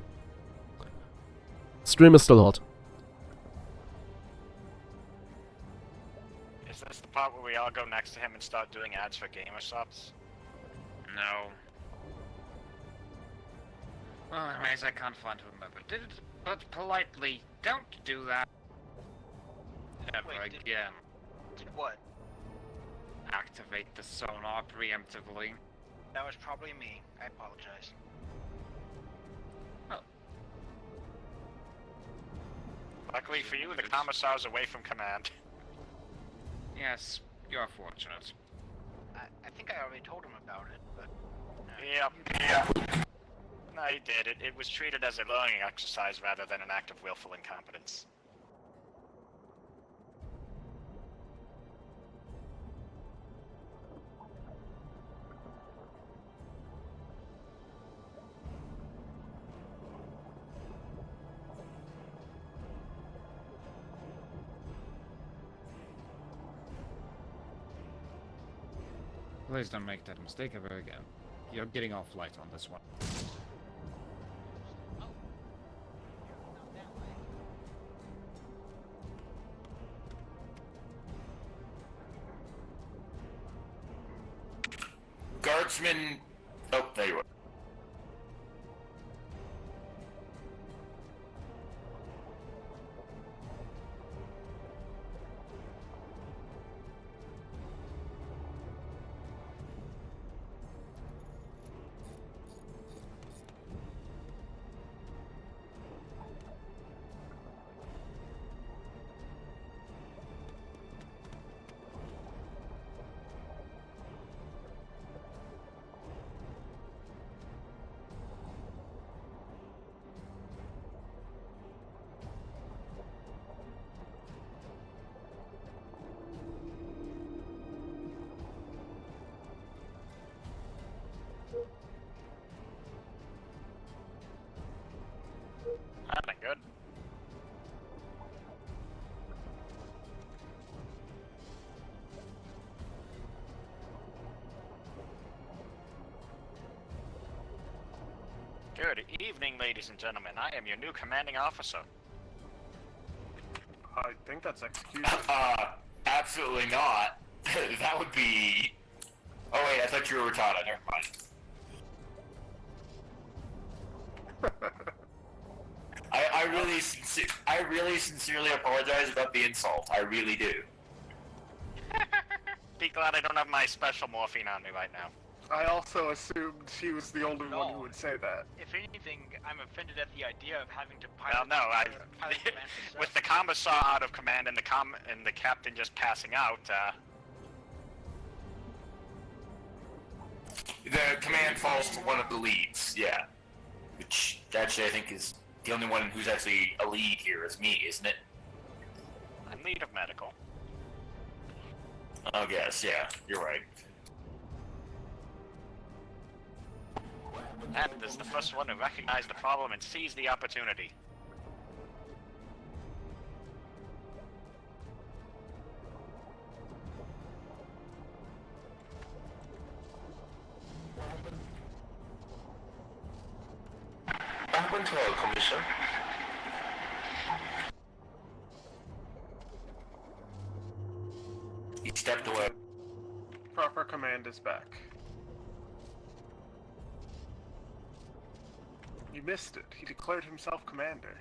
Stream is still hot. Is this the part where we all go next to him and start doing ads for gamer subs? No. Well, anyways, I can't find whomever did it, but politely, don't do that. Ever Wait, again. Did what? Activate the sonar preemptively. That was probably me. I apologize. Luckily for you, the commissar's away from command. Yes, you're fortunate. I think I already told him about it, but... Yep. No, he did. It was treated as a learning exercise rather than an act of willful incompetence. Please don't make that mistake ever again. You're getting off light on this one. Marksman. Oh, there you are. That'd be good. Good evening, ladies and gentlemen. I am your new commanding officer. I think that's execution. Absolutely not. That would be... Oh wait, I thought you were retarded. Never mind. I really sincerely apologize about the insult. I really do. Be glad I don't have my special morphine on me right now. I also assumed she was the only one who would say that. If anything, I'm offended at the idea of having to Well, pilot. no, pilot command for with the commissar out of command and the captain just passing out, The command falls to one of the leads, yeah. Which, actually, I think is the only one who's actually a lead here is me, isn't it? I'm lead of medical. I guess, yeah, you're right. And is the first one to recognize the problem and seize the opportunity. What happened to our commission? He stepped away. Proper command is back. You missed it. He declared himself commander.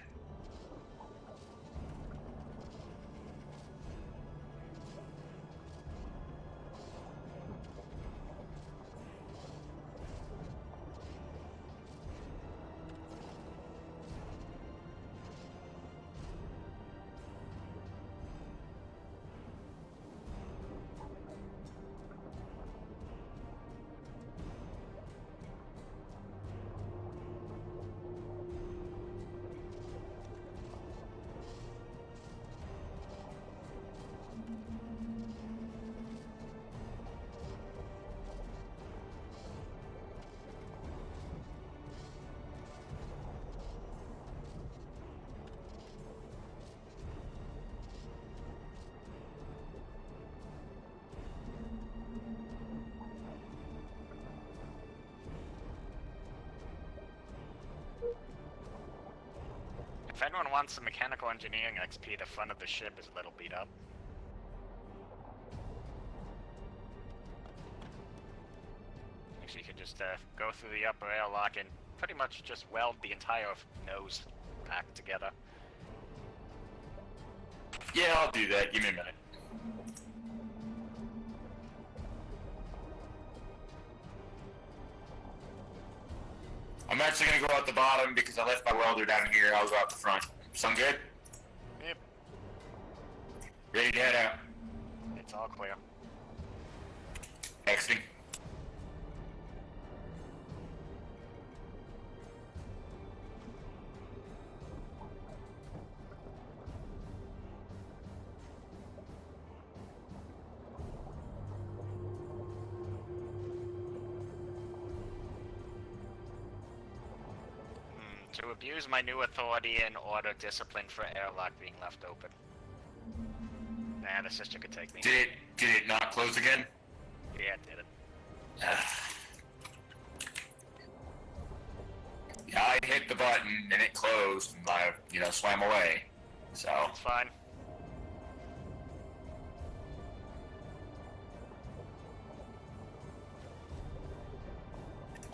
If anyone wants some mechanical engineering XP, the front of the ship is a little beat up. Actually, you could just go through the upper airlock and pretty much just weld the entire nose back together. Yeah, I'll do that. Give me a minute. I'm actually gonna go out the bottom because I left my welder down here. I'll go out the front. Sound good? Yep, Ready to head out. it's all clear. Exiting. To abuse my new authority and order discipline for airlock being left open. Nah, the sister could take me. Did it not close again? Yeah, it did it. Yeah, I hit the button and it closed and I, swam away. So, It's fine.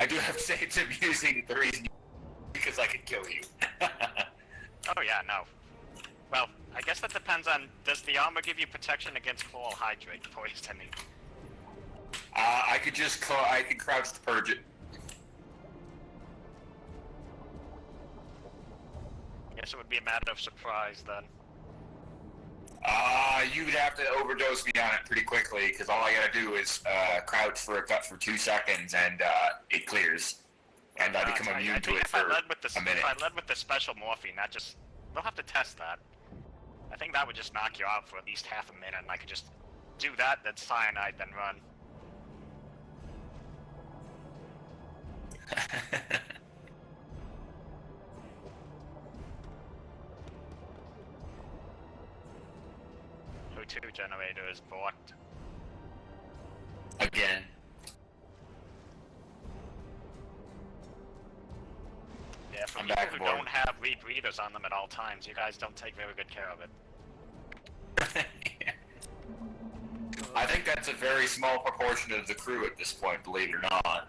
do have to say it's amusing the reason because I could kill you. Oh yeah, no. Well, I guess that depends on, does the armor give you protection against chloral hydrate poisoning? I could I could crouch to purge it. Guess it would be a matter of surprise then. You'd have to overdose me on it pretty quickly, because all I gotta do is crouch for a cut for 2 seconds, and it clears. And I become immune to it for a minute. If I led with the special morphine, we'll have to test that. I think that would just knock you out for at least half a minute, and I could just do that, then cyanide, then run. O2 generator is blocked. Again. Yeah, for I'm people back who aboard. don't have rebreathers on them at all times, you guys don't take very good care of it. I think that's a very small proportion of the crew at this point, believe it or not.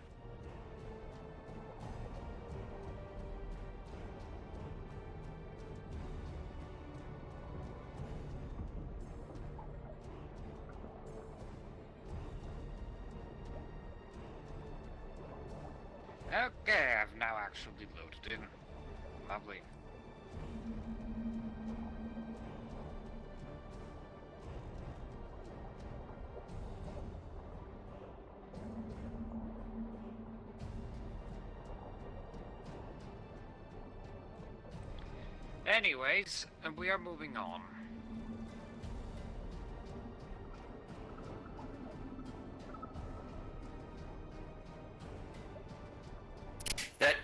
Okay, I've now actually loaded in. Lovely. Anyways, we are moving on. That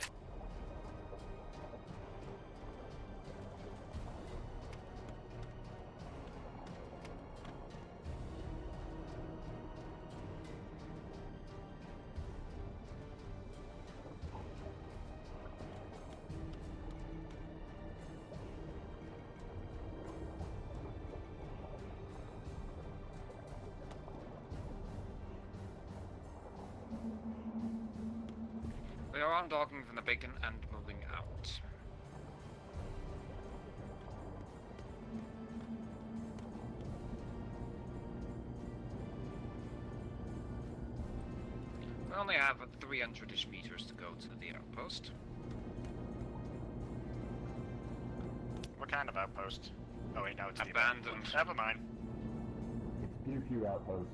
We are undocking from the beacon and moving out. We only have 300-ish meters to go to the outpost. What kind of outpost? Oh wait, no, it's the Abandoned. Never mind. It's Pew Outpost.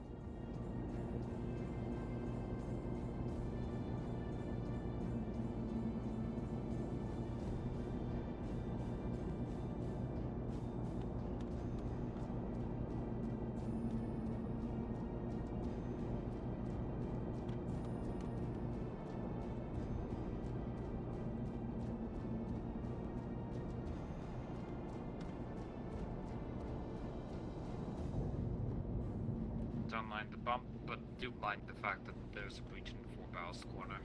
Don't mind the bump, but do mind the fact that there's a breach in the 4 bows corner.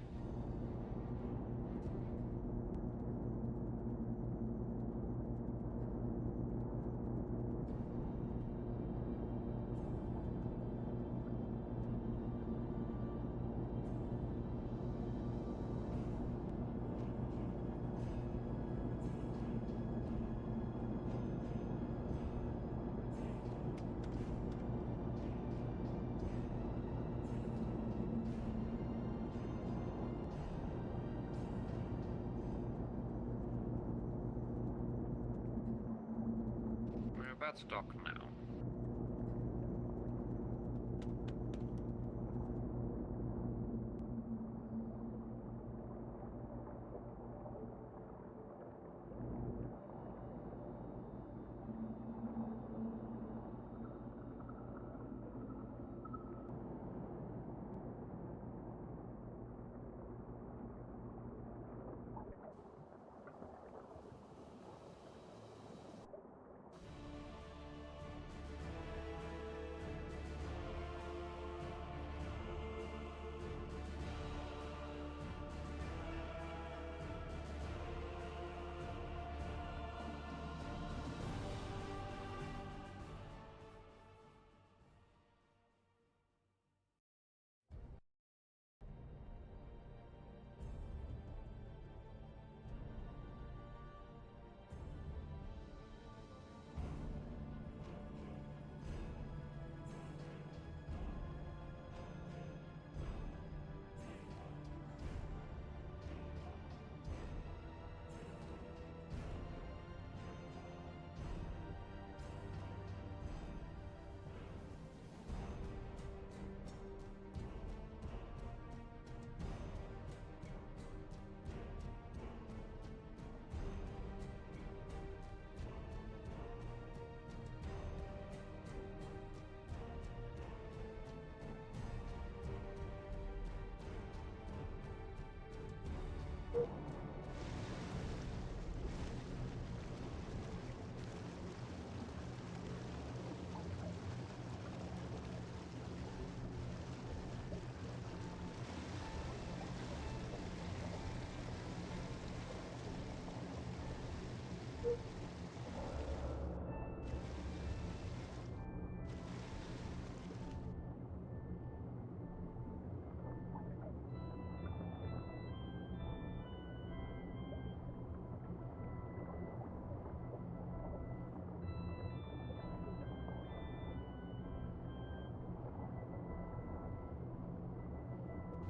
We're about to dock now.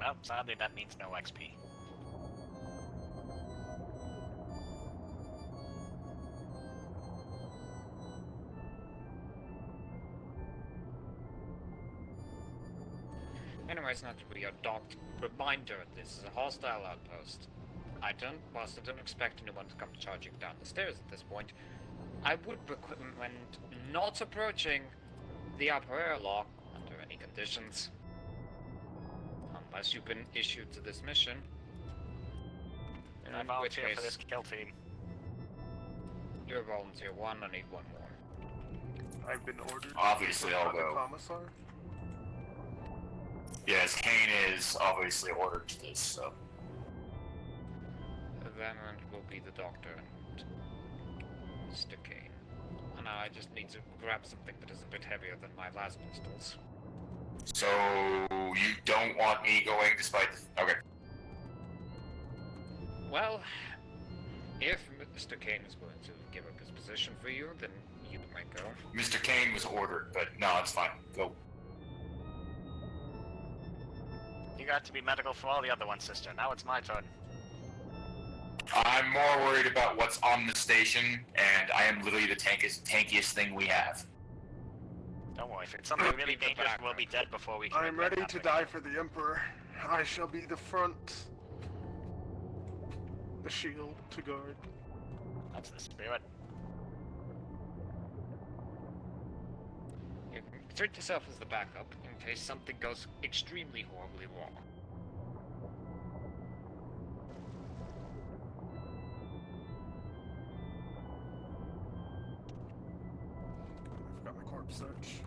Well, sadly that means no XP. Anyways, not to be a docked reminder, this is a hostile outpost. Whilst I don't expect anyone to come charging down the stairs at this point, I would recommend not approaching the upper airlock under any conditions. Unless you've been issued to this mission. I volunteer for this kill team. You're volunteer 1, I need one more. I've been ordered. Obviously, I'll by the go. Commissar. Yes, Kane is obviously ordered to this, so. Then it will be the doctor and Mr. Kane. And now I just need to grab something that is a bit heavier than my last pistols. So, you don't want me going despite the... Okay. Well, if Mr. Kane is going to give up his position for you, then you might go. Mr. Kane was ordered, but no, it's fine. Go. You got to be medical for all the other ones, sister. Now it's my turn. I'm more worried about what's on the station, and I am literally the tankiest thing we have. Don't worry, if it's something really dangerous, we'll be dead before we can. I'm ready to die for the Emperor. I shall be the front. The shield to guard. That's the spirit. You can insert yourself as the backup in case something goes extremely horribly wrong. I forgot my corpse search.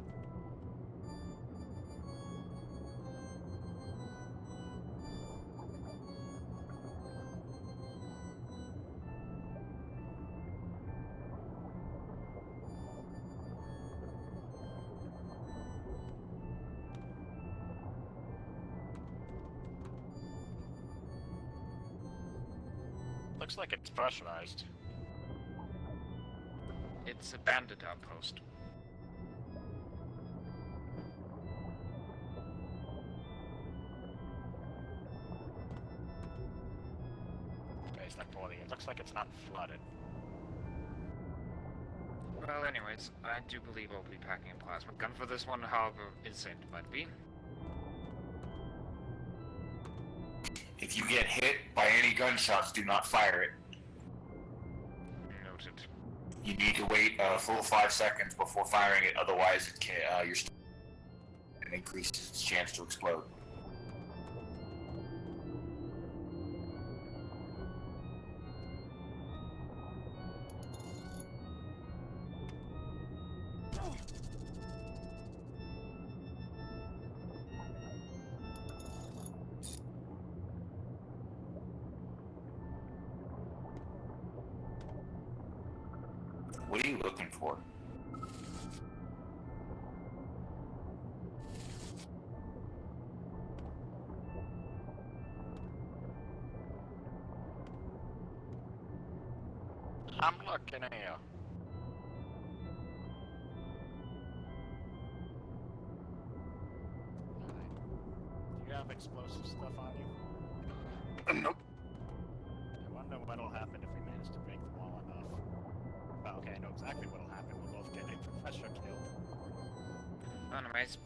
Looks like it's pressurized. It's a bandit outpost. Based on poorly. It looks like it's not flooded. Well, anyways, I do believe I'll be packing a plasma gun for this one, however insane it might be. If you get hit by any gunshots, do not fire it. Noted. You need to wait a full 5 seconds before firing it, otherwise it can, it increases its chance to explode. What are you looking for? I'm looking at you. Do you have explosive stuff on you? Nope. I wonder what'll happen if we manage to break the wall enough. Oh, okay, I know exactly what'll happen. We'll both get a professor killed. Anyways,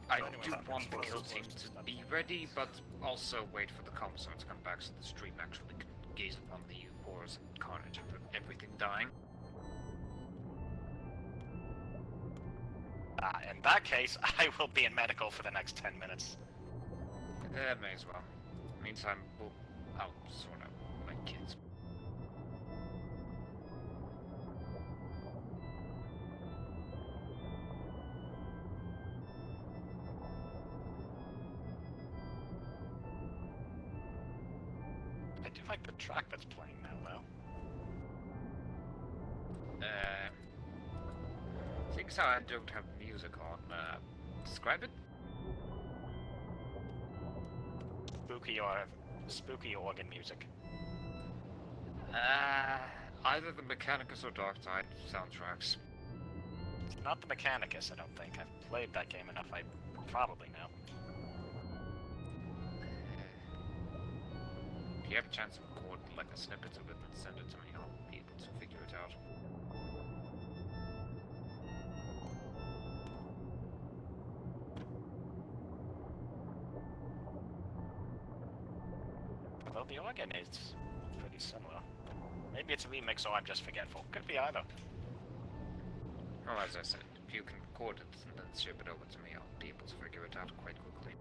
I do want the kill team to be ready, but also wait for the commissar to come back so the stream actually can gaze upon the horrors and carnage of everything dying. In that case, I will be in medical for the next 10 minutes. May as well. Meantime, I'll sort out my kids. I do like the track that's playing now, though. Seeing as how I don't have music on, describe it? Spooky organ music. Either the Mechanicus or Darktide soundtracks. It's not the Mechanicus, I don't think. I've played that game enough, I probably know. If you have a chance to record like a snippet of it and send it to me, I'll be able to figure it out. Although the organ is pretty similar. Maybe it's a remix or I'm just forgetful. Could be either. Well, as I said, if you can record it and then ship it over to me, I'll be able to figure it out quite quickly.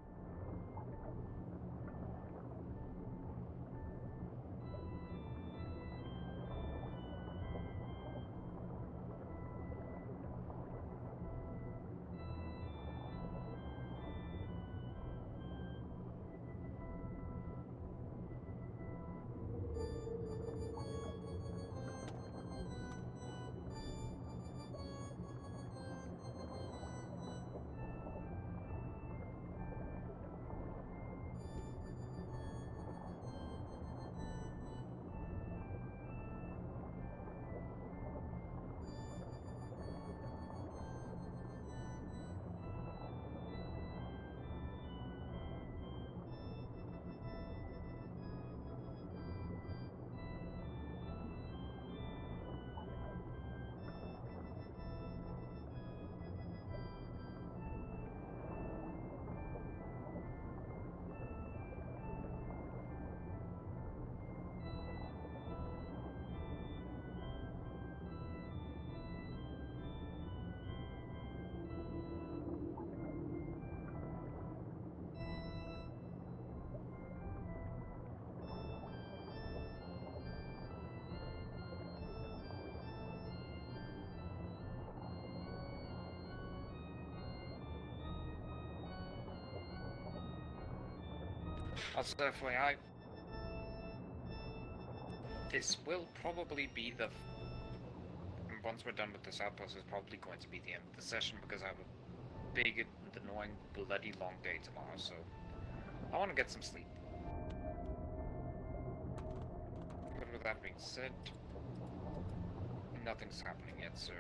Also, FYI, this will probably be the... Once we're done with this outpost, it's probably going to be the end of the session because I have a big and annoying, bloody long day tomorrow, so I want to get some sleep. But with that being said, nothing's happening yet, so...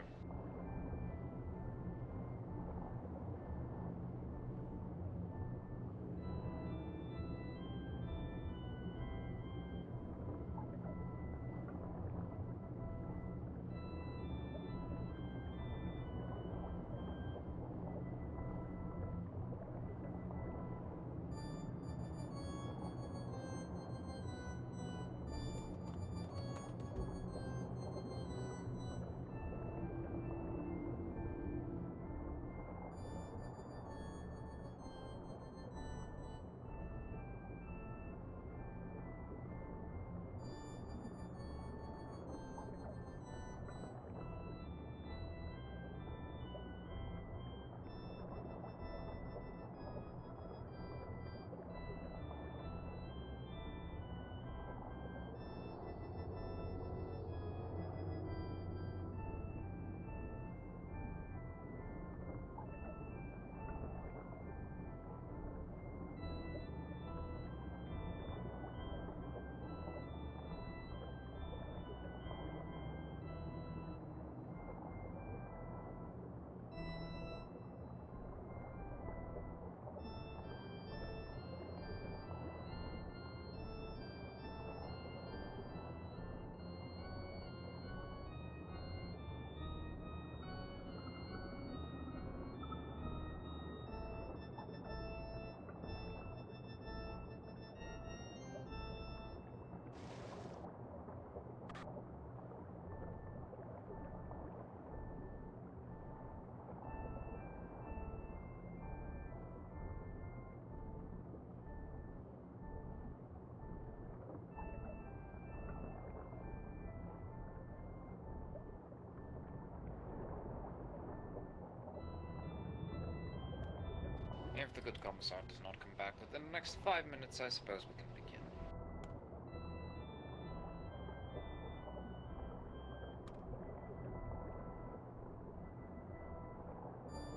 If the good commissar does not come back within the next 5 minutes, I suppose we can begin.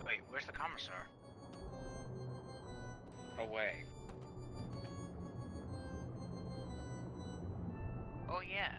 Wait, where's the commissar? Away. Oh yeah.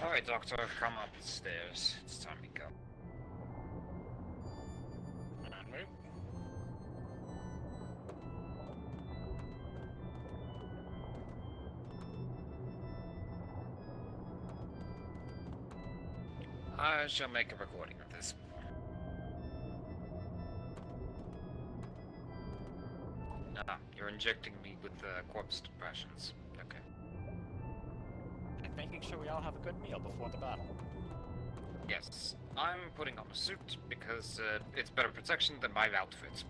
Alright, Doctor, come up the stairs. It's time to go. I shall make a recording of this. Ah, you're injecting me with corpse depressions. Okay. And making sure we all have a good meal before the battle. Yes, I'm putting on a suit because it's better protection than my outfit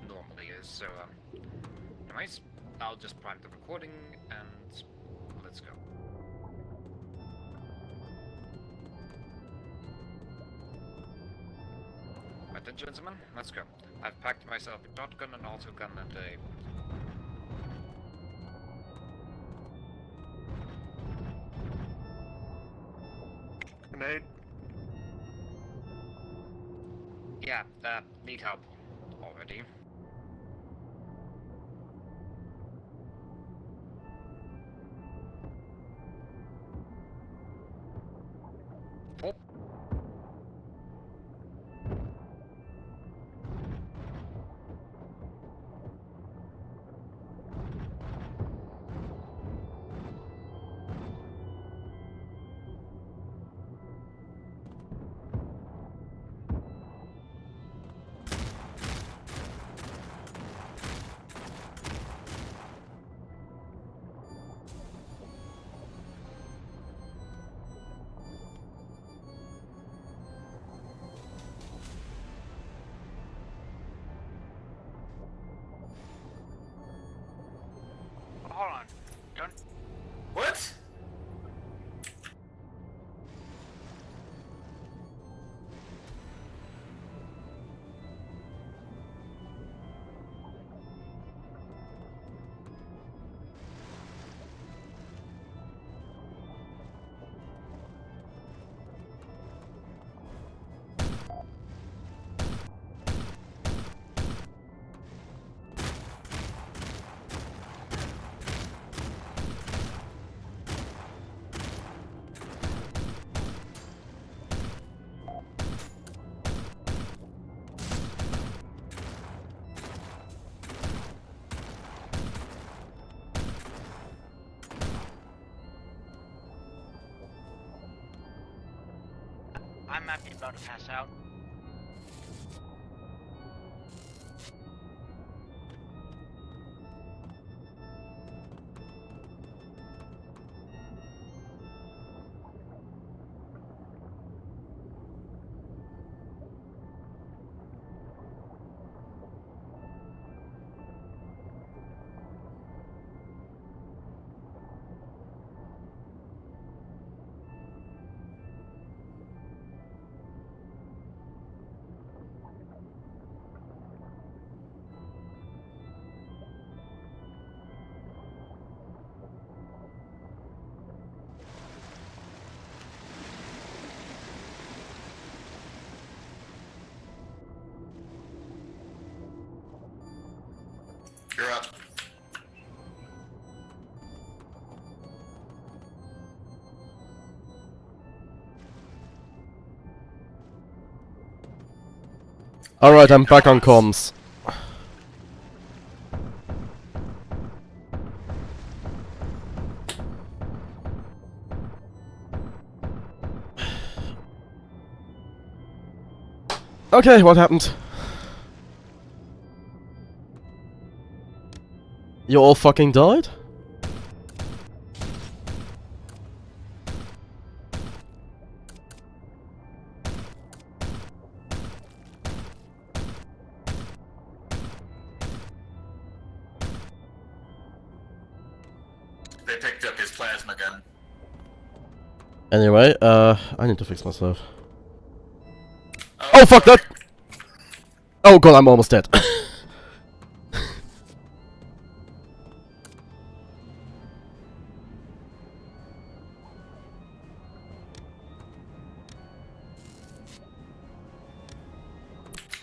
normally is, so, anyways, I'll just prime the recording and let's go. Right then, gentlemen, let's go. I've packed myself a shotgun, an autogun, and a... Grenade. Yeah, need help already. Oh. Hold on. Don't. What? I might be about to pass out. You're up. Alright, I'm back on comms. Okay, what happened? You all fucking died? They picked up his plasma gun. Anyway, I need to fix myself. Oh fuck that! Oh god, I'm almost dead.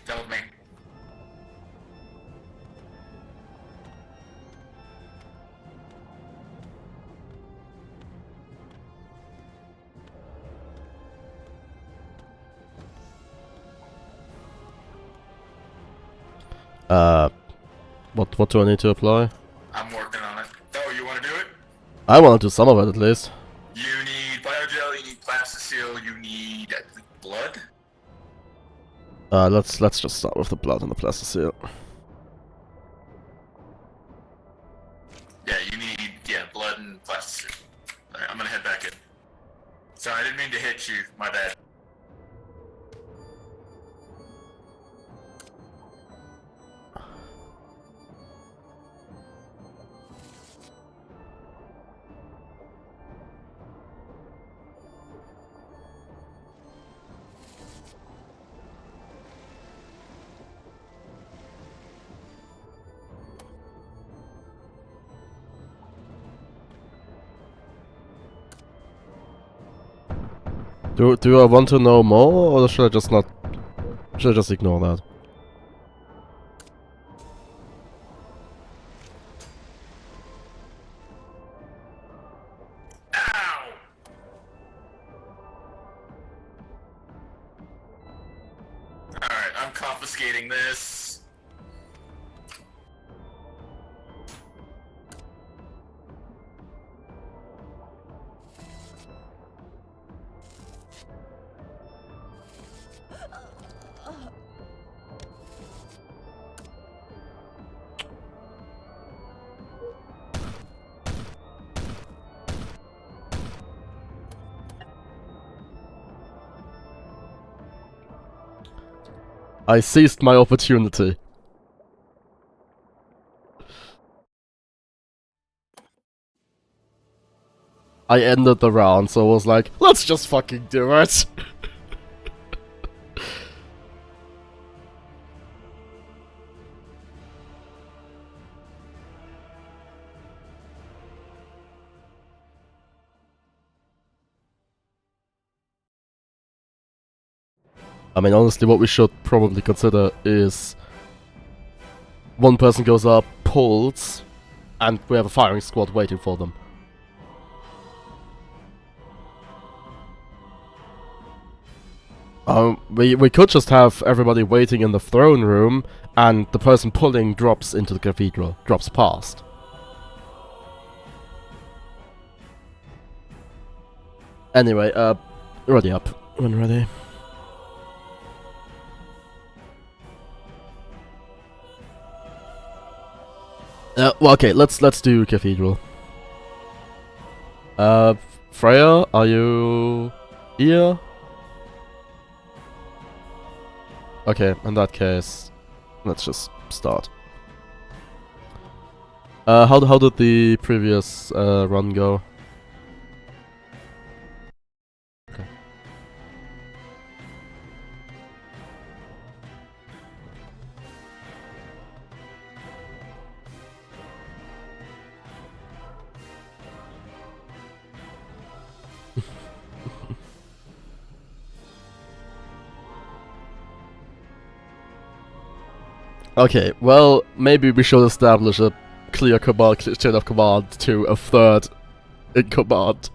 Tell me. What do I need to apply? I'm working on it. Oh, you want to do it? I want to do some of it at least. You need biogel, you need plasticil, you need, I think, blood? Let's just start with the blood and the plasticil. Yeah, you need, blood and plasticil. Alright, I'm gonna head back in. Sorry, I didn't mean to hit you. My bad. Do I want to know more, or should I just not? Should I just ignore that? Ow! Alright, I'm confiscating this. I seized my opportunity. I ended the round, so I was like, let's just fucking do it! I mean, honestly, what we should probably consider is one person goes up, pulls, and we have a firing squad waiting for them. We could just have everybody waiting in the throne room, and the person pulling drops into the cathedral, drops past. Anyway, ready up, when ready. Well, okay, let's do cathedral. Freya, are you here? Okay, in that case, let's just start. How did the previous run go? Okay. Okay, well, maybe we should establish a clear command, chain of command to a third in command.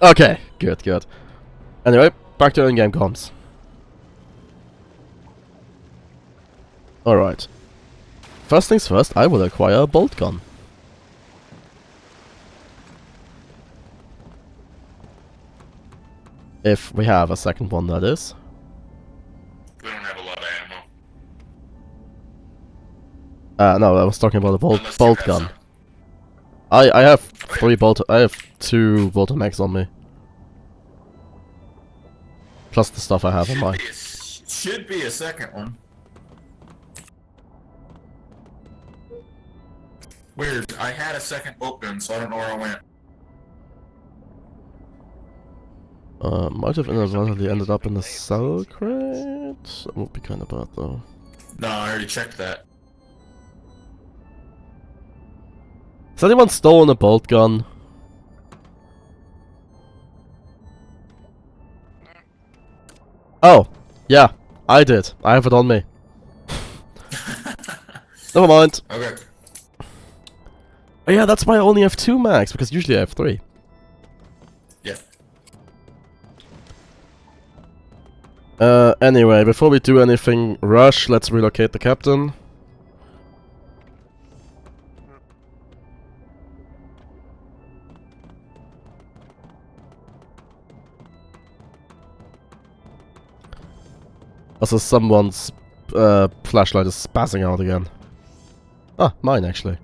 Okay, good. Anyway, back to in-game comms. Alright. First things first, I will acquire a bolt gun. If we have a second one, that is. We don't have a lot of ammo. No, I was talking about a bolt gun. I have I have 2 bolter mags on me. Plus the stuff I have on my. Should be a second one. Weird. I had a second bolt gun, so I don't know where I went. Might have inadvertently ended up in the cell crate. That would be kind of bad, though. No, I already checked that. Has anyone stolen a bolt gun? Oh, yeah, I did. I have it on me. Never mind. Okay. Oh yeah, that's why I only have 2 mags, because usually I have 3. Yeah. Anyway, before we do anything rush, let's relocate the captain. Also, someone's flashlight is spazzing out again. Ah, mine actually.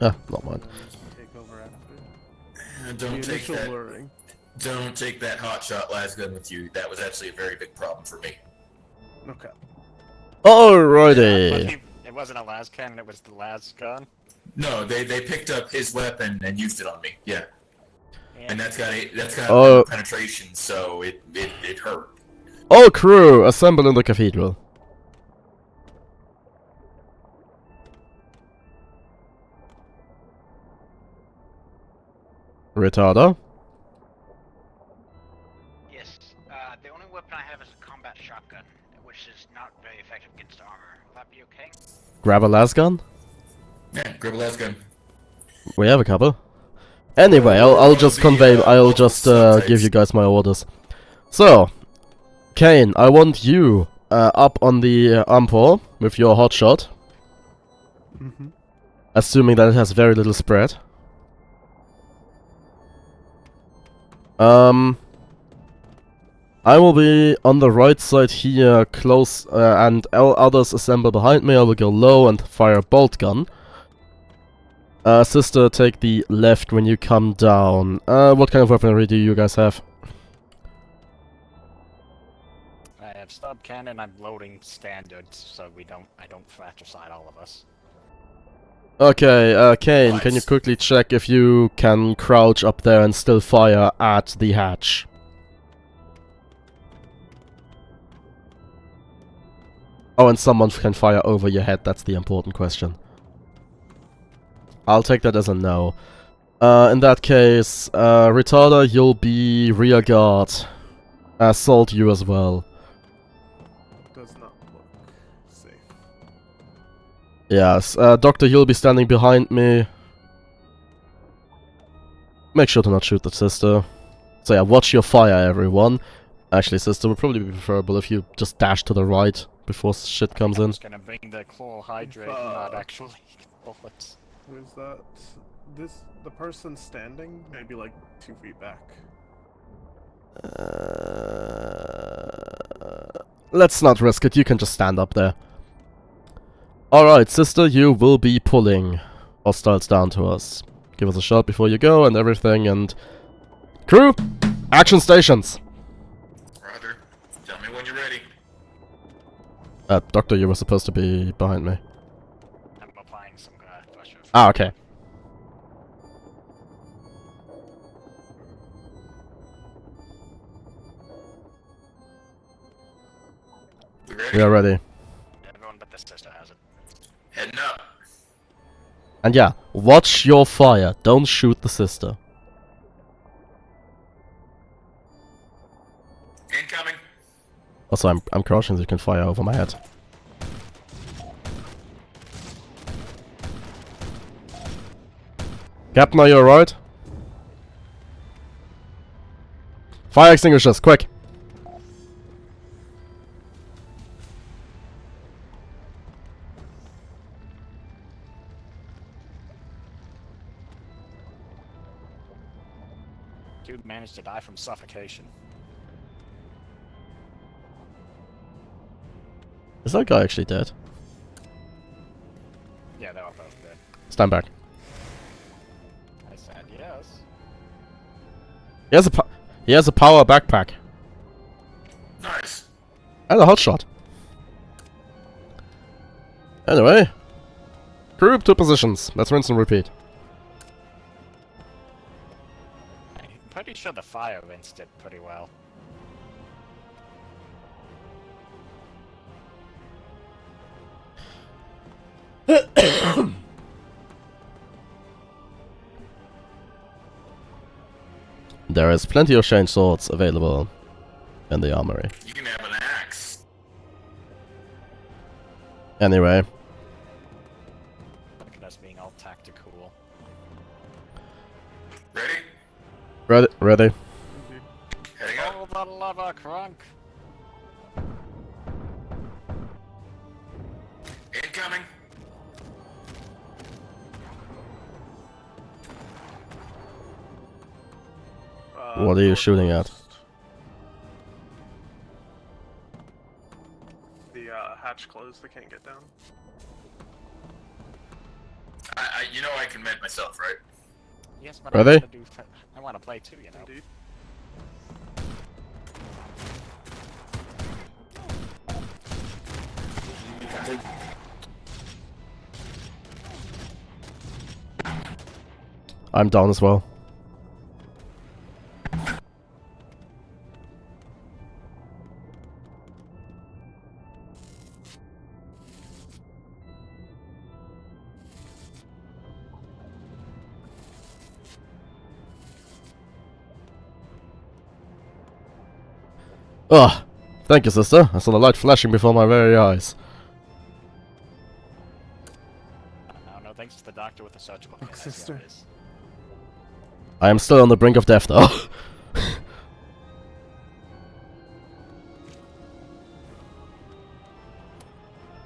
Ah, not mine. Take over after. Don't The take initial that. luring. Don't take that hotshot lasgun with you. That was actually a very big problem for me. Okay. Alrighty. It wasn't a las cannon, it was the las gun. No, they picked up his weapon and used it on me. Yeah, and that's got Oh. penetration, so it hurt. All crew, assemble in the cathedral. Retarder. Yes. The only weapon I have is a combat shotgun, which is not very effective against armor. Will that be okay? Grab a lasgun. Yeah, grab a lasgun. We have a couple. Anyway, I'll just convey. I'll just give you guys my orders. So, Kane, I want you up on the Ampor with your hotshot, Mm-hmm. assuming that it has very little spread. I will be on the right side here, close, and others assemble behind me. I will go low and fire a bolt gun. Sister, take the left when you come down. What kind of weaponry do you guys have? I have stub cannon, I'm loading standards, so I don't fratricide all of us. Okay, Kane, can you quickly check if you can crouch up there and still fire at the hatch? Oh, and someone can fire over your head, that's the important question. I'll take that as a no. In that case, Retarder, you'll be rear guard. Assault you as well. Does not look safe. Yes, Doctor, you'll be standing behind me. Make sure to not shoot the sister. So yeah, watch your fire, everyone. Actually, sister, would probably be preferable if you just dash to the right before shit comes I'm in. just gonna bring the claw hydrate, not actually bullets. Who's that? The person standing? Maybe like 2 feet back. Let's not risk it, you can just stand up there. Alright, sister, you will be pulling hostiles down to us. Give us a shot before you go and everything, and... Crew! Action stations! Roger. Tell me when you're ready. Doctor, you were supposed to be behind me. I'm applying some pressure. Ah, okay. We are ready. Everyone but the sister has it. Heading up. And yeah, watch your fire, don't shoot the sister. Incoming. Also, I'm crouching so you can fire over my head. Captain, are you alright? Fire extinguishers, quick! Dude managed to die from suffocation. Is that guy actually dead? Yeah, they were both dead. Stand back. I said yes. He has a power backpack. Nice. And a hotshot. Anyway. Group to positions. Let's rinse and repeat. I'm pretty sure the fire rinsed it pretty well. There is plenty of change swords available in the armory. You can have an axe. Anyway, Ready, ready. Heading up. Oh, the lava crunk. Incoming. What are you shooting at? The hatch closed, they can't get down. You know I can mend myself, right? Yes, but Ready? I want to play too, you know. Indeed. I'm down as well. Ugh. Thank you, sister. I saw the light flashing before my very eyes. No, thanks to the doctor with the surgical kit. I see how sister. it is. I am still on the brink of death, though.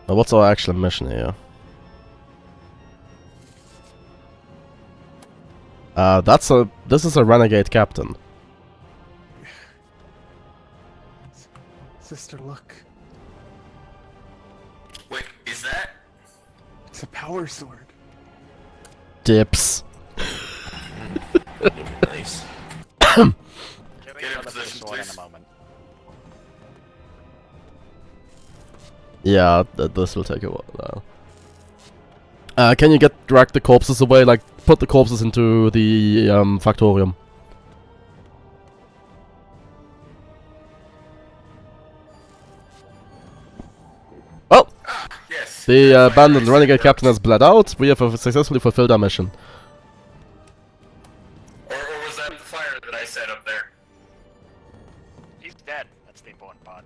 Now, what's our actual mission here? This is a renegade captain. Sister, look. Wait, is that? It's a power sword. Dips. Nice. Okay, we Get can in look at the position, sword in please. a moment. Yeah, this will take a while now. Can you drag the corpses away? Like, put the corpses into the factorium. Well, Yes. the Fire abandoned exit renegade works. captain has bled out. We have successfully fulfilled our mission. Or was that the fire that I set up there? He's dead. That's the important part.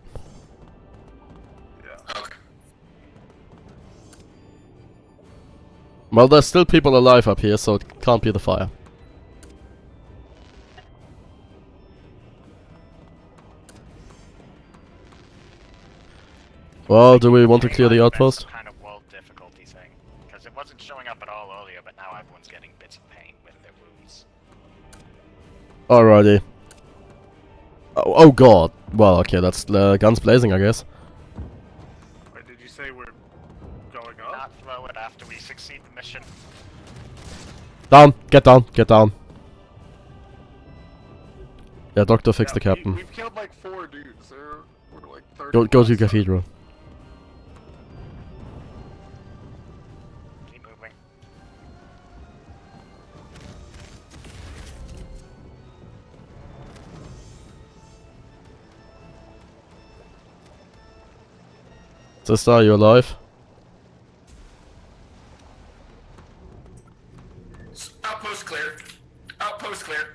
Yeah. Okay. Well, there's still people alive up here, so it can't be the fire. Well, do we want to clear the outpost? Some kind of world difficulty thing, because it wasn't showing up at all earlier, but now everyone's getting bits of pain with their wounds. Alrighty. Oh god. Well, okay, that's guns blazing, I guess. Wait, did you say we're going up? Not throw it after we succeed the mission. Down! Get down! Get down! Yeah, Doctor, fix the captain. We've killed like 4 dudes. We're like 30. Go to Cathedral. Keep moving. Sister, are you alive? Outpost clear. Outpost clear.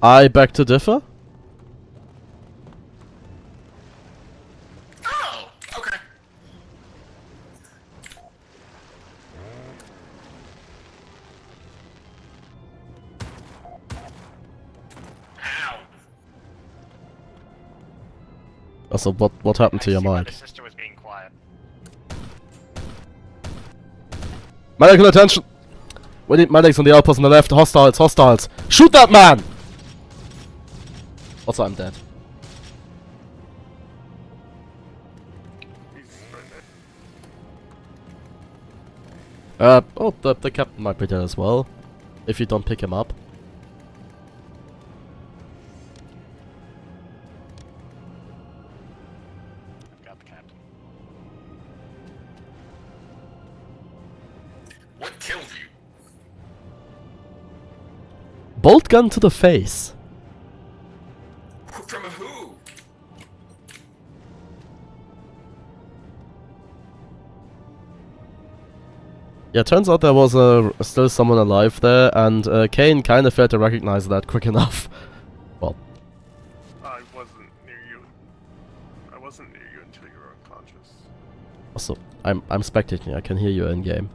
I beg to differ? Oh, okay. Ow. Also, what happened to your I see why mic? the sister was being quiet. Medical attention! We need medics on the outpost on the left. Hostiles, hostiles! Shoot that man! Also, I'm dead. He's right there. Oh, the captain might be dead as well. If you don't pick him up. I've got the captain. What killed you? Bolt gun to the face. From who? Yeah, turns out there was still someone alive there, and Kane kind of failed to recognize that quick enough. Well, I wasn't near you. I wasn't near you until you were unconscious. also, I'm spectating. I can hear you in game.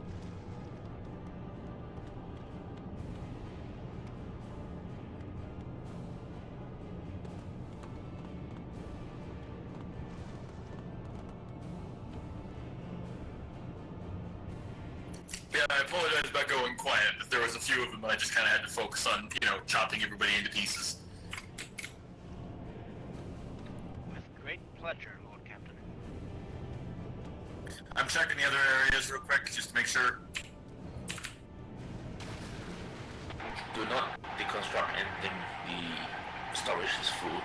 Yeah, I apologize about going quiet. There was a few of them, and I just kind of had to focus on, chopping everybody into pieces. With great pleasure, Lord Captain. I'm checking the other areas real quick, just to make sure. Do not deconstruct anything. The storage is full.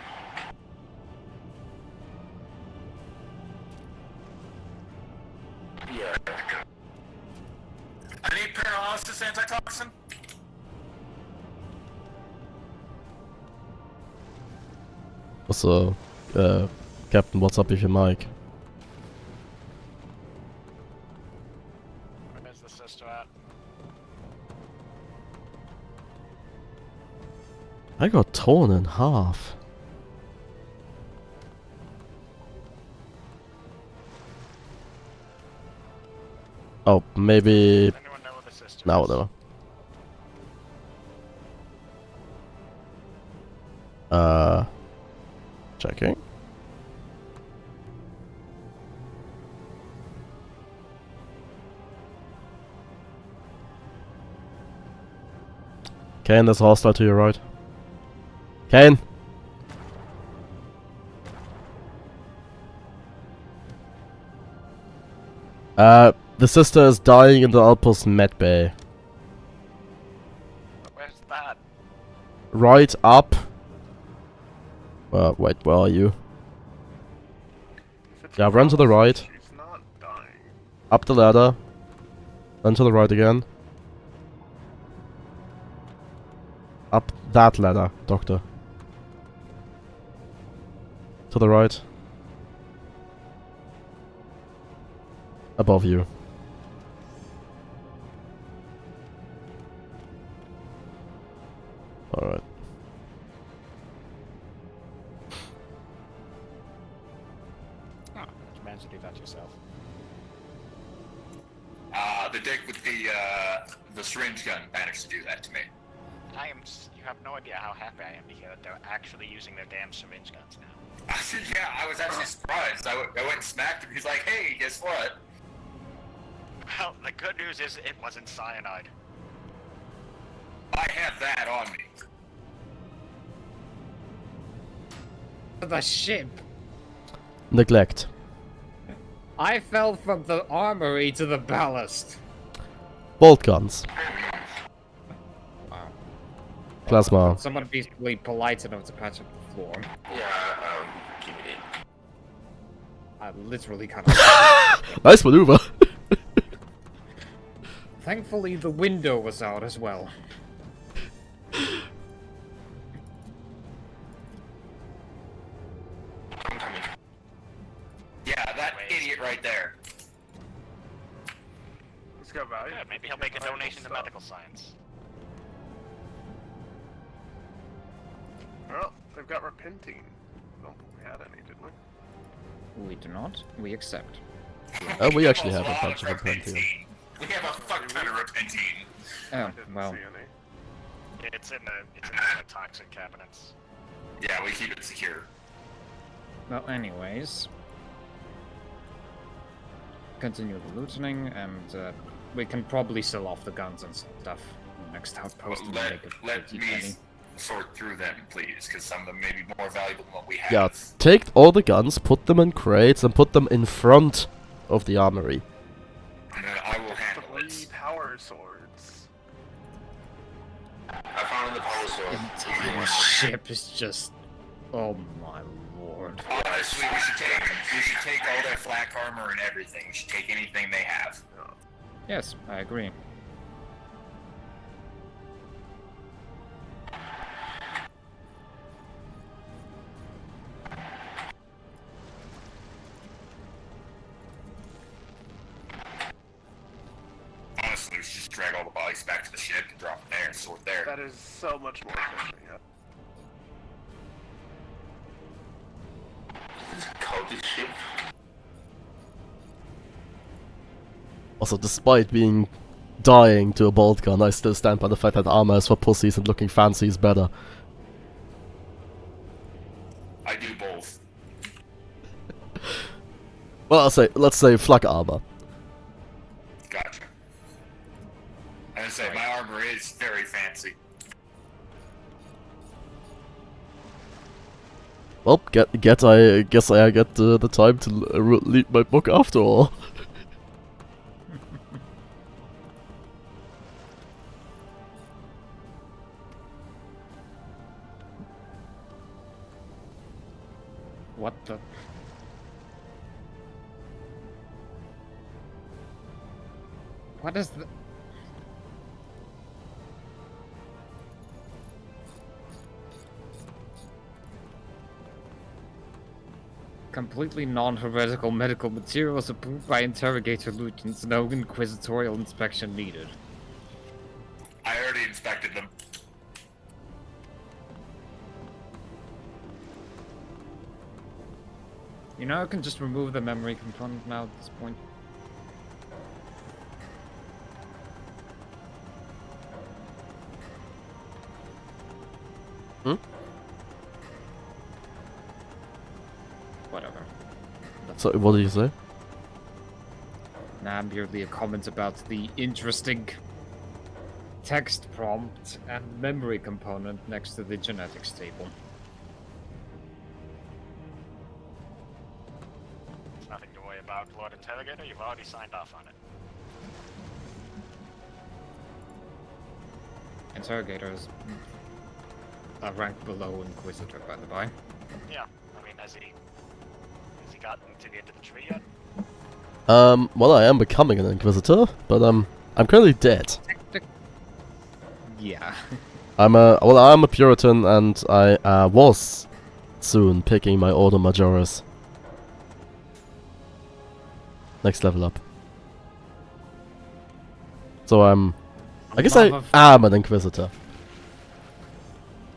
Yeah. I need paralysis antitoxin. Also, Captain, what's up with your mic? Where's the sister at? I got torn in half. Oh, maybe... Does anyone know where the sister No, is? whatever. Checking. Kane, there's a hostile to your right. Kane! The sister is dying in the outpost med bay. Where's that? Right up. Wait, where are you? If it's Yeah, run to the right. She's not dying. Up the ladder. Run to the right again. Up that ladder, Doctor. To the right. Above you. Alright. Oh, you managed to do that yourself. The dick with the syringe gun managed to do that to me. You have no idea how happy I am to hear that they're actually using their damn syringe guns now. I said, yeah, I was actually surprised. I went and smacked him. He's like, hey, guess what? Well, the good news is it wasn't cyanide. I have that on me. The ship. Neglect. I fell from the armory to the ballast. Bolt guns. Wow. Plasma. Someone be polite enough to patch up the floor. Yeah, keep it in. I literally kind of. Nice maneuver. Thankfully, the window was out as well. I'm coming. Yeah, that idiot right there. Let's go, value. Good, maybe he'll make a donation to medical science. Well, they've got repenting. I don't think we had any, did we? We do not. We accept. We actually have a lot bunch of repenting. We have a fuck ton of repenting. Oh, Didn't well. see any. It's in the toxic cabinets. Yeah, we keep it secure. Well, anyways. Continue the looting, and we can probably sell off the guns and stuff in the next outpost and make a Let pretty me penny. sort through them, please, because some of them may be more valuable than what we have. Yeah, take all the guns, put them in crates, and put them in front of the armory. And then I will handle 3 it. power swords. I found the power The source. entire ship is just... Oh my lord. Honestly, we should take all their flak armor and everything. We should take anything they have. Yes, I agree. Honestly, we should just drag all the bodies back to the ship and drop them there and sort there. That is so much more efficient. Yeah. This cultist ship. Also, despite being dying to a bolt gun, I still stand by the fact that armor is for pussies and looking fancy is better. I do both. Well, let's say flak armor. Gotcha. Well, guess I get the time to read my book after all. What the? What is the? Completely non-heretical medical materials approved by interrogator lieutenants. No inquisitorial inspection needed. I already inspected them. You know, I can just remove the memory component now at this point. Hmm? Whatever. So, what did you say? Nah, merely a comment about the interesting text prompt and memory component next to the genetics table. Nothing to worry about, Lord Interrogator. You've already signed off on it. Interrogator is a rank below Inquisitor, by the by. Yeah, I mean, has he gotten to the end of the tree yet? Well, I am becoming an Inquisitor, but I'm currently dead. Yeah. I'm a Puritan, and I was soon picking my Order Majoris. Next level up. So I guess I am an Inquisitor.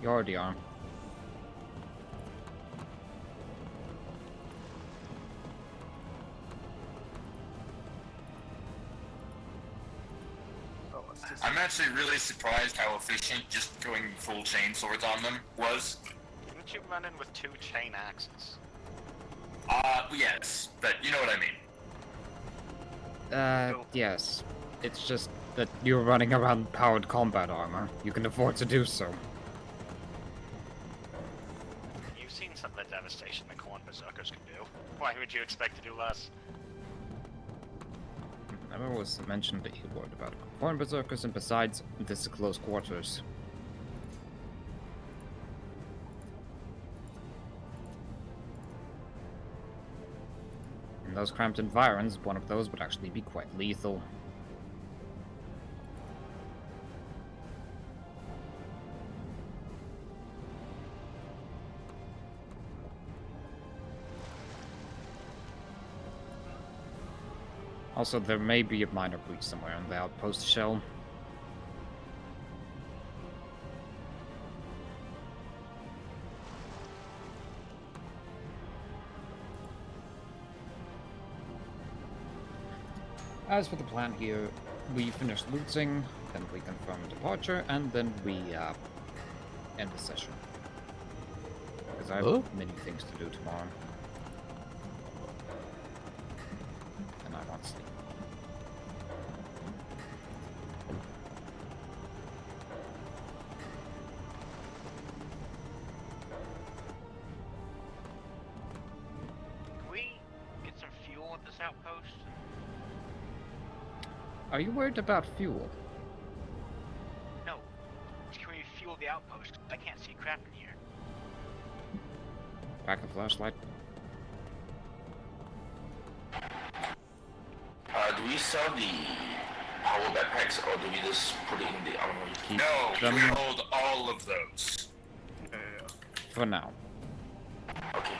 You already are. I'm actually really surprised how efficient just going full chain swords on them was. Didn't you run in with 2 chain axes? Yes, but you know what I mean. Yes. It's just that you're running around powered combat armor. You can afford to do so. You've seen some of the devastation the Corn Berserkers can do. Why would you expect to do less? I've always mentioned the word about Horn Berserkers, and besides, this is close quarters. In those cramped environs, one of those would actually be quite lethal. Also, there may be a minor breach somewhere in the outpost shell. As for the plan here, we finish looting, then we confirm departure, and then we end the session. Because I have many things to do tomorrow. And I want sleep. Can we get some fuel at this outpost? Are you worried about fuel? No. Can we fuel the outpost? 'Cause I can't see crap in here. Pack a flashlight? Do we sell the power backpacks or do we just put it in the armory? No, them- we hold all of those. For now. Okay.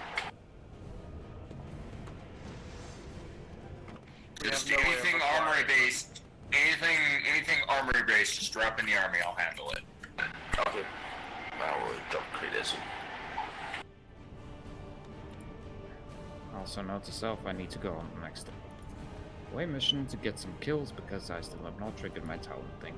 Just anything armory based, anything armory based, just drop in the army. I'll handle it. Okay. I will drop credit soon. Also note to self, I need to go on the next away mission to get some kills because I still have not triggered my talent thing.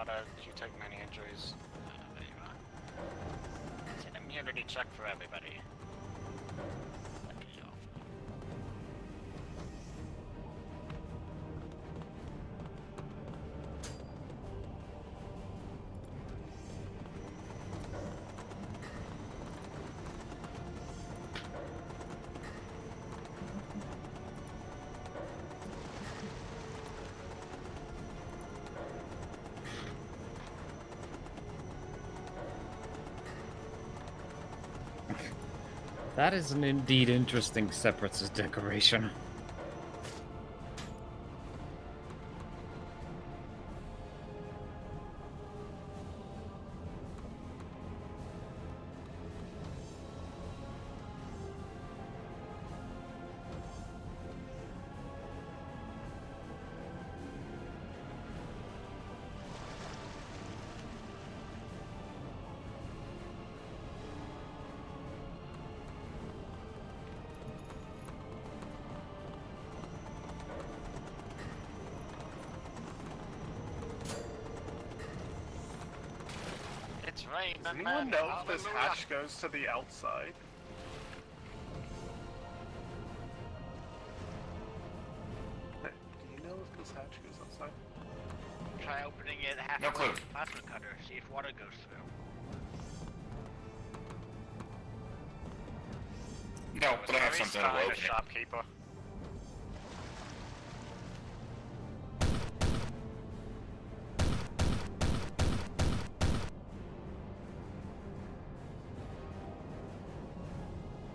Otter. Did you take many injuries? There you are. It's an immunity check for everybody. Okay, off. That is an indeed interesting separatist decoration. It's raining, Does anyone man. know if this Hallelujah. hatch goes to the outside? Hey, do you know if this hatch goes outside? Try opening it No halfway clue. with the plasma cutter, see if water goes through. No, but I have Very something that will fine, open it. shopkeeper.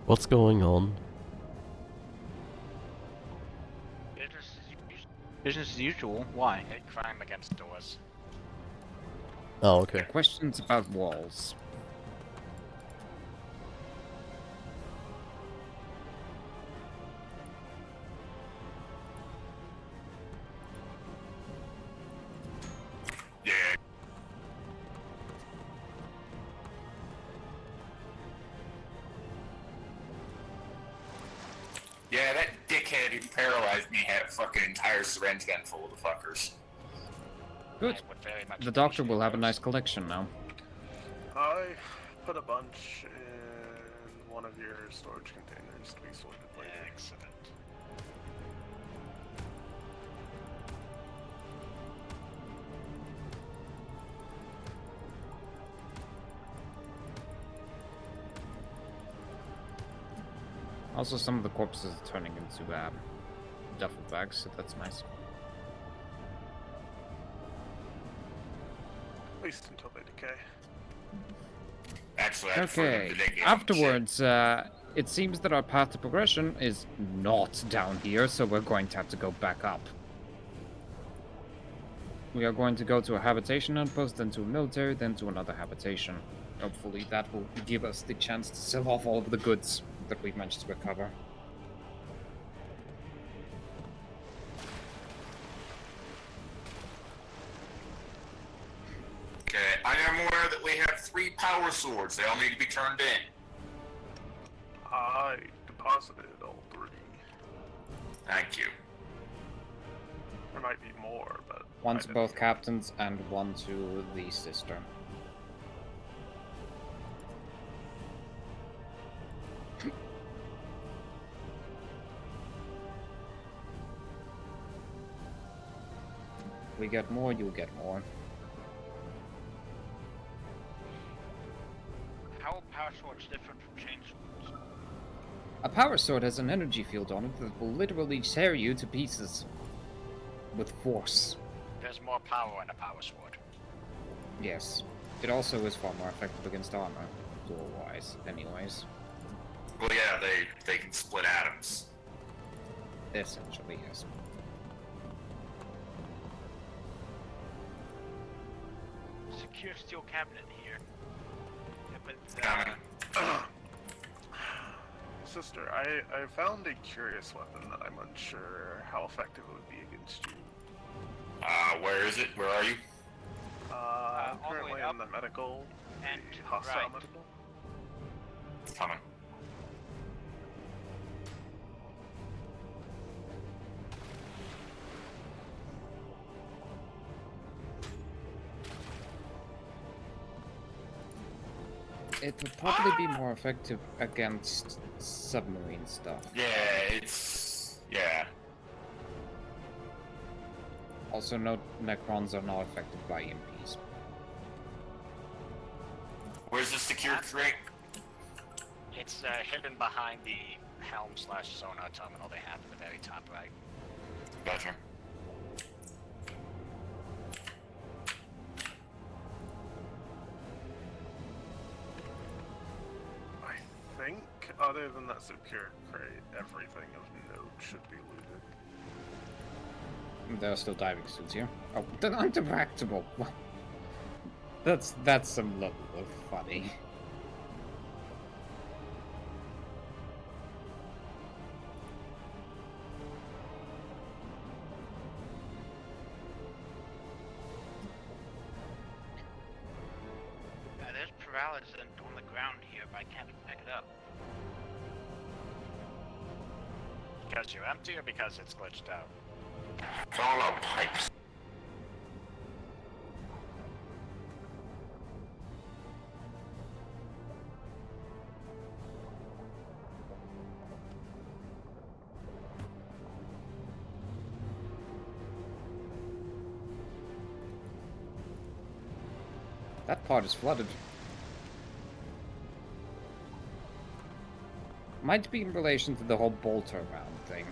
What's going on? Business as usual. Why? Hate crime against doors. Oh, okay. Questions about walls. Yeah. Yeah, that dickhead who paralyzed me had a fucking entire syringe gun full of the fuckers. Good. I would very much The doctor appreciate will have a those. nice collection now. I put a bunch in one of your storage containers to be sorted later. Excellent. Also, some of the corpses are turning into duffel bags, so that's nice. At least until they decay. Actually, I prefer them Okay, to dig in. afterwards, it seems that our path to progression is not down here, so we're going to have to go back up. We are going to go to a habitation outpost, then to a military, then to another habitation. Hopefully that will give us the chance to sell off all of the goods that we've managed to recover. Okay, I am aware that we have 3 power swords. They all need to be turned in. I deposited all 3. Thank you. There might be more, but One I to didn't both get- captains and one to the sister. We get more, you get more. How are power swords different from chain swords? A power sword has an energy field on it that will literally tear you to pieces. With force. There's more power in a power sword. Yes. It also is far more effective against armor. Dual-wise, anyways. Well, yeah, they can split atoms. Essentially, yes. Secure steel cabinet here. With, Coming. Sister, I found a curious weapon that I'm unsure how effective it would be against you. Where is it? Where are you? I'm all the way currently up in the medical, and the to the hostile right. medical. Coming. It would probably be more effective against submarine stuff. Yeah, it's... yeah. Also, note Necrons are not affected by EMPs. Where's the secured crate? It's hidden behind the helm/sonar terminal they have at the very top right. Gotcha. I think, other than that secure crate, everything of note should be looted. There are still diving suits here. Oh, they're interactable. That's some level of funny. There's paralysis on the ground here, but I can't pick it up. Because you're empty or because it's glitched out? It's all our pipes. That part is flooded. Might be in relation to the whole bolter round thing.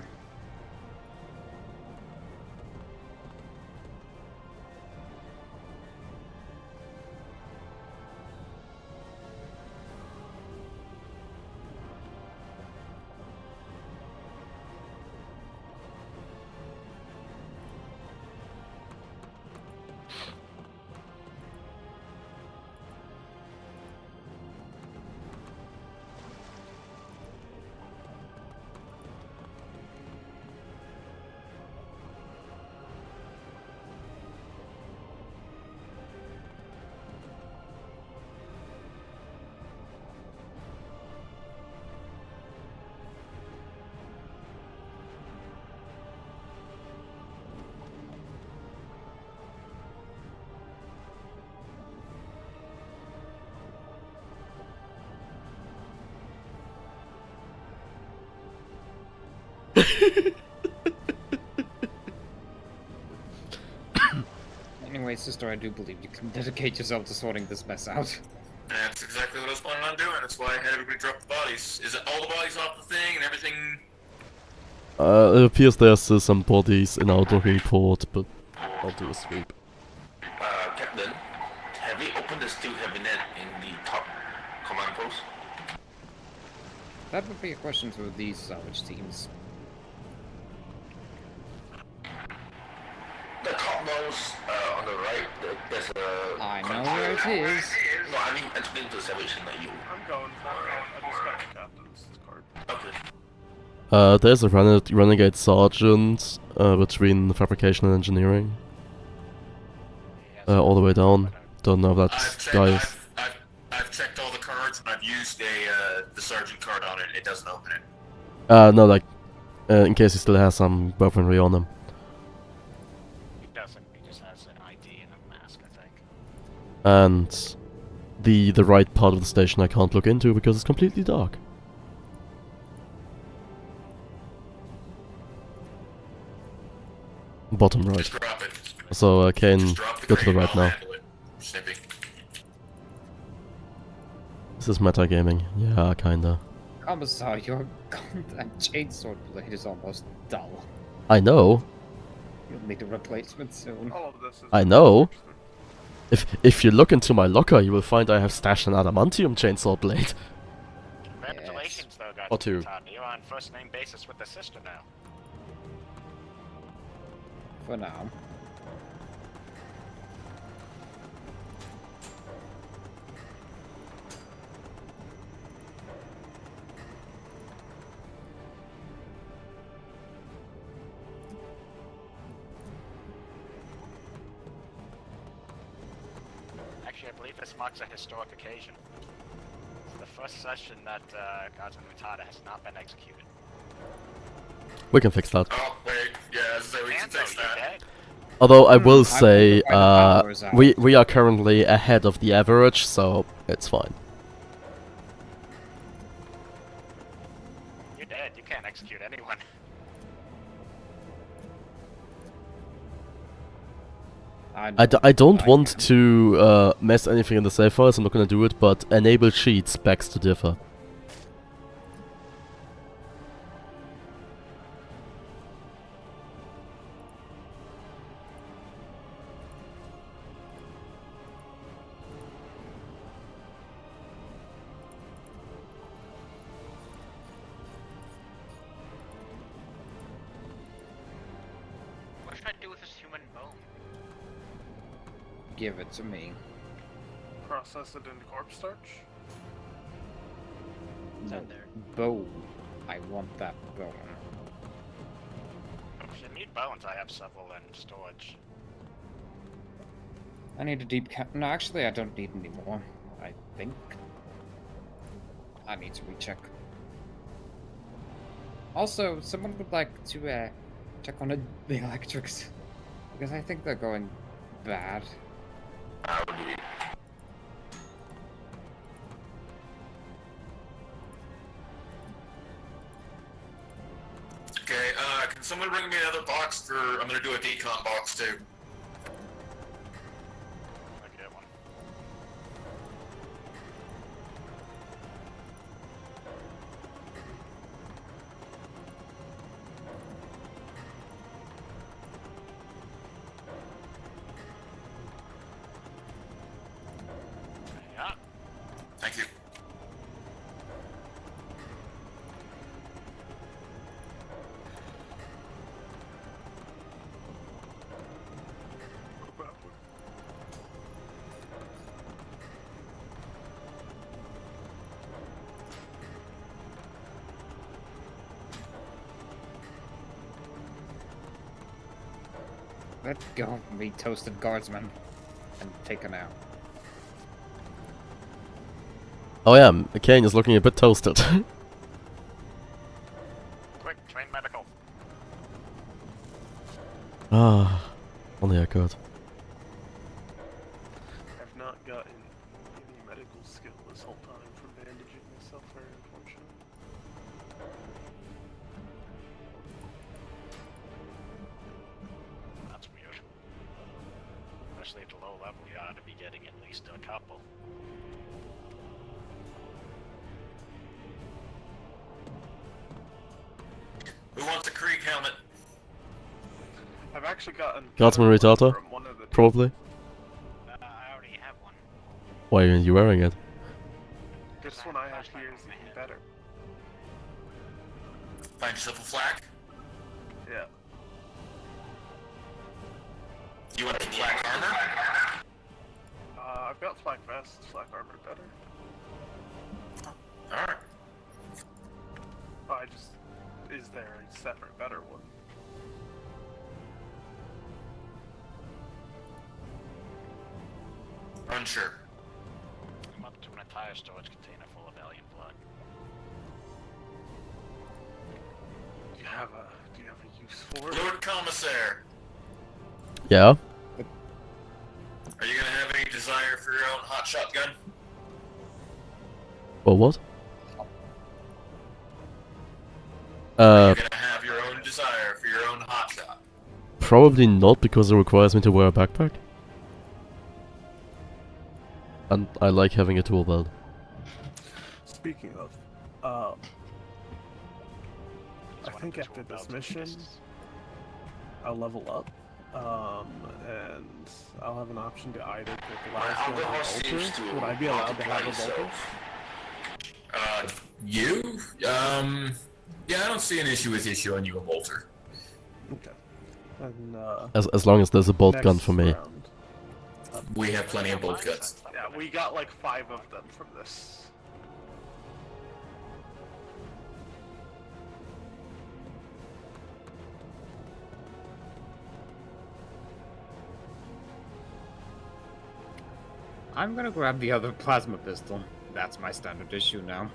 Anyway, sister, I do believe you can dedicate yourself to sorting this mess out. That's exactly what I was planning on doing. That's why I had everybody drop the bodies. Is it all the bodies off the thing and everything? It appears there's some bodies in our report, but I'll do a sweep. Captain, have we opened the steel cabinet in the top command post? That would be a question for these salvage teams. The topmost on the right, there's a... I know where it is. No, I mean, explain to salvation that you... I'm going for it. I just got the captain's card. Okay. There's a renegade sergeant between fabrication and engineering. All the way down. Don't know if that's guys. I've checked all the cards and I've used the sergeant card on it. It doesn't open it. No, like in case he still has some weaponry on him. He doesn't. He just has an ID and a mask, I think. And the right part of the station I can't look into because it's completely dark. Bottom right. Just drop it. So Kane, Just drop the go to the crate, right I'll now. handle it. Snippy. This is metagaming. Yeah, kinda. Commissar, your goddamn chainsword blade is almost dull. I know. You'll need a replacement soon. All of this is I know. If you look into my locker, you will find I have stashed an adamantium chainsaw blade. Congratulations, though, guys. Or two. You're on first name basis with the sister now. For now. Actually, I believe this marks a historic occasion. It's the first session that Guardsman Mutada has not been executed. We can fix that. Oh, wait. Yeah, so we can Anzo, fix you that. dead? Although I will I say, wonder why the power is out. we are currently ahead of the average, so it's fine. You're dead. You can't execute anyone. I don't want to mess anything in the save files, I'm not gonna do it, but enable cheats begs to differ. What should I do with this human bone? Give it to me. Process it into corpse starch. It's in there. Bone. I want that bone. If you need bones, I have several in storage. I need a deep no, actually, I don't need any more. I think. I need to recheck. Also, someone would like to check on the electrics. Because I think they're going bad. Okay, can someone bring me another box for... I'm gonna do a decon box too. I get one. Yeah. Thank you. Let go, me toasted guardsman. And taken out. Oh yeah, Kane is looking a bit toasted. Quick, train medical. Ah, only I could. I've not gotten any medical skill this whole time from bandaging myself, very unfortunate. That's weird. Especially at the low level, you ought to be getting at least a couple. Who wants a Krieg helmet? I've actually gotten Guardsman Retarder? from one of the Probably. I already have one. Why aren't you wearing it? This one I have here is even better. Find yourself a flak? Yeah. You want some flak armor? I've got flak vest, flak armor better. Alright. Is there a separate better one? Unsure. I'm up to an entire storage container full of alien blood. Do you have a use for it? Lord Commissar, Yeah? are you gonna have any desire for your own hot shotgun? Or what? Are you gonna have your own desire for your own hot shot? Probably not, because it requires me to wear a backpack. And I like having a tool belt. Speaking of, I think after this mission, I'll level up, and I'll have an option to either pick Last or Bolter. Would I be allowed to have a Bolter? You? Yeah, I don't see an issue with you showing you a bolter. Okay. And, As long as there's a bolt gun next for me. round. We have plenty of bolt guns. Yeah, we got like 5 of them from this. I'm gonna grab the other plasma pistol. That's my standard issue now.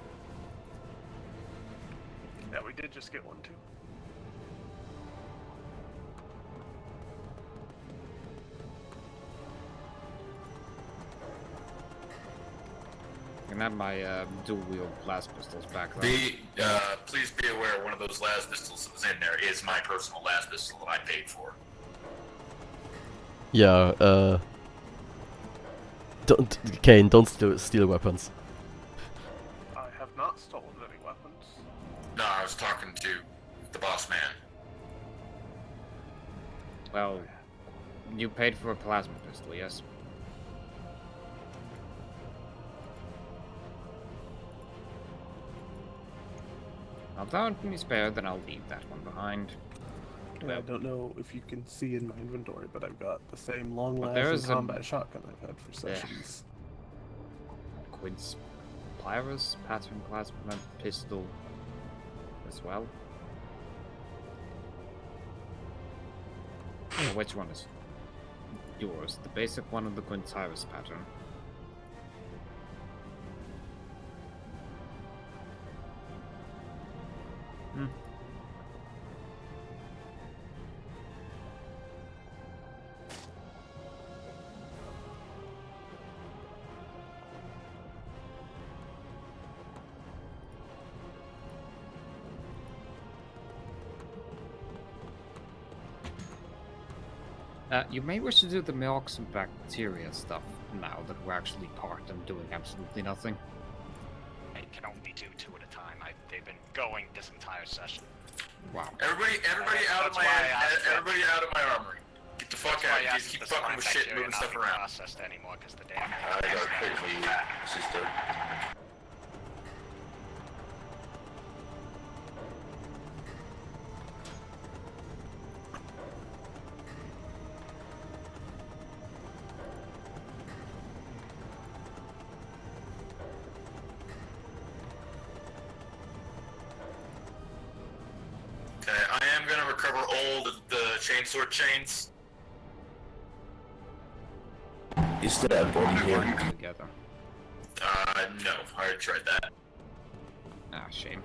Yeah, we did just get one too. I can have my dual-wield blast pistols back though. Please be aware those las pistols that was in there is my personal las pistol that I paid for. Yeah, Kane, don't steal weapons. I have not stolen any weapons. No, I was talking to the boss man. Well, you paid for a plasma pistol, yes? Now, that me spare, then I'll leave that one behind. I don't know if you can see in my inventory, but I've got the same long-lasting there's a- combat shotgun I've had for sessions. Quid's Pliers pattern plasma pistol as well. Oh, which one is yours? The basic one of the Quintiris pattern. Hmm. You may wish to do the milks and bacteria stuff now that we're actually parked and doing absolutely nothing. I can only do 2 at a time. They've been going this entire session. Wow. Everybody out of That's why I asked everybody out of my armory. Get the fuck out. You just keep fucking with shit and moving stuff around. Processed anymore because the damn. I got a crate for you, sister. Okay, I am gonna recover all the chainsaw chains. Is there a body here? Together. No, I already tried that. Ah, shame.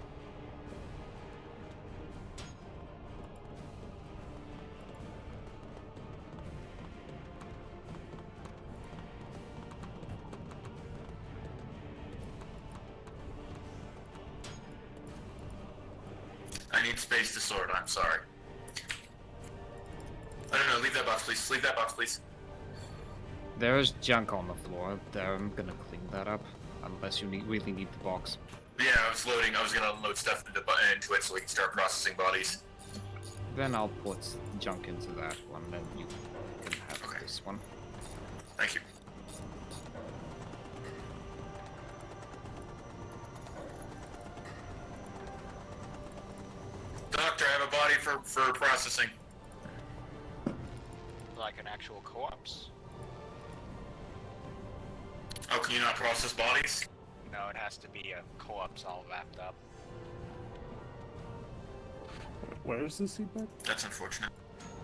I need space to sort, I'm sorry. I don't know, leave that box please, leave that box please. There's junk on the floor there. I'm gonna clean that up. Unless you really need the box. Yeah, I was gonna unload stuff into it so we can start processing bodies. Then I'll put junk into that one, then you can have this one. Thank you. Doctor, I have a body for processing. Like an actual corpse? Oh, can you not process bodies? No, it has to be a corpse all wrapped up. Where is this seatbelt? That's unfortunate.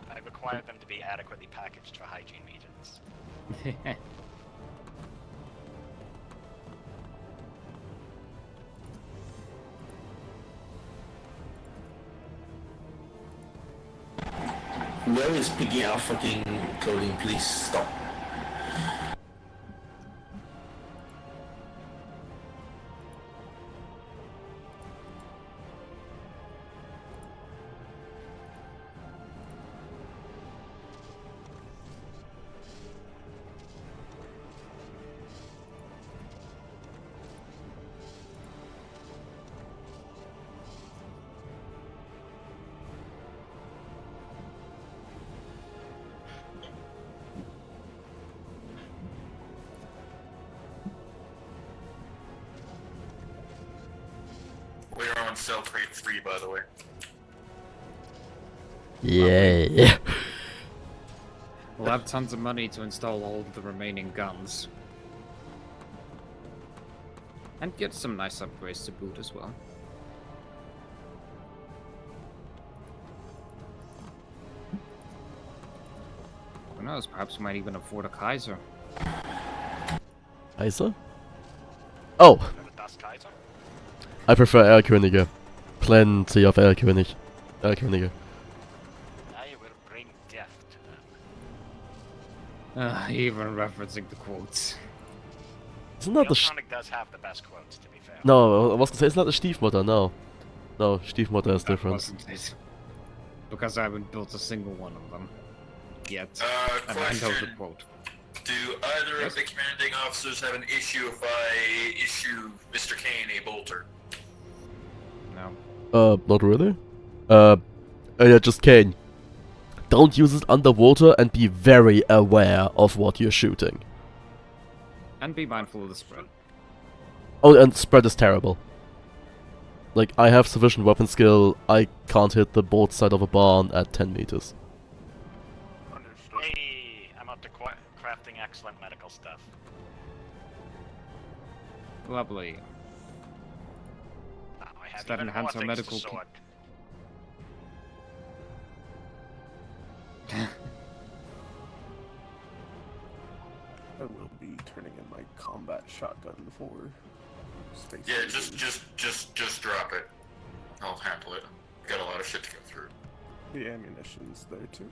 I require them to be adequately packaged for hygiene reasons. Whoever is picking out fucking clothing, please stop. We're on cell crate 3, by the way. Yeah. We'll have tons of money to install all of the remaining guns. And get some nice upgrades to boot as well. Who knows, perhaps we might even afford a Kaiser. Kaiser? Oh! Das Kaiser? I prefer Erlkönige. Plenty of Erlkönige. I will bring death to them. Even referencing the quotes. Isn't that the Electronic does have the best quotes, to be fair. No, I was gonna say, isn't that the Stiefmutter? No. No, Stiefmutter is That different. wasn't it. Because I haven't built a single one of them yet. And I know the Question. quote. Do either of the commanding officers have an issue if I issue Mr. Kane a bolter? No. Not really? Yeah, just Kane. Don't use it underwater and be very aware of what you're shooting. And be mindful of the spread. Oh, and spread is terrible. Like, I have sufficient weapon skill, I can't hit the board side of a barn at 10 meters. Understood. Hey, I'm up to crafting excellent medical stuff. Lovely. Now I have Does that even enhance more our things medical to sort. I will be turning in my combat shotgun for space. Yeah, invaders. just drop it. I'll handle it. Got a lot of shit to go through. The ammunition's there too.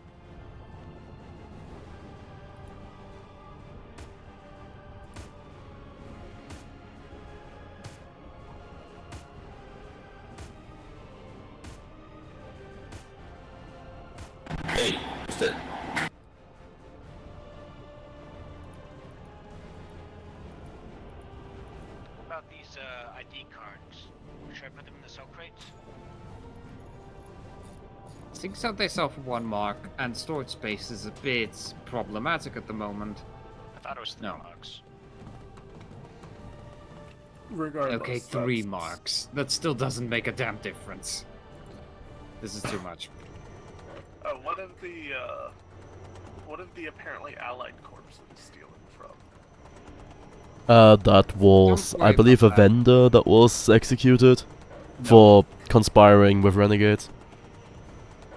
Hey, what's that? What about these ID cards? Should I put them in the cell crates? Things out they sell for 1 mark, and storage space is a bit problematic at the moment. I thought it was 3 No. marks. Regardless. Okay, 3 marks. That still doesn't make a damn difference. This is too much. What of the apparently allied corpses stealing from? That was, Don't I worry believe, a about that. vendor that was executed No. for conspiring with renegades.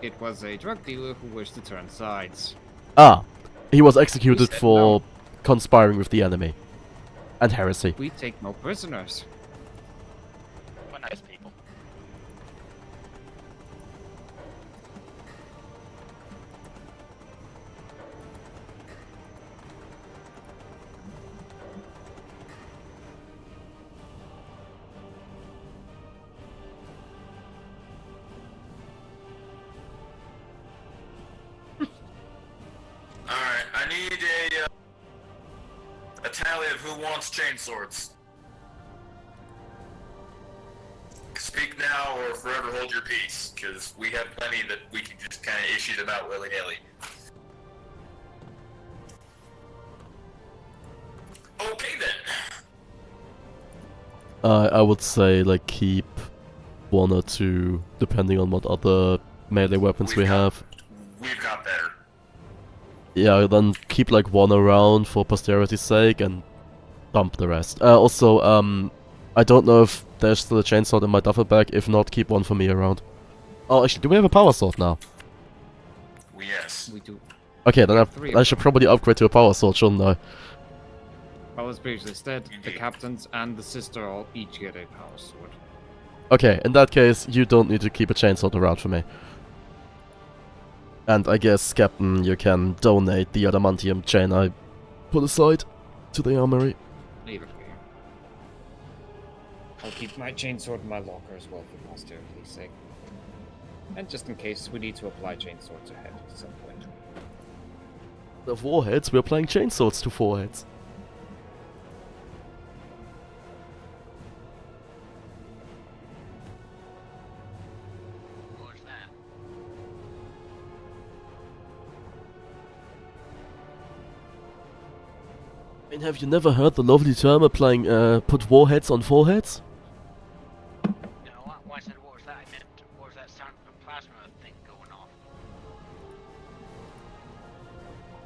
It was a drug dealer who wished to turn sides. Ah, he was executed said for no. conspiring with the enemy. And heresy. We take no prisoners. We're nice people. Alright, I need a tally of who wants chainswords. Speak now or forever hold your peace, because we have plenty that we can just kind of issue them out willy-nilly. Okay then. I would say, like, keep 1 or 2, depending on what other melee weapons we have. We've got better. Yeah, then keep, like, 1 around for posterity's sake, and dump the rest. Also, I don't know if there's still a chainsaw in my duffel bag. If not, keep 1 for me around. Oh, actually, do we have a power sword now? Yes. We do. Okay, then Three of I should probably upgrade to a power sword, shouldn't I? Well, as previously said, the Indeed. captains and the sister all each get a power sword. Okay, in that case, you don't need to keep a chainsaw around for me. And I guess, Captain, you can donate the adamantium chain I put aside to the armory. Leave it here. I'll keep my chainsword in my locker as well for posterity's sake. And just in case we need to apply chainswords ahead at some point. The warheads, we're applying chainswords to foreheads. What was that? I mean, have you never heard the lovely term applying, put warheads on foreheads? No, why I said what was that? I meant what was that sound of a plasma thing going off?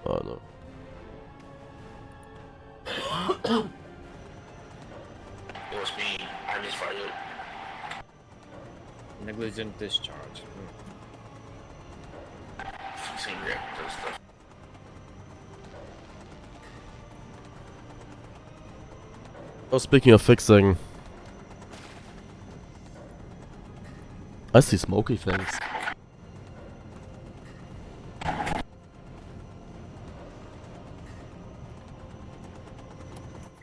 Oh no. It was me. I misfired. Negligent discharge. Fixing reactor stuff. Oh, speaking of fixing... I see smoky things.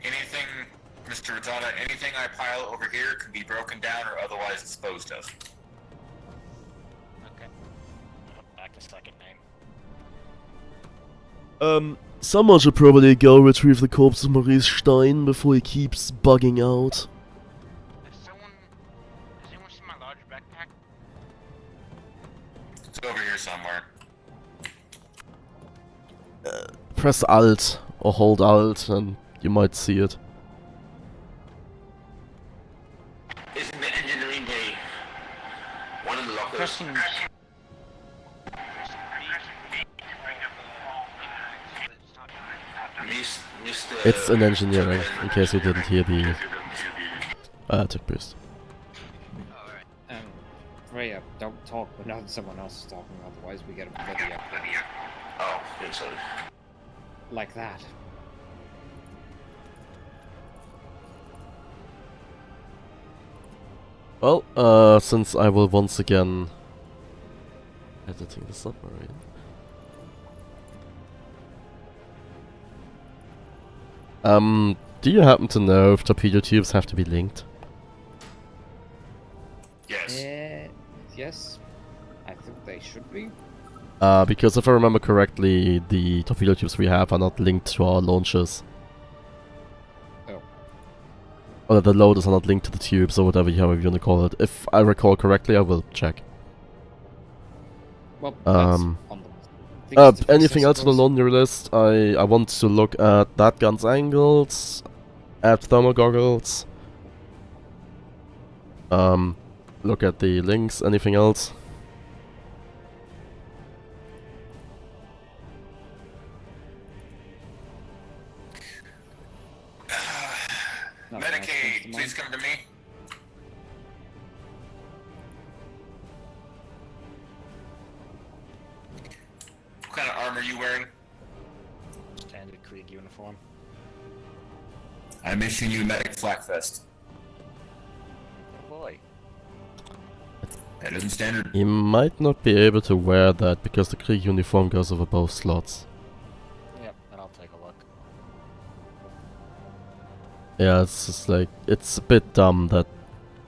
Anything, Mr. Rizada, anything I pile over here can be broken down or otherwise disposed of. Okay. Back to second name. Someone should probably go retrieve the corpse of Maurice Stein before he keeps bugging out. Has anyone seen my large backpack? It's over here somewhere. Press Alt or hold Alt and you might see it. It's in the engineering bay. One of the lockers. Pressing. Mr. It's in engineering, in case you didn't hear the tick boost. Alright. Freya, don't talk without someone else is talking, otherwise we get a bloody up. Oh, yeah, sorry. Like that. Well, since I will once again editing the submarine. Do you happen to know if torpedo tubes have to be linked? Yes. Yes. I think they should be. Because if I remember correctly, the torpedo tubes we have are not linked to our launchers. Oh. Or the loaders are not linked to the tubes, or whatever you want to call it. If I recall correctly, I will check. Well, that's on the things to fix, anything I else on the suppose. laundry list? I want to look at that gun's angles, add thermal goggles, look at the links, anything else? Nothing else comes to Medicaid, mind. please come to me. What kind of armor are you wearing? Standard Krieg uniform. I'm issuing you a medic flak vest. Oh boy. That isn't standard. You might not be able to wear that because the Krieg uniform goes over both slots. Yep, and I'll take a look. Yeah, it's just like, it's a bit dumb that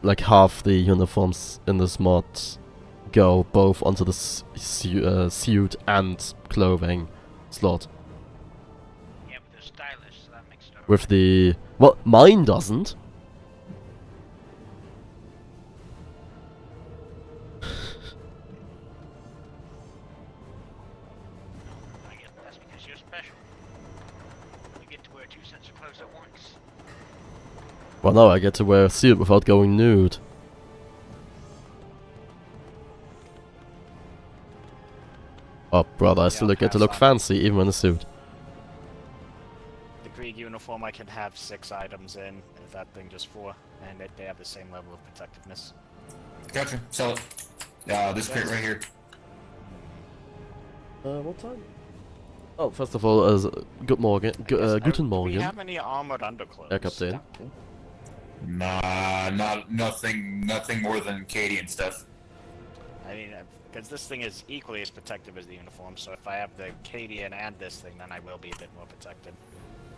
like half the uniforms in this mod go both onto the suit and clothing slot. Yeah, but they're stylish, so that makes it With the... well, mine doesn't. I guess that's because you're special. You get to wear 2 sets of clothes at once. Well, now I get to wear a suit without going nude. Oh, brother, I still I'll get to pass look on. fancy even in a suit. The Krieg uniform I can have 6 items in, and that thing just 4, and they have the same level of protectiveness. Gotcha. Sell it. This crate right here. What time? Oh, first of all, good morning. Guten Do we Morgen. have any armored underclothes? Herr Kapitän. Nah, nothing more than Katie and stuff. I mean, because this thing is equally as protective as the uniform, so if I have the Cadian and this thing, then I will be a bit more protected.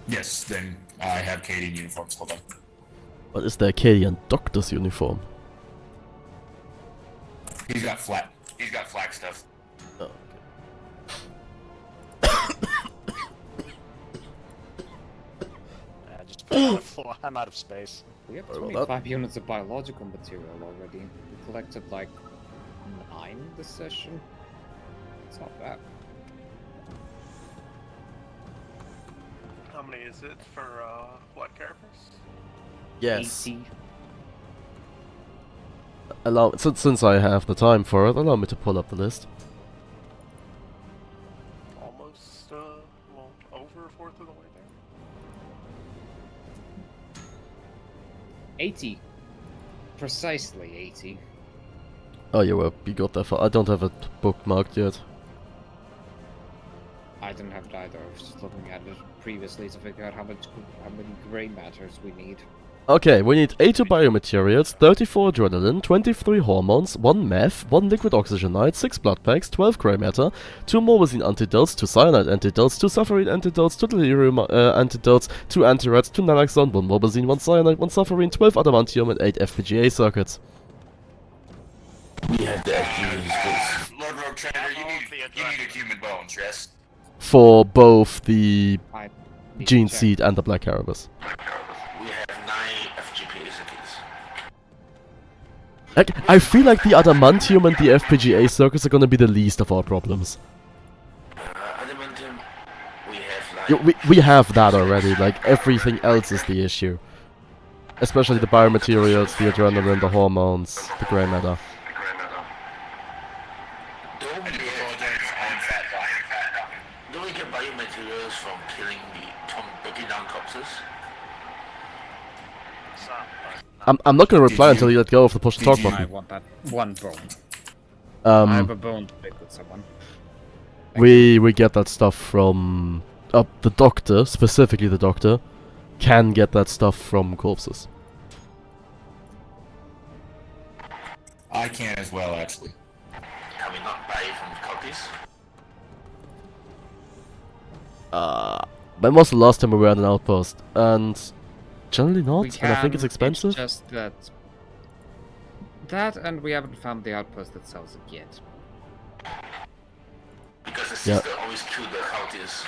Yes, then I have Katie in uniforms. Hold on. What is the Acadian doctor's uniform? He's got flak stuff. Oh, Just put it on the floor. I'm out of space. We have Sorry about 25 units of biological material already. We collected like 9 this session. It's not bad. How many is it for blood carapace? yes. 80. Allow since I have the time for it, allow me to pull up the list. Almost, well, over a fourth of the way there. 80. Precisely 80. Oh, you got that far. I don't have it bookmarked yet. I didn't have it either. I was just looking at it previously to figure out how many grey matters we need. Okay, we need 80 biomaterials, 34 adrenaline, 23 hormones, 1 meth, 1 liquid oxygenite, 6 blood packs, 12 grey matter, 2 morbazine antidotes, 2 cyanide antidotes, 2 sufferine antidotes, 2 delirium antidotes, 2 antirats, 2 naloxone, 1 morbazine, 1 cyanide, 1 sufferine, 12 adamantium, and 8 FPGA circuits. We have the SGs. Lord Rogue Trader, you need a human bones, yes? For both the I need to Gene check. Seed and the Black Erebus. We have 9 FGP ACPs. Like, I feel like the Adamantium and the FPGA circuits are gonna be the least of our problems. Adamantium, we have Yeah, like... we have that already, like everything else is the issue. Especially the biomaterials, the adrenaline, the hormones, the grey matter. Don't we get biomaterials from killing from breaking down corpses? I'm not gonna reply until you let go of the push to talk I button. want that one bone. I have a Um, bone to pick with someone. we get that stuff from the doctor, specifically the doctor, can get that stuff from corpses. I can as well, actually. Can we not buy from copies? When was the last time we were at an outpost? And generally We not, and I think it's can, expensive. just that, and we haven't found the outpost that sells it yet. Because the sister always killed the cultists.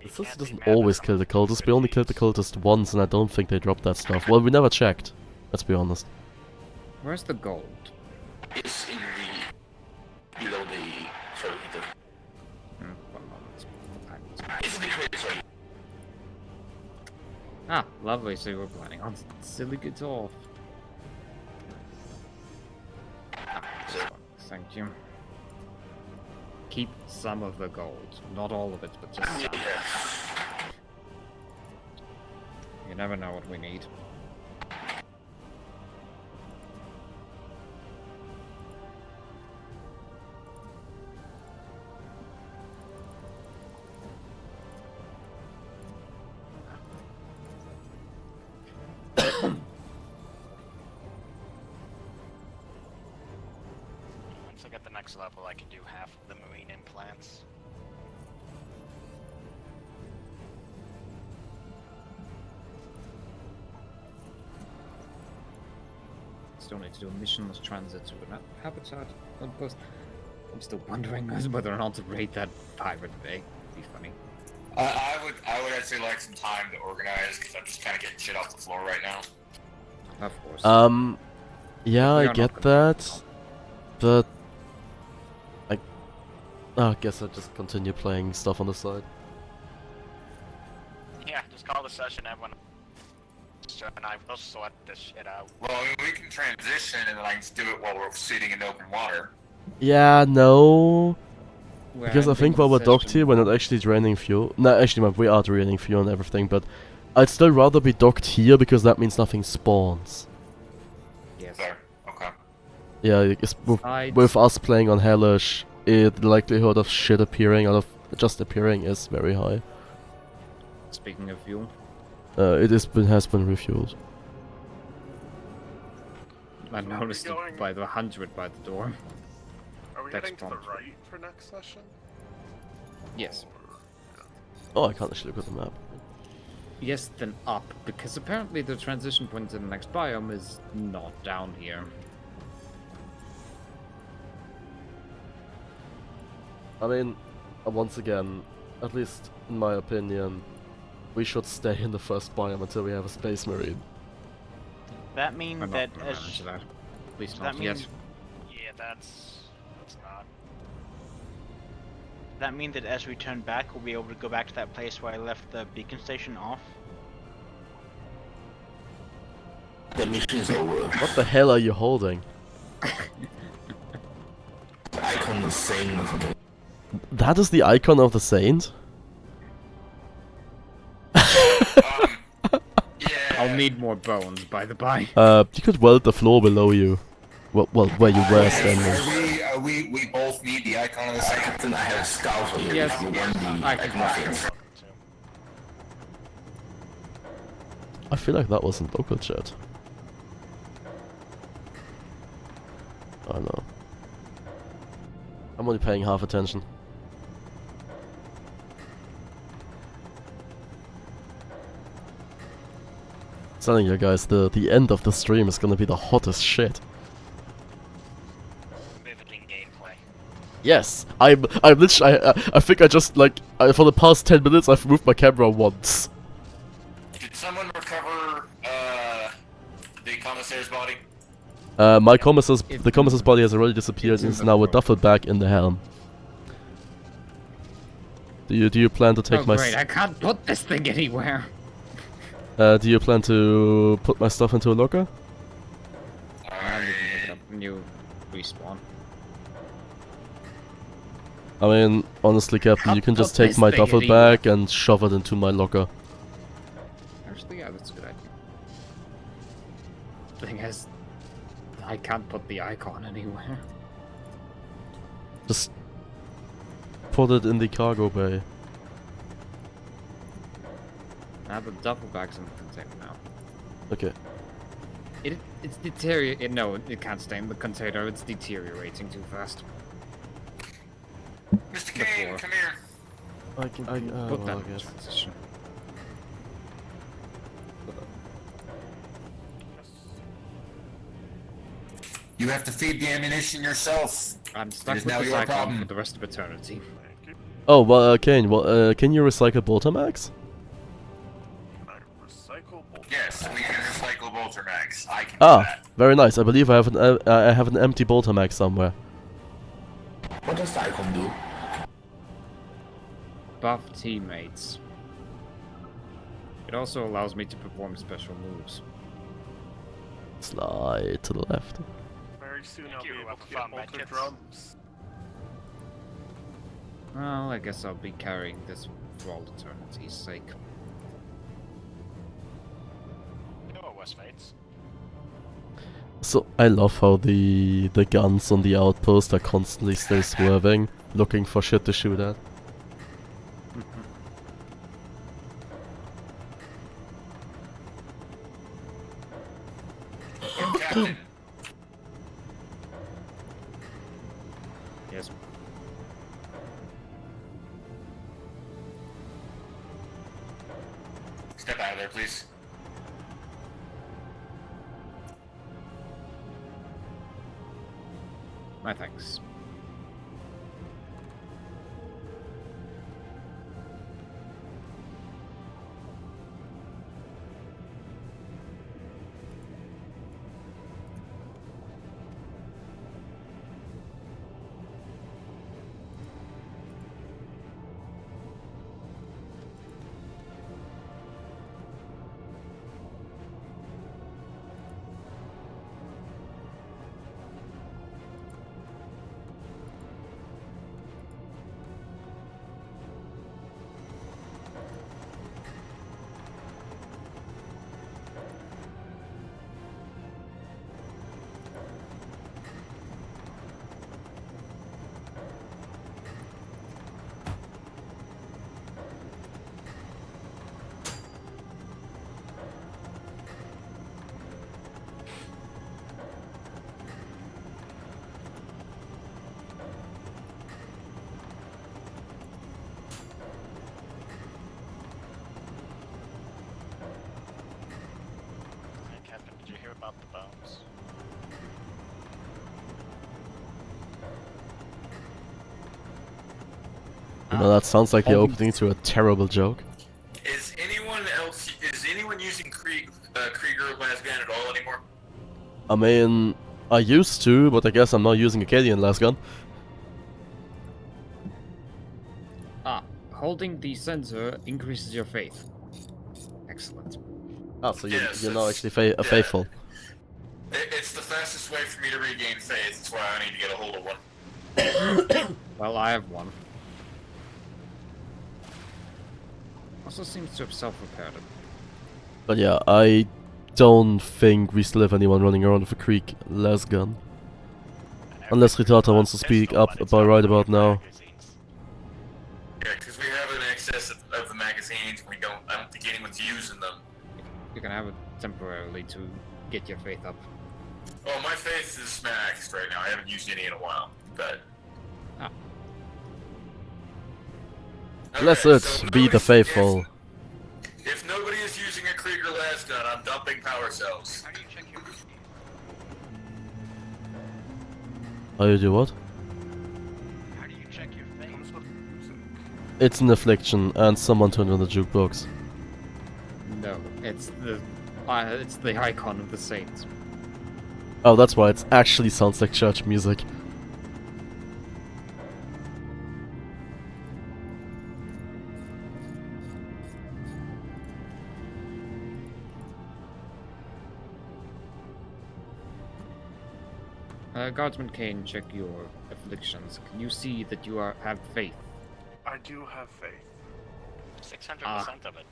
The sister doesn't always kill the cultists, we only killed the cultist once and I don't think they dropped that stuff. Well, we never checked, let's be honest. Where's the gold? It's in the... below the... sorry, the... 1 moment. It's in the crate, sorry. Ah, lovely, so we're planning on silly guitar. So, Thank you. Keep some of the gold. Not all of it, but just some. yeah. You never know what we need. Once I get the next level, I can do half of the marine implants. Still need to do a missionless transit to an habitat outpost. I'm still wondering whether or not to raid that pirate bay. Be funny. I would actually like some time to organize because I'm just kind of getting shit off the floor right now. Of course. Yeah, We I are not get gonna- that, but I guess I'll just continue playing stuff on the side. Yeah, just call the session, everyone. And I will sort this shit out. Well, I mean, we can transition and then I can just do it while we're sitting in open water. Yeah, no, We're because I ending think the while we're docked session. here, we're not actually draining fuel. No, actually, we are draining fuel and everything, but I'd still rather be docked here because that means nothing spawns. Yes. There. Okay. Yeah, it's Besides- with us playing on Hellish, the likelihood of shit appearing out of just appearing is very high. Speaking of fuel, It has been refueled. I noticed it going- by the 100 by the door. Are we That's heading to the prompt. right for next session? Yes. Oh, I can't actually look at the map. Yes, then up, because apparently the transition point to the next biome is not down here. I mean, once again, at least in my opinion, we should stay in the first biome until we have a space marine. That mean I'm that not gonna as manage that. At least that not yet. mean- Yeah, that's not. that mean that as we turn back, we'll be able to go back to that place where I left the beacon station off? The mission is over. What the hell are you holding? Icon is saying nothing. That is the icon of the saint? Yeah. I'll need more bones, by the by. You could weld the floor below you. Well, where you were standing. We both need the icon of the same. Captain, I have a scout for you. Yes, if you yes, want the I can icon. find I feel like that was in local chat. Oh no. I'm only paying half attention. Telling you guys, the end of the stream is gonna be the hottest shit. Riveting gameplay. Yes, I'm literally, I think I just, like, for the past 10 minutes I've moved my camera once. Did someone recover the commissar's body? The commissar's body has already disappeared and is now a duffel bag in the helm. Do you plan to take my... great, I can't put this thing anywhere. Do you plan to put my stuff into a locker? I'm looking it up when you respawn. I mean, honestly, Captain, you can just take my duffel bag and shove it into my locker. Actually, yeah, that's a good idea. Thing is, I can't put the icon anywhere. Just put it in the cargo bay. The duffel bag's in the container now. Okay. It's deteriorating. No, it can't stay in the container. It's deteriorating too fast. Mr. Kane, come here. I can Put that well, in transition. You have to feed the ammunition yourself. I'm stuck is with now this your icon problem. for the rest of eternity. Oh, well, Kane, well, can you recycle bolter mags? Yes, we can recycle bolter mags. I can do that. Very nice. I believe I have an empty bolter mag somewhere. What does the icon do? Buff teammates. It also allows me to perform special moves. Slide to the left. Very soon Thank I'll be you, able to found get bolter medkits. drums. Well, I guess I'll be carrying this for all eternity's sake. You know what was fates? So I love how the guns on the outpost are constantly still swerving, looking for shit to shoot at. Captain, Yes. step out of there, please. My thanks. Hey, Captain, did you hear about the bones? You know, that sounds like the opening to a terrible joke. Is anyone using Krieger Lasgun at all anymore? I mean, I used to, but I guess I'm not using Acadian lasgun. Holding the sensor increases your faith. Excellent. Ah, so Yes, you're not it's- actually faithful. It's the fastest way for me to regain faith. That's why I need to get a hold of one. Well, I have one. Also seems to have self-repaired it. But yeah, I don't think we still have anyone running around with a Krieg lasgun. Unless Ritata wants to speak up about right about now. Yeah, because we have an excess of the magazines. I don't think anyone's using them. You can have it temporarily to get your faith up. Oh, my faith is maxed right now. I haven't used any in a while, but... Blessed be the faithful. If nobody is using a Krieger las gun, I'm dumping power cells. How do you check your Oh, you do what? How do you check your face? It's an affliction, and someone turned on the jukebox. No, it's the icon of the saints. Oh, that's why it actually sounds like church music. Guardsman Kane, check your afflictions. Can you see that you have faith? I do have faith. 600% of it.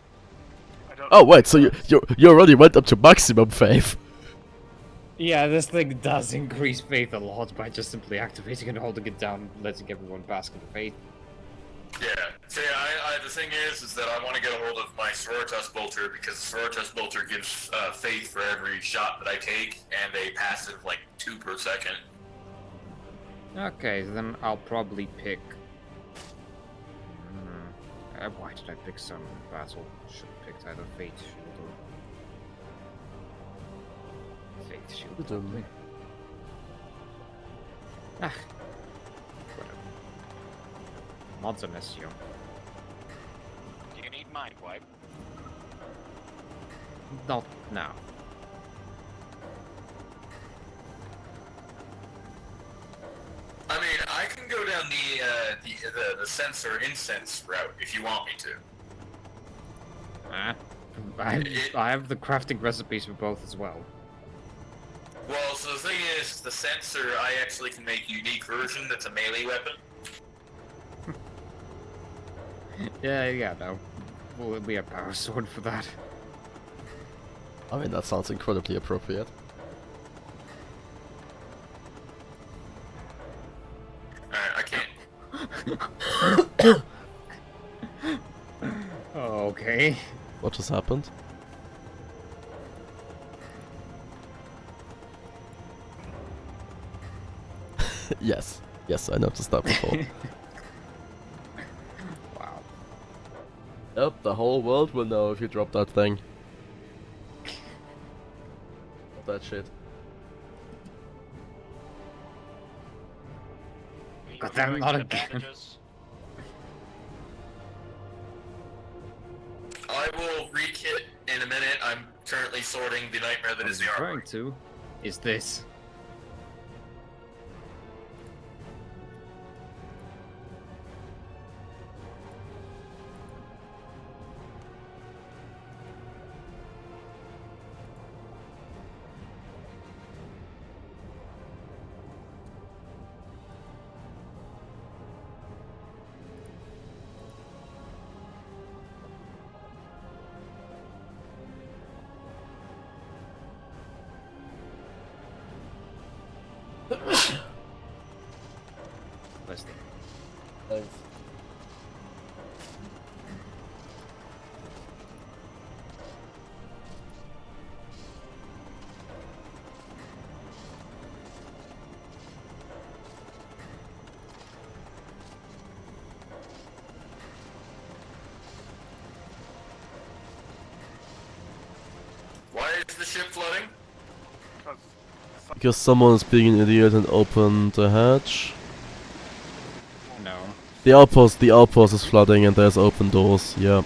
I don't. Oh wait, so you already went up to maximum faith. Yeah, this thing does increase faith a lot by just simply activating and holding it down, letting everyone bask in faith. Yeah. See, the thing is that I want to get a hold of my Sororitas Bolter because the Sororitas Bolter gives faith for every shot that I take, and a passive like 2 per second. Okay, then I'll probably pick. Why did I pick some battle? Should have picked either Fate Shield or Fate Shield. Probably. Ah, whatever. Not an issue. Do you need mind wipe? Not now. I mean, I can go down the sensor incense route if you want me to. I have the crafting recipes for both as well. Well, so the thing is, the sensor, I actually can make a unique version that's a melee weapon. Yeah, no. We have power sword for that. I mean, that sounds incredibly appropriate. Alright, I can't. Okay. What just happened? Yes, I noticed that before. Wow. Yep, the whole world will know if you drop that thing. That shit. God damn, not again. I will re-kit in a minute. I'm currently sorting the nightmare that What is I'm the armor. referring to is this. Listing. Thanks. Why is the ship flooding? Because someone is being an idiot and opened the hatch. No. The outpost is flooding and there's open doors, yeah.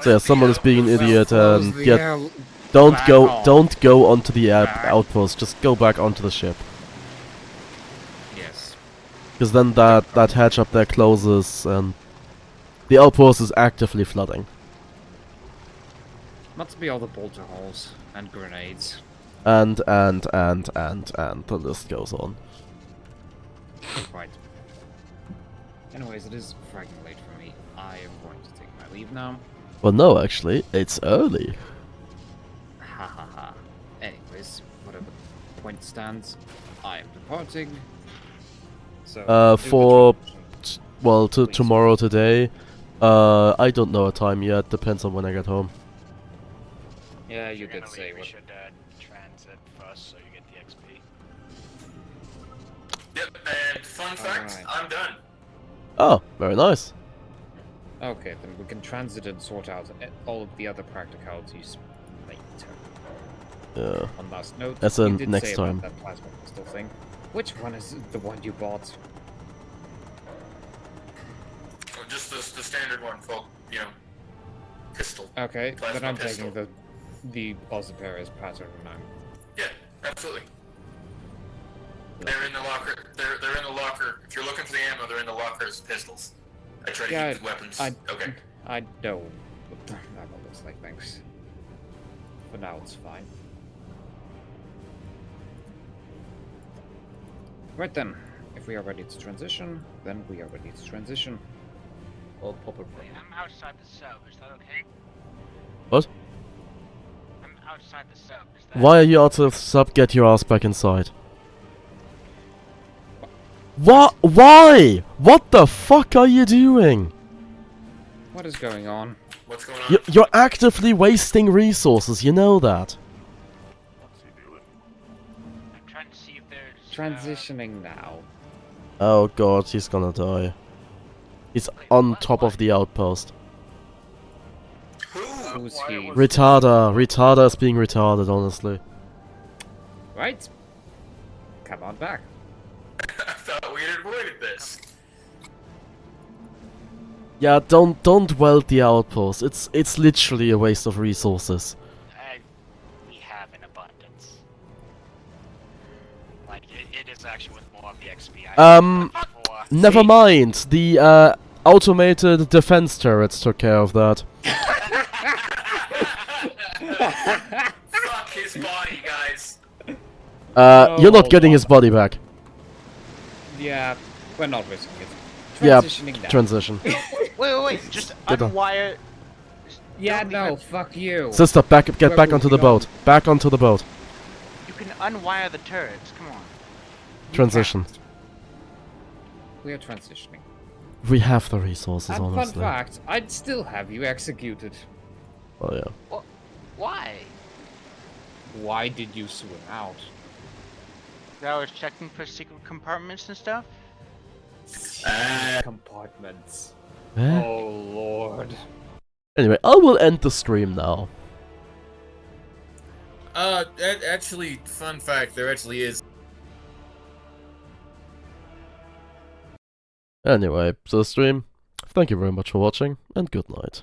So yeah, someone is being an idiot and don't go onto the outpost, just go back onto the ship. Yes. Because then that hatch up there closes and the outpost is actively flooding. Must be all the bolter holes and grenades. And the list goes on. Right. Anyways, it is fragging late for me. I am going to take my leave now. Well, no, actually, it's early. Ha ha ha. Anyways, whatever point stands, I am departing. So, tomorrow, today. I don't know a time yet. Depends on when I get home. Yeah, you did say We what. should transit first so you get the XP. Yep, and fun fact, Alright. I'm done. Oh, very nice. Okay, then we can transit and sort out all of the other practicalities later. Yeah. On last note, That's you a did next say time. about that plasma pistol thing. Which one is the one you bought? Well, just the standard one called, you know, pistol. Okay, Plasma then I'm pistol. taking the Ozypera's pattern now. Yeah, absolutely. They're in the locker. They're in the locker. If you're looking for the ammo, they're in the locker as pistols. I try to keep the weapons. Okay. I know what the ammo looks like, thanks. For now, it's fine. Right then, if we are ready to transition, then we are ready to transition. I'll pop a Wait, I'm outside the sub. Is that okay? What? I'm outside the sub. Is that Why are you out of sub? Get your ass back inside. What? Why? What the fuck are you doing? What is going on? What's going on? You're actively wasting resources, you know that. What's he doing? I'm trying to see if there's Transitioning now. Oh god, he's gonna die. He's on top of the outpost. Who's he? Retarder. Retarder is being retarded, honestly. Right? Come on back. I thought we had avoided this. Yeah, don't weld the outpost. It's literally a waste of resources. We have an abundance. Like, it is actually with more of the XP Never mind. The automated defense turrets took care of that. Fuck his body, guys. You're not getting his body back. Yeah, we're not risking it. Yeah, Transitioning now. transition. Wait, just Get on. unwire. Yeah, no, fuck you. Sister, get Where back will onto we the go? boat. Back onto the boat. You can unwire the turrets. Come on. Transition. We are transitioning. We have the resources, And fun honestly. fact, I'd still have you executed. Oh yeah. Why? Why did you swim out? I was checking for secret compartments and stuff. Compartments. Eh? Oh lord. Anyway, I will end the stream now. Actually, fun fact, there actually is. Anyway, so stream. Thank you very much for watching, and good night.